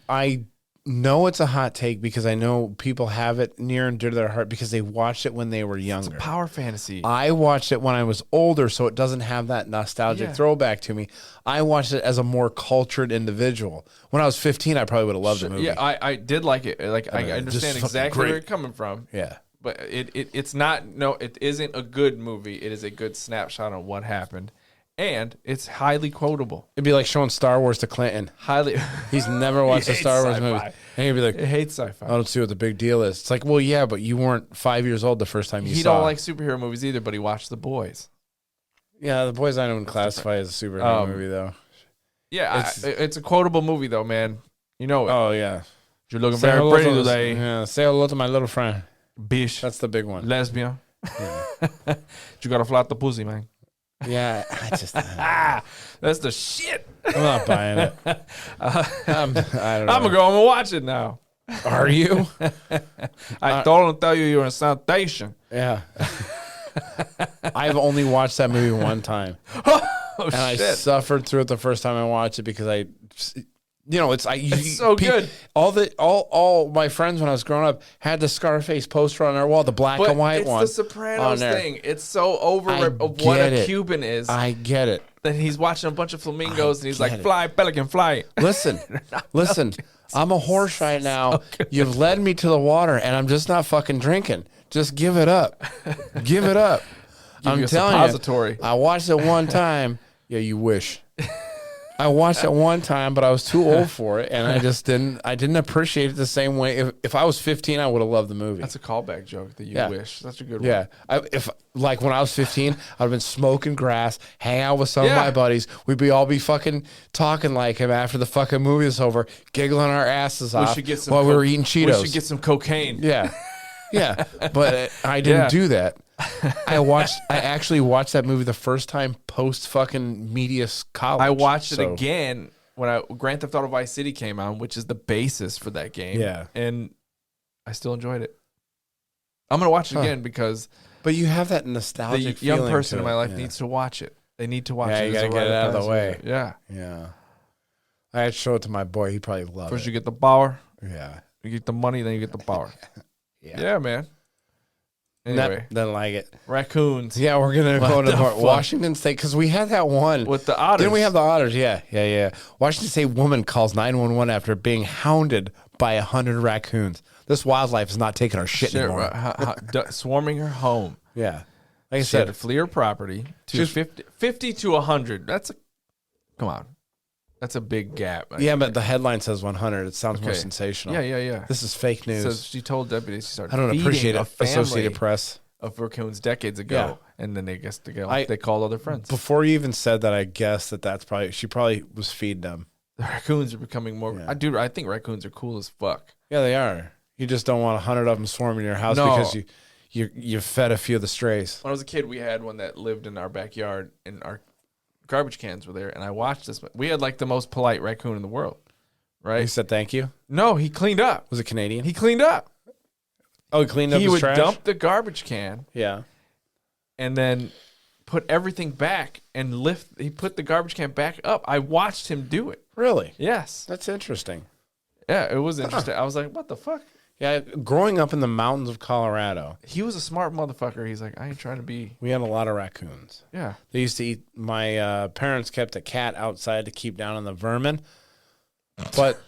know it's a hot take because I know people have it near and dear to their heart because they watched it when they were younger. It's a power fantasy. I watched it when I was older, so it doesn't have that nostalgic throwback to me. I watched it as a more cultured individual. When I was 15, I probably would have loved the movie. Yeah, I did like it. Like I understand exactly where you're coming from. Yeah. But it's not, it isn't a good movie. It is a good snapshot on what happened. And it's highly quotable. It'd be like showing Star Wars to Clinton. He's never watched a Star Wars movie. And he'd be like, he hates sci-fi. I don't see what the big deal is. It's like, well, yeah, but you weren't 5 years old the first time you saw it. He don't like superhero movies either, but he watched The Boys. Yeah, The Boys I don't classify as a superhero movie, though. Yeah, it's a quotable movie, though, man. You know it. Oh, yeah. You're looking very pretty today. Yeah, say hello to my little friend. Bitch. That's the big one. Lesbian. Yeah. You gotta flop the pussy, man. Yeah, I just... That's the shit. I'm not buying it. I don't know. I'm gonna go home and watch it now. Are you? I don't tell you you're in sanitation. Yeah. I've only watched that movie one time. And I suffered through it the first time I watched it because it's so good. All my friends when I was growing up had the Scarface poster on their wall, the black and white one. It's the Sopranos thing. It's so over of what a Cuban is. I get it. Then he's watching a bunch of flamingos and he's like, "Fly, pelican, fly." Listen. I'm a horse right now. You've led me to the water, and I'm just not fucking drinking. Just give it up. Give it up. I'm telling you. I watched it one time. Yeah, you wish. I watched it one time, but I was too old for it, and I just didn't appreciate it the same way. If I was 15, I would have loved the movie. That's a callback joke that you wish. That's a good one. Yeah. If when I was 15, I'd have been smoking grass, hang out with some of my buddies. We'd all be fucking talking like him after the fucking movie was over, giggling our asses off while we were eating Cheetos. We should get some cocaine. Yeah. Yeah. But I didn't do that. I actually watched that movie the first time post fucking media college. I watched it again when Grand Theft Auto Vice City came out, which is the basis for that game. Yeah. And I still enjoyed it. I'm going to watch it again because... But you have that nostalgic feeling. The young person in my life yeah. needs to watch it. They need to watch it. Yeah, you got to get it out of the way. Yeah. Yeah. I had to show it to my boy. He probably loved it. First you get the power. Yeah. You get the money, then you get the power. Yeah, man. Anyway, doesn't like it. Raccoons. Yeah, we're gonna go to Washington State because we had that one with the otters. Didn't we have the otters? Yeah. Washington State woman calls 911 after being hounded by 100 raccoons. This wildlife is not taking our shit anymore. Swarming her home. Yeah, like I she said, had to flee her property to 50 to 100. Come on. That's a big gap. Yeah, but the headline says 100. It sounds more sensational. Yeah. This is fake news. So she told deputies she started. I don't appreciate it. Associated Press of raccoons decades ago, and then they they called all their friends. Before you even said that, I guess that's probably she was feeding them. The raccoons are becoming more. Yeah. I think raccoons are cool as fuck. Yeah, they are. You just don't want 100 of them swarming your house because you fed a few of the strays. When I was a kid, we had one that lived in our backyard, and our garbage cans were there, and I watched this. We had like the most polite raccoon in the world, right? He said thank you? No, he cleaned up. Was it Canadian? He cleaned up. Oh, he cleaned up his trash? He would dump the garbage can. Yeah. And then put everything back and he put the garbage can back up. I watched him do it. Really? Yes. That's interesting. Yeah, it was interesting. I was like, what the fuck? Yeah, growing up in the mountains of Colorado. He was a smart motherfucker. He's like, I ain't trying to be. We had a lot of raccoons. Yeah. They used to eat. My parents kept a cat outside to keep down on the vermin. But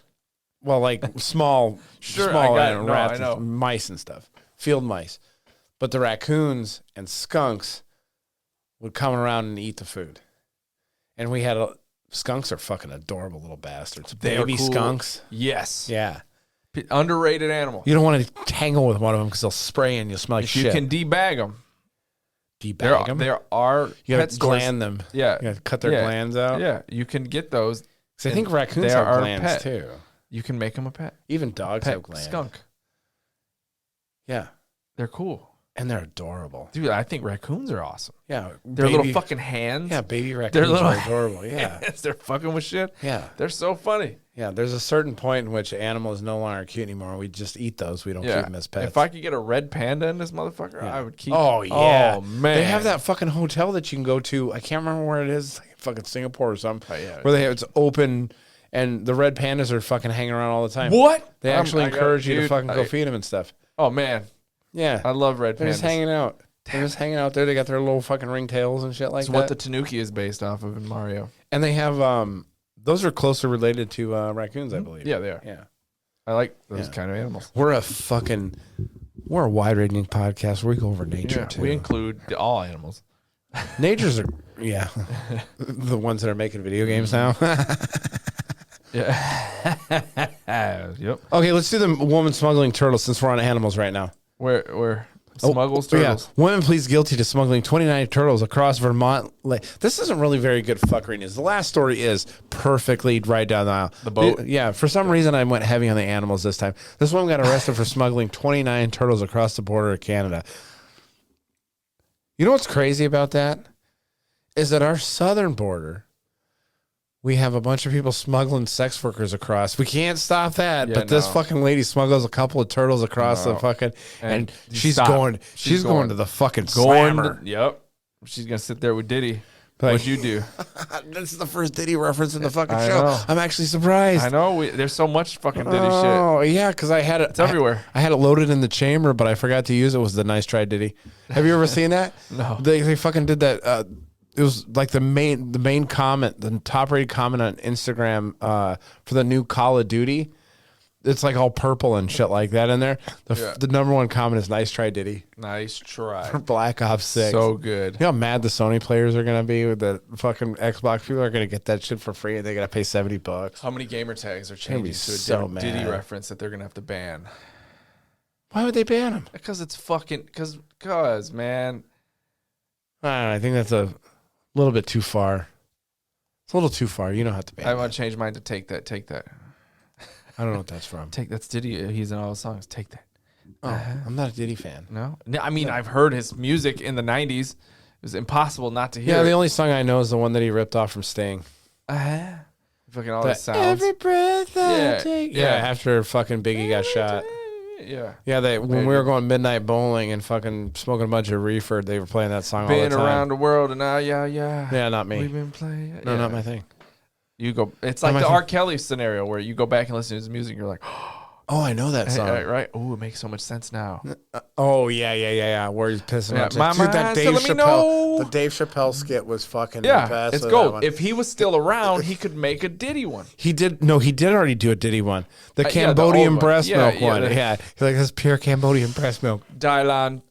Well, like small, Sure, small I got it. No, rats, I know. mice and stuff, field mice. But the raccoons and skunks would come around and eat the food. And we had skunks are fucking adorable little bastards. They are Baby cool. skunks. Yes. Yeah. Underrated animal. You don't want to tangle with one of them because they'll spray and you'll smell like If shit. you can debag them. Debag them. There are You pet got to stores- gland them. Yeah. You got to cut their Yeah. glands out. Yeah, you can get those. 'Cause I think and raccoons they have are a glands pet. too. You can make them a pet. Even dogs Pet have glands. skunk. Yeah. They're cool. And they're adorable. Dude, I think raccoons are awesome. Yeah. Their little fucking hands. Yeah, baby raccoons little are adorable. Yeah. hands, they're fucking with shit. Yeah. They're so funny. Yeah. There's a certain point in which animals no longer cute anymore. We just eat those. We don't keep Yeah. them as pets. If I could get a red panda in this motherfucker, I would keep. Oh, yeah. Oh, man. They have that fucking hotel that you can go to. I can't remember where it is. It's like fucking Singapore or something. Oh, yeah. Where it's open and the red pandas are fucking hanging around all the time. What? They actually I got- encourage you to dude, fucking go feed them and stuff. Oh, man. Yeah. I love red They're pandas. just hanging out. They're just hanging out there. They got their little fucking ringtails and shit like It's that. what the Tanuki is based off of in Mario. And they have those are closer related to raccoons, I believe. Yeah, they are. Yeah. I like those Yeah. kind of animals. We're a wide ranging podcast where we go over nature Yeah, too. we include all animals. Nature's are the ones that are making video games now. Yeah. Yep. Okay, let's do the woman smuggling turtles since we're on animals right now. Where smuggles Oh, turtles. Yeah. Woman pleads guilty to smuggling 29 turtles across Vermont Lake. This isn't really very good fuckery news. The last story is perfectly right down the aisle. The boat? Yeah. For some reason, I went heavy on the animals this time. This woman got arrested for smuggling 29 turtles across the border of Canada. You know what's crazy about that? Is that our southern border, we have a bunch of people smuggling sex workers across. We can't stop that. Yeah, but this no. fucking lady smuggles a couple of turtles across the No. fucking, and she's stop. going. She's She's going going. to the fucking Going. slammer. Yep. She's gonna sit there with Diddy. Like- What'd you do? This is the first Diddy reference in the fucking I show. know. I'm actually surprised. I know. There's so much fucking Diddy shit. Oh yeah, because I had it. It's everywhere. I had it loaded in the chamber, but I forgot to use it. Was the nice try, Diddy? Have you ever seen that? No. They fucking did that. It was like the main comment, the top rated comment on Instagram for the new Call of Duty. It's like all purple and shit like that in there. The number one comment is "Nice try, Diddy." Nice try. For Black Ops 6. So good. You know how mad the Sony players are gonna be with the fucking Xbox? People are gonna get that shit for free and they gotta pay $70. How many gamer tags are be changing to a so different Diddy mad. reference that they're gonna have to ban? Why would they ban them? Because it's fucking. Because man. I don't know, I think that's a little bit too far. It's a little too far. You don't have to ban. I want to change mine to take that. Take that. I don't know what that's from. That's Diddy. He's in all the songs. Take that. Oh, I'm not a Diddy fan. No, I mean I've heard his music in the '90s. It was impossible not to hear. Yeah, the it. only song I know is the one that he ripped off from Sting. Fucking all the That sounds. Every breath I Yeah, take. yeah. Yeah, after fucking Biggie got shot. Yeah. Yeah, when we were going midnight bowling and fucking smoking a bunch of reefer, they were playing that song all the Been time. around the world and now, yeah. Yeah, not me. We've been playing. No, yeah. not my thing. You go. It's Not like my the thing. R. Kelly scenario where you go back and listen to his music. And you're like, Oh, I know that song. right? Oh, it makes so much sense now. Oh yeah. Where he's pissing Yeah, out. my Dude, that mind's Dave telling me Chappelle, no. the Dave Chappelle skit was fucking Yeah, best it's with that gold. one. If he was still around, he could make a Diddy one. He did already do a Diddy one. The Yeah, the Cambodian old one. breast Yeah, milk yeah, one. the- Yeah. He's like, this pure Cambodian breast milk. Dylan, and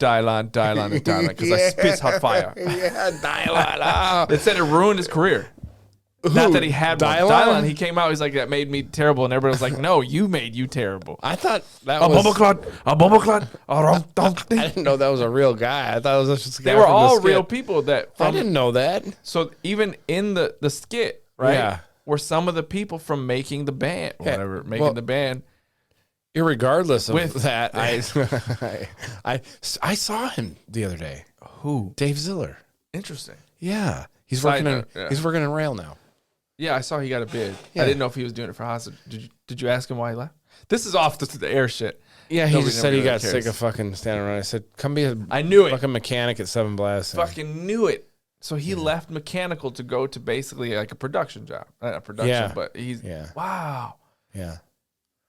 Dylan, because I spit hot fire. Yeah, Dylan. It said it ruined his career. Not that he had one. Dylan? Dylan, he came out, he's like, that made me terrible. And everybody was like, no, you made you terrible. I thought that A was... bubble clot, I didn't know that was a real guy. I thought it was just a guy They were from the all skit. real people that I didn't know that. So even in the skit, right? Yeah. Were some of the people from making the band, Yeah, whatever, making well- the band. Irregardless of With- that, I saw him the other day. Who? Dave Ziller. Interesting. Yeah. He's Side working in note, yeah. he's working in rail now. Yeah, I saw he got a bid. Yeah. I didn't know if he was doing it for hostage. Did you ask him why he left? This is off the air shit. Yeah, he Nobody just said he really got cares. sick of fucking standing around. I said, come be a I knew it. fucking mechanic at 7 Blast. Fucking knew it. So he left mechanical to go to basically like a production job. Not a production, Yeah. but he's Yeah. wow. Yeah.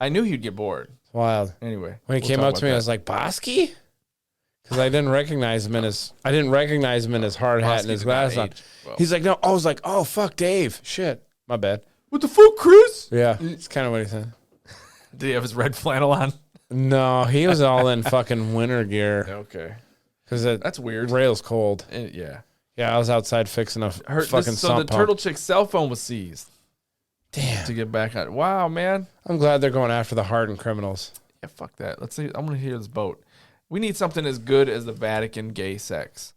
I knew he'd get bored. It's wild. Anyway, When he we'll came talk up to me, about I was like, Bosky? Because I didn't recognize him in his hard hat and his Bosky did not glasses on. age well. He's like, no. I was like, oh fuck, Dave. Shit, my bad. what the fuck, Chris? Yeah, it's kind of what he said. Did he have his red flannel on? No, he was all in fucking winter gear Okay. because That's weird. rail's cold. Yeah. Yeah, I was outside fixing a fucking So sump the pump. turtle chick's cell phone was seized. Damn. To get back on. Wow, man. I'm glad they're going after the hardened criminals. Yeah, fuck that. Let's see. I'm gonna hear this boat. We need something as good as the Vatican gay sex.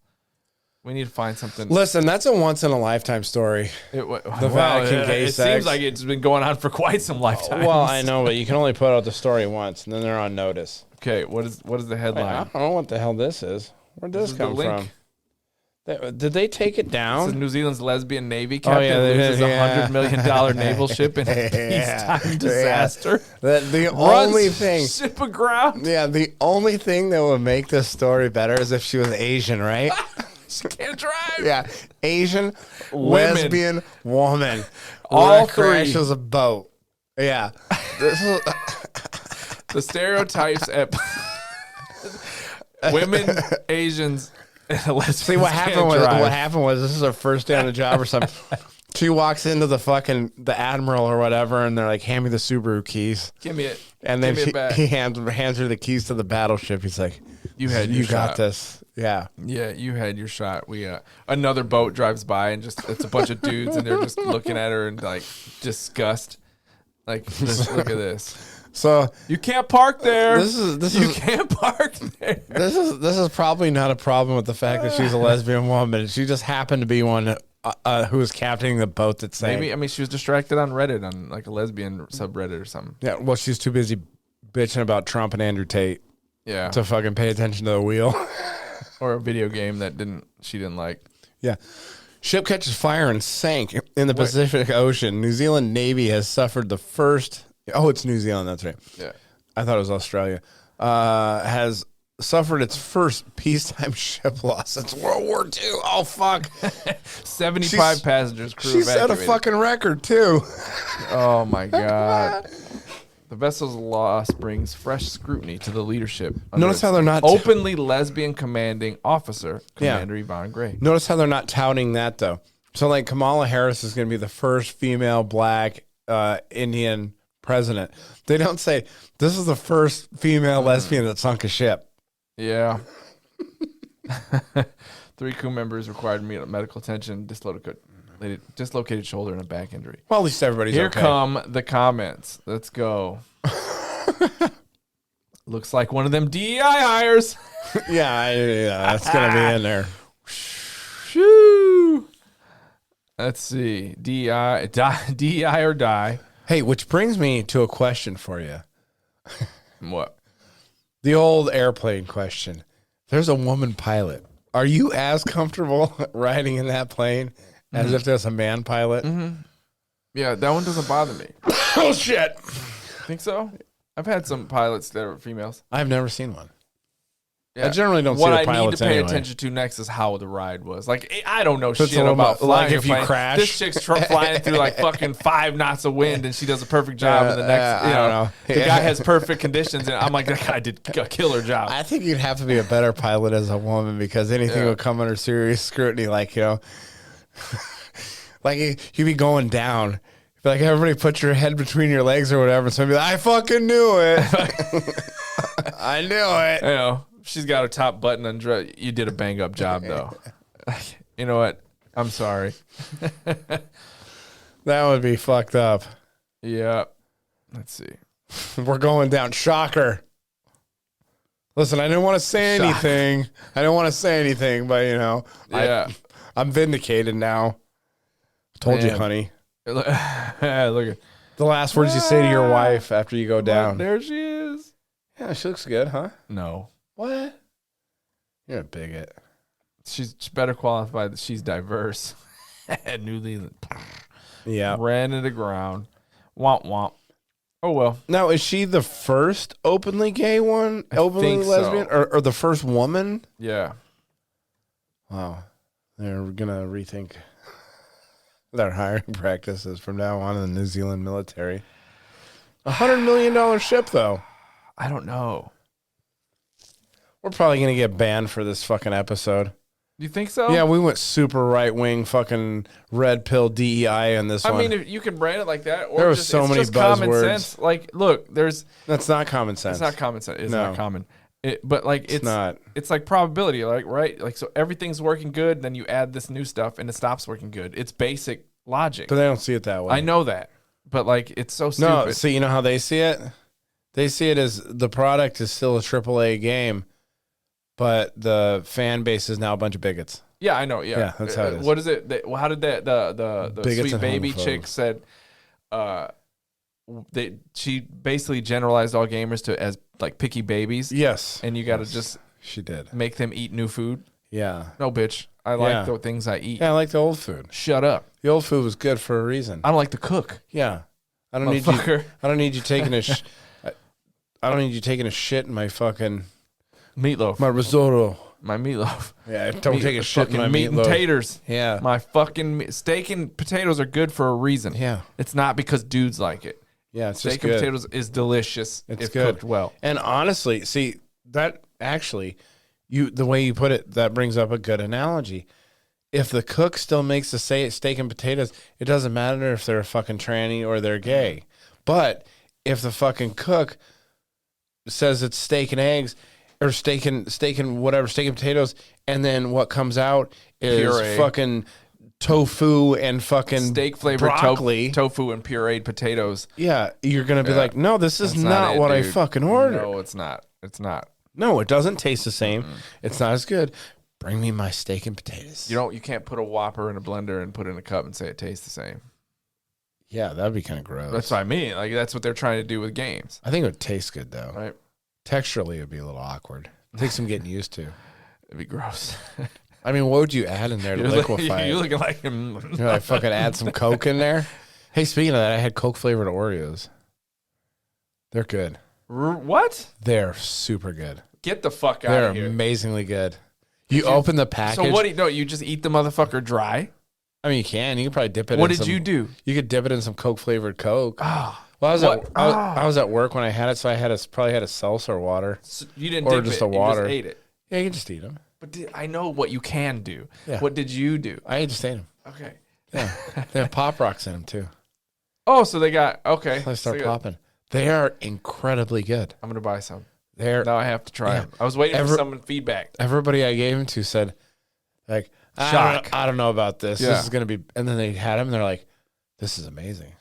We need to find something. Listen, that's a once in a lifetime story. The Vatican gay it sex. seems like it's been going on for quite some lifetimes. Well, I know, but you can only put out the story once, and then they're on notice. Okay, what is the Wait, I headline? don't know what the hell this is. Where'd this This is the come link. from? Did they take it This is down? New Zealand's lesbian navy captain yeah, they loses did, a $100 million naval ship in a peacetime disaster. The Runs only thing. ship aground. Yeah, the only thing that would make this story better is if she was Asian, right? She can't drive. Yeah, Asian Women. lesbian woman. All That crashes three. a boat. Yeah, this is, The stereotypes at women, Asians, and lesbians. see what happened can't was drive. this is her first day on the job or something. She walks into the admiral or whatever, and they're like, "Hand me the Subaru keys." Give me it. And then Give me it back. he hands her the keys to the battleship. He's like, You had "You your got shot. this." Yeah. Yeah, you had your shot. We another boat drives by and just it's a bunch of dudes and they're just looking at her and like disgust. Like, look at this. So You can't park there. you can't park there. this is probably not a problem with the fact that she's a lesbian woman. She just happened to be one who was captaining the boat that sank. Maybe she was distracted on Reddit on like a lesbian subreddit or something. Yeah. Well, she's too busy bitching about Trump and Andrew Tate Yeah, to fucking pay attention to the wheel. or a video game that she didn't like. Yeah. Ship catches fire and sank in the Pacific Ocean. New Zealand Navy has suffered the first. Oh, it's New Zealand. That's right. Yeah, I thought it was Australia. Has suffered its first peacetime ship loss since World War II. Oh, fuck. 75 passengers. Crew She set a evacuated. fucking record, too. Oh my god. The vessel's loss brings fresh scrutiny to the leadership. under Notice how they're not openly lesbian commanding officer, Yeah. Commander Yvonne Gray. Notice how they're not touting that, though. So, like, Kamala Harris is going to be the first female black Indian president. They don't say, this is the first female lesbian that sunk a ship. Yeah. 3 crew members required medical attention, dislocated shoulder and a back injury. Well, at least everybody's Here okay. come the comments. Let's go. Looks like one of them DEI hires. Yeah, that's going to be in there. Shoo. Let's see. DEI or die. Hey, which brings me to a question for you. What? The old airplane question. There's a woman pilot. Are you as comfortable riding in that plane as if there's a man pilot? Yeah, that one doesn't bother me. Oh, shit. Think so? I've had some pilots that are females. I've never seen one. Yeah. I generally don't see what the I need pilots to pay anyway. attention to next is how the ride was. Like, I don't know So it's shit a little about bit- flying. like a if you plane. crash? This chick's flying through like fucking 5 knots of wind, and she does a perfect job. And the next, I don't know. the guy has perfect conditions, and I'm like, that guy did a killer job. I think you'd have to be a better pilot as a woman because anything would come under serious scrutiny. Like, like you'd be going down. Be like, everybody put your head between your legs or whatever. So I'd be like, I fucking knew it. I knew it. You know, she's got her top button undressed. You did a bang up job, though. You know what? I'm sorry. That would be fucked up. Yeah. Let's see. We're going down. Shocker. Listen, I didn't want to say anything. I don't want to say anything, but Yeah. I'm vindicated now. Told you, Man. honey. Look at The last words you say to your wife after you go down. there she is. Yeah, she looks good, huh? No. What? You're a bigot. She's better qualified that she's diverse. New Zealand. Yeah. Ran into the ground. Womp womp. Oh well. Now, is she the first openly gay one? Openly think so. lesbian? Or the first woman? Yeah. Wow. They're going to rethink their hiring practices from now on in the New Zealand military. $100 million ship, though. I don't know. We're probably going to get banned for this fucking episode. You think so? Yeah, we went super right wing, fucking red pill DEI on this one. I mean, if you can brand it like that, or There was just, so it's many just common buzzwords. sense. Like, look, That's not common sense. it's not common sense. It's No. not common. But like, it's not. It's like probability, like right? Like, so everything's working good, then you add this new stuff, and it stops working good. It's basic logic. But they don't see it that way. I know that, but like, it's so stupid. No, see, you know how they see it? They see it as the product is still a AAA game, but the fan base is now a bunch of bigots. Yeah, I know. Yeah, Yeah, that's how it is. What is it? How did the Bigots sweet and baby homophobes. chick said? She basically generalized all gamers to as like picky babies. Yes. And you got to just She did. make them eat new food. Yeah. No, bitch. I like Yeah. the things I eat. Yeah, I like the old food. Shut up. The old food was good for a reason. I don't like to cook. Yeah. I don't need you. Motherfucker. I don't need you taking a. I don't need you taking a shit in my fucking Meatloaf. my risotto. My meatloaf. Yeah, don't Meat- take a shit in fucking my meat and meatloaf. taters. Yeah. My fucking steak and potatoes are good for a reason. Yeah. It's not because dudes like it. Yeah, it's just Steak and good. potatoes is delicious It's if good. cooked well. And honestly, see that actually, the way you put it, that brings up a good analogy. If the cook still makes the steak and potatoes, it doesn't matter if they're a fucking tranny or they're gay. But if the fucking cook says it's steak and eggs or steak and whatever, steak and potatoes, and then what comes out is Puree. fucking tofu and fucking Steak flavored broccoli. tofu and pureed potatoes. Yeah, you're gonna be Yeah. like, no, this is That's not it, what I dude. fucking ordered. No, it's not. It's not. No, it doesn't taste the same. It's not as good. Bring me my steak and potatoes. You can't put a Whopper in a blender and put it in a cup and say it tastes the same. Yeah, that'd be kind of gross. That's what I mean. Like, that's what they're trying to do with games, I think it would taste good though. right? Texturally, it'd be a little awkward. It takes some getting used to. It'd be gross. I mean, what would you add in there to liquefy You're it? looking like You know, like fucking add some Coke in there. Hey, speaking of that, I had Coke flavored Oreos. They're good. What? They're super good. Get the fuck out They're of here. amazingly good. You open the package. So what do you, no, you just eat the motherfucker dry? I mean, you can. You can probably dip it. What in did some- you do? You could dip it in some Coke flavored Coke. Ah. Well, What? I was at work when I had it, so I probably had a salsa or water. So you didn't Or dip just it. a water. You just ate it. Yeah, you can just eat them. But I know what you can do. Yeah. What did you do? I just ate them. Okay. Yeah, they have Pop Rocks in them too. Oh, so they got, okay. I start So popping. They are incredibly good. I'm going to buy some. They're Now I have to try Yeah. them. I was waiting for some feedback. everybody I gave them to said, like, Shock. I don't know about this. Yeah. This is gonna be, and then they had them, and they're like, this is amazing.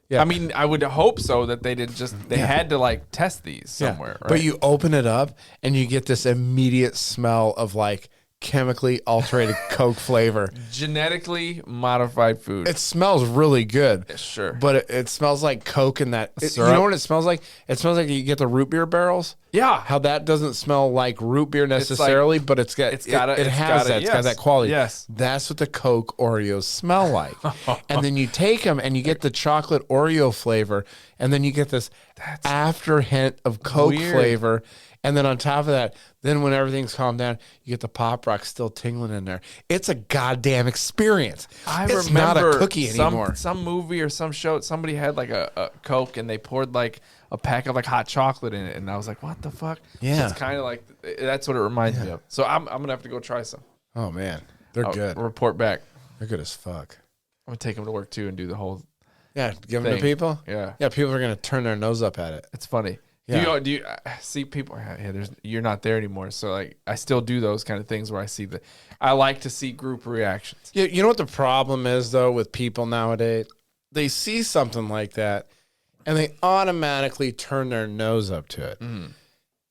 Yeah. I mean, I would hope so that they did just, they had to like test these somewhere, right? But you open it up, and you get this immediate smell of like chemically alterated Coke flavor. Genetically modified food. It smells really good. Sure. But it smells like Coke and that. You Syrup? know what it smells like? It smells like you get the root beer barrels. Yeah. How that doesn't smell like root beer necessarily, but it has that quality. Yes. That's what the Coke Oreos smell like. And then you take them and you get the chocolate Oreo flavor, and then you get this after hint of Coke weird. flavor. And then on top of that, then when everything's calmed down, you get the Pop Rock still tingling in there. It's a goddamn experience. It's not a cookie anymore. Some movie or some show, somebody had like a Coke and they poured like a pack of like hot chocolate in it, and I was like, what the fuck? Yeah. So it's kind of like, that's what it reminds me of. So I'm gonna have to go try some. Oh man, they're good. Report back. They're good as fuck. I'm gonna take them to work too and do the whole. Yeah, give them to Thing. people. Yeah. Yeah, people are gonna turn their nose up at it. It's funny. Yeah. Do you see people? Yeah, you're not there anymore. So like, I still do those kind of things where I like to see group reactions. You know what the problem is though with people nowadays? They see something like that, and they automatically turn their nose up to it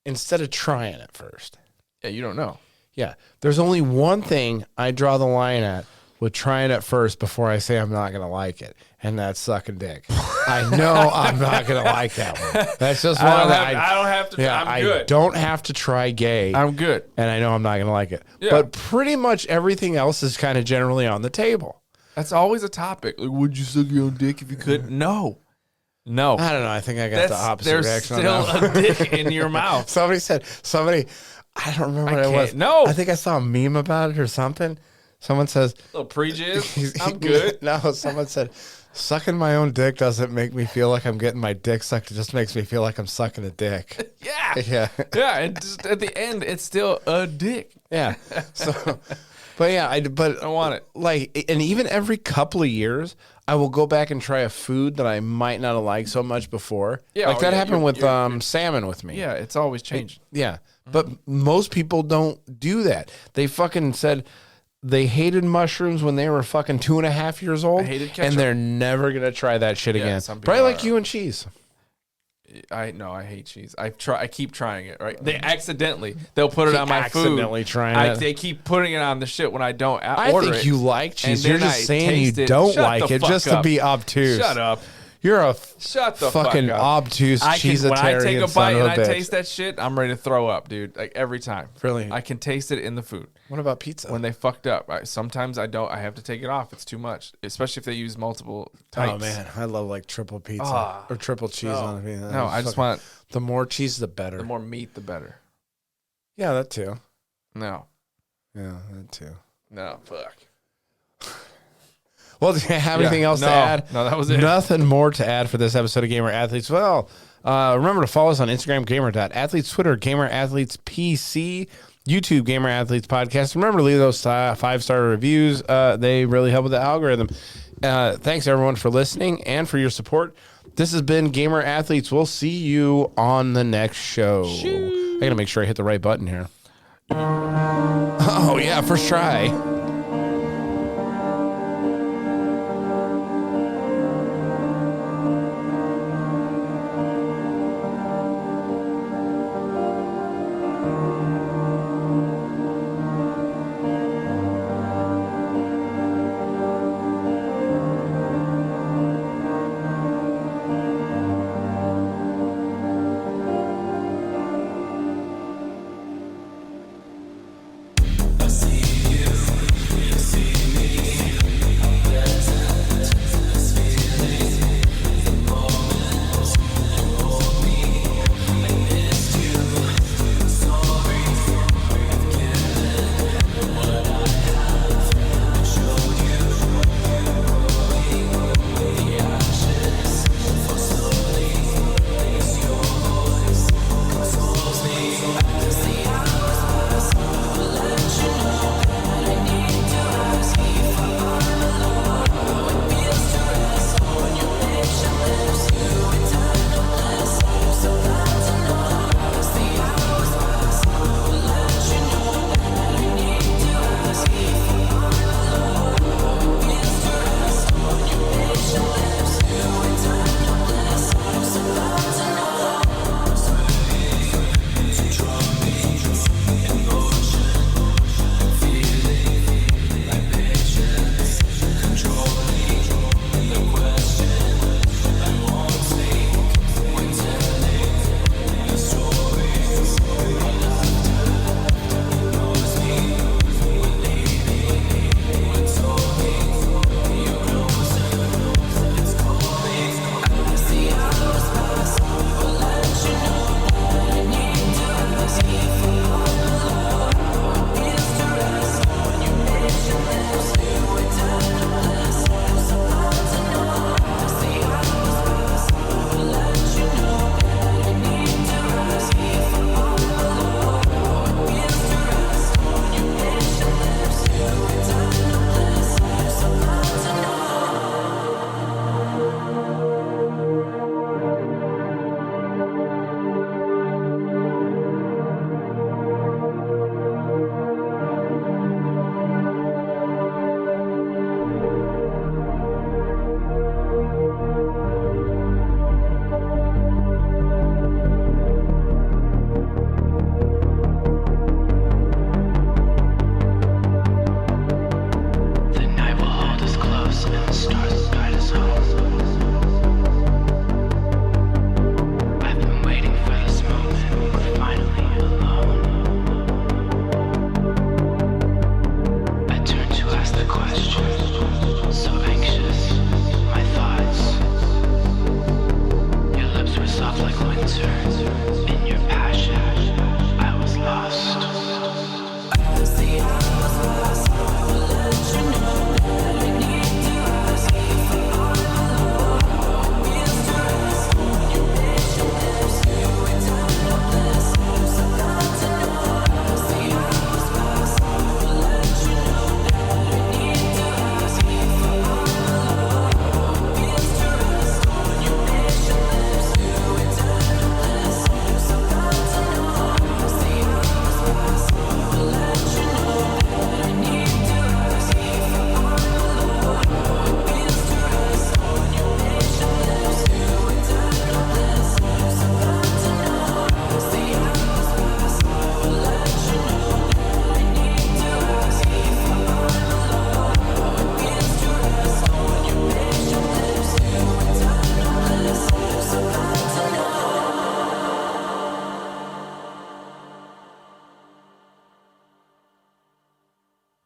instead of trying it first. Yeah, you don't know. Yeah, there's only one thing I draw the line at with trying it first before I say I'm not going to like it, and that's sucking dick. I know I'm not going to like that one. That's just one I that don't have to. yeah, I'm good. I don't have to try gay, I'm good. and I know I'm not going to like it. Yeah. But pretty much everything else is kind of generally on the table. That's always a topic. Like, would you suck your own dick if you could? No. I don't know. I think I got the opposite there's reaction still on that. a dick in your mouth. Somebody, I don't remember what it was. No. I think I saw a meme about it or something. Someone says, Little pre-jizz. I'm good. No, someone said, Sucking my own dick doesn't make me feel like I'm getting my dick sucked. It just makes me feel like I'm sucking a dick. Yeah. Yeah. Yeah. And just at the end, it's still a dick. Yeah. So, but yeah, I want it. Like, and even every couple of years, I will go back and try a food that I might not have liked so much before. Yeah, like that happened with you're- salmon with me. Yeah. It's always changing. Yeah. But most people don't do that. They fucking said they hated mushrooms when they were fucking 2.5 years old. I hated ketchup. And they're never going to try that shit again. some people Probably like are. you and cheese. I hate cheese. I keep trying it. Right? They'll put it on my food. Accidentally trying it. They keep putting it on the shit when I don't I order think it. you like cheese. And You're then just I saying you taste it. don't Shut like the it fuck just to up. be obtuse. Shut up. You're a Shut the fucking fuck up. obtuse When I cheesetarian take a son bite of and a I bitch. taste that shit, I'm ready to throw up, dude. Like every time. Really? I can taste it in the food. What about pizza? When they fucked up, sometimes I don't. I have to take it off. It's too much, especially if they use multiple types. Oh man, I love like triple pizza Ah. or triple cheese on it. No, I just want the more cheese, the better. the more meat, the better. Yeah, that too. No, Yeah, that too. no, fuck. Well, do you have anything Yeah, else to no, add? no, that was it. Nothing more to add for this episode of Gamer Athletes. Well, remember to follow us on Instagram, gamer.athletes, Twitter, Gamer Athletes PC, YouTube, Gamer Athletes Podcast. Remember to leave those 5-star reviews. They really help with the algorithm. Thanks, everyone, for listening and for your support. This has been Gamer Athletes. We'll see you on the next show. I got to make sure I hit the right button here. Oh, yeah, first try.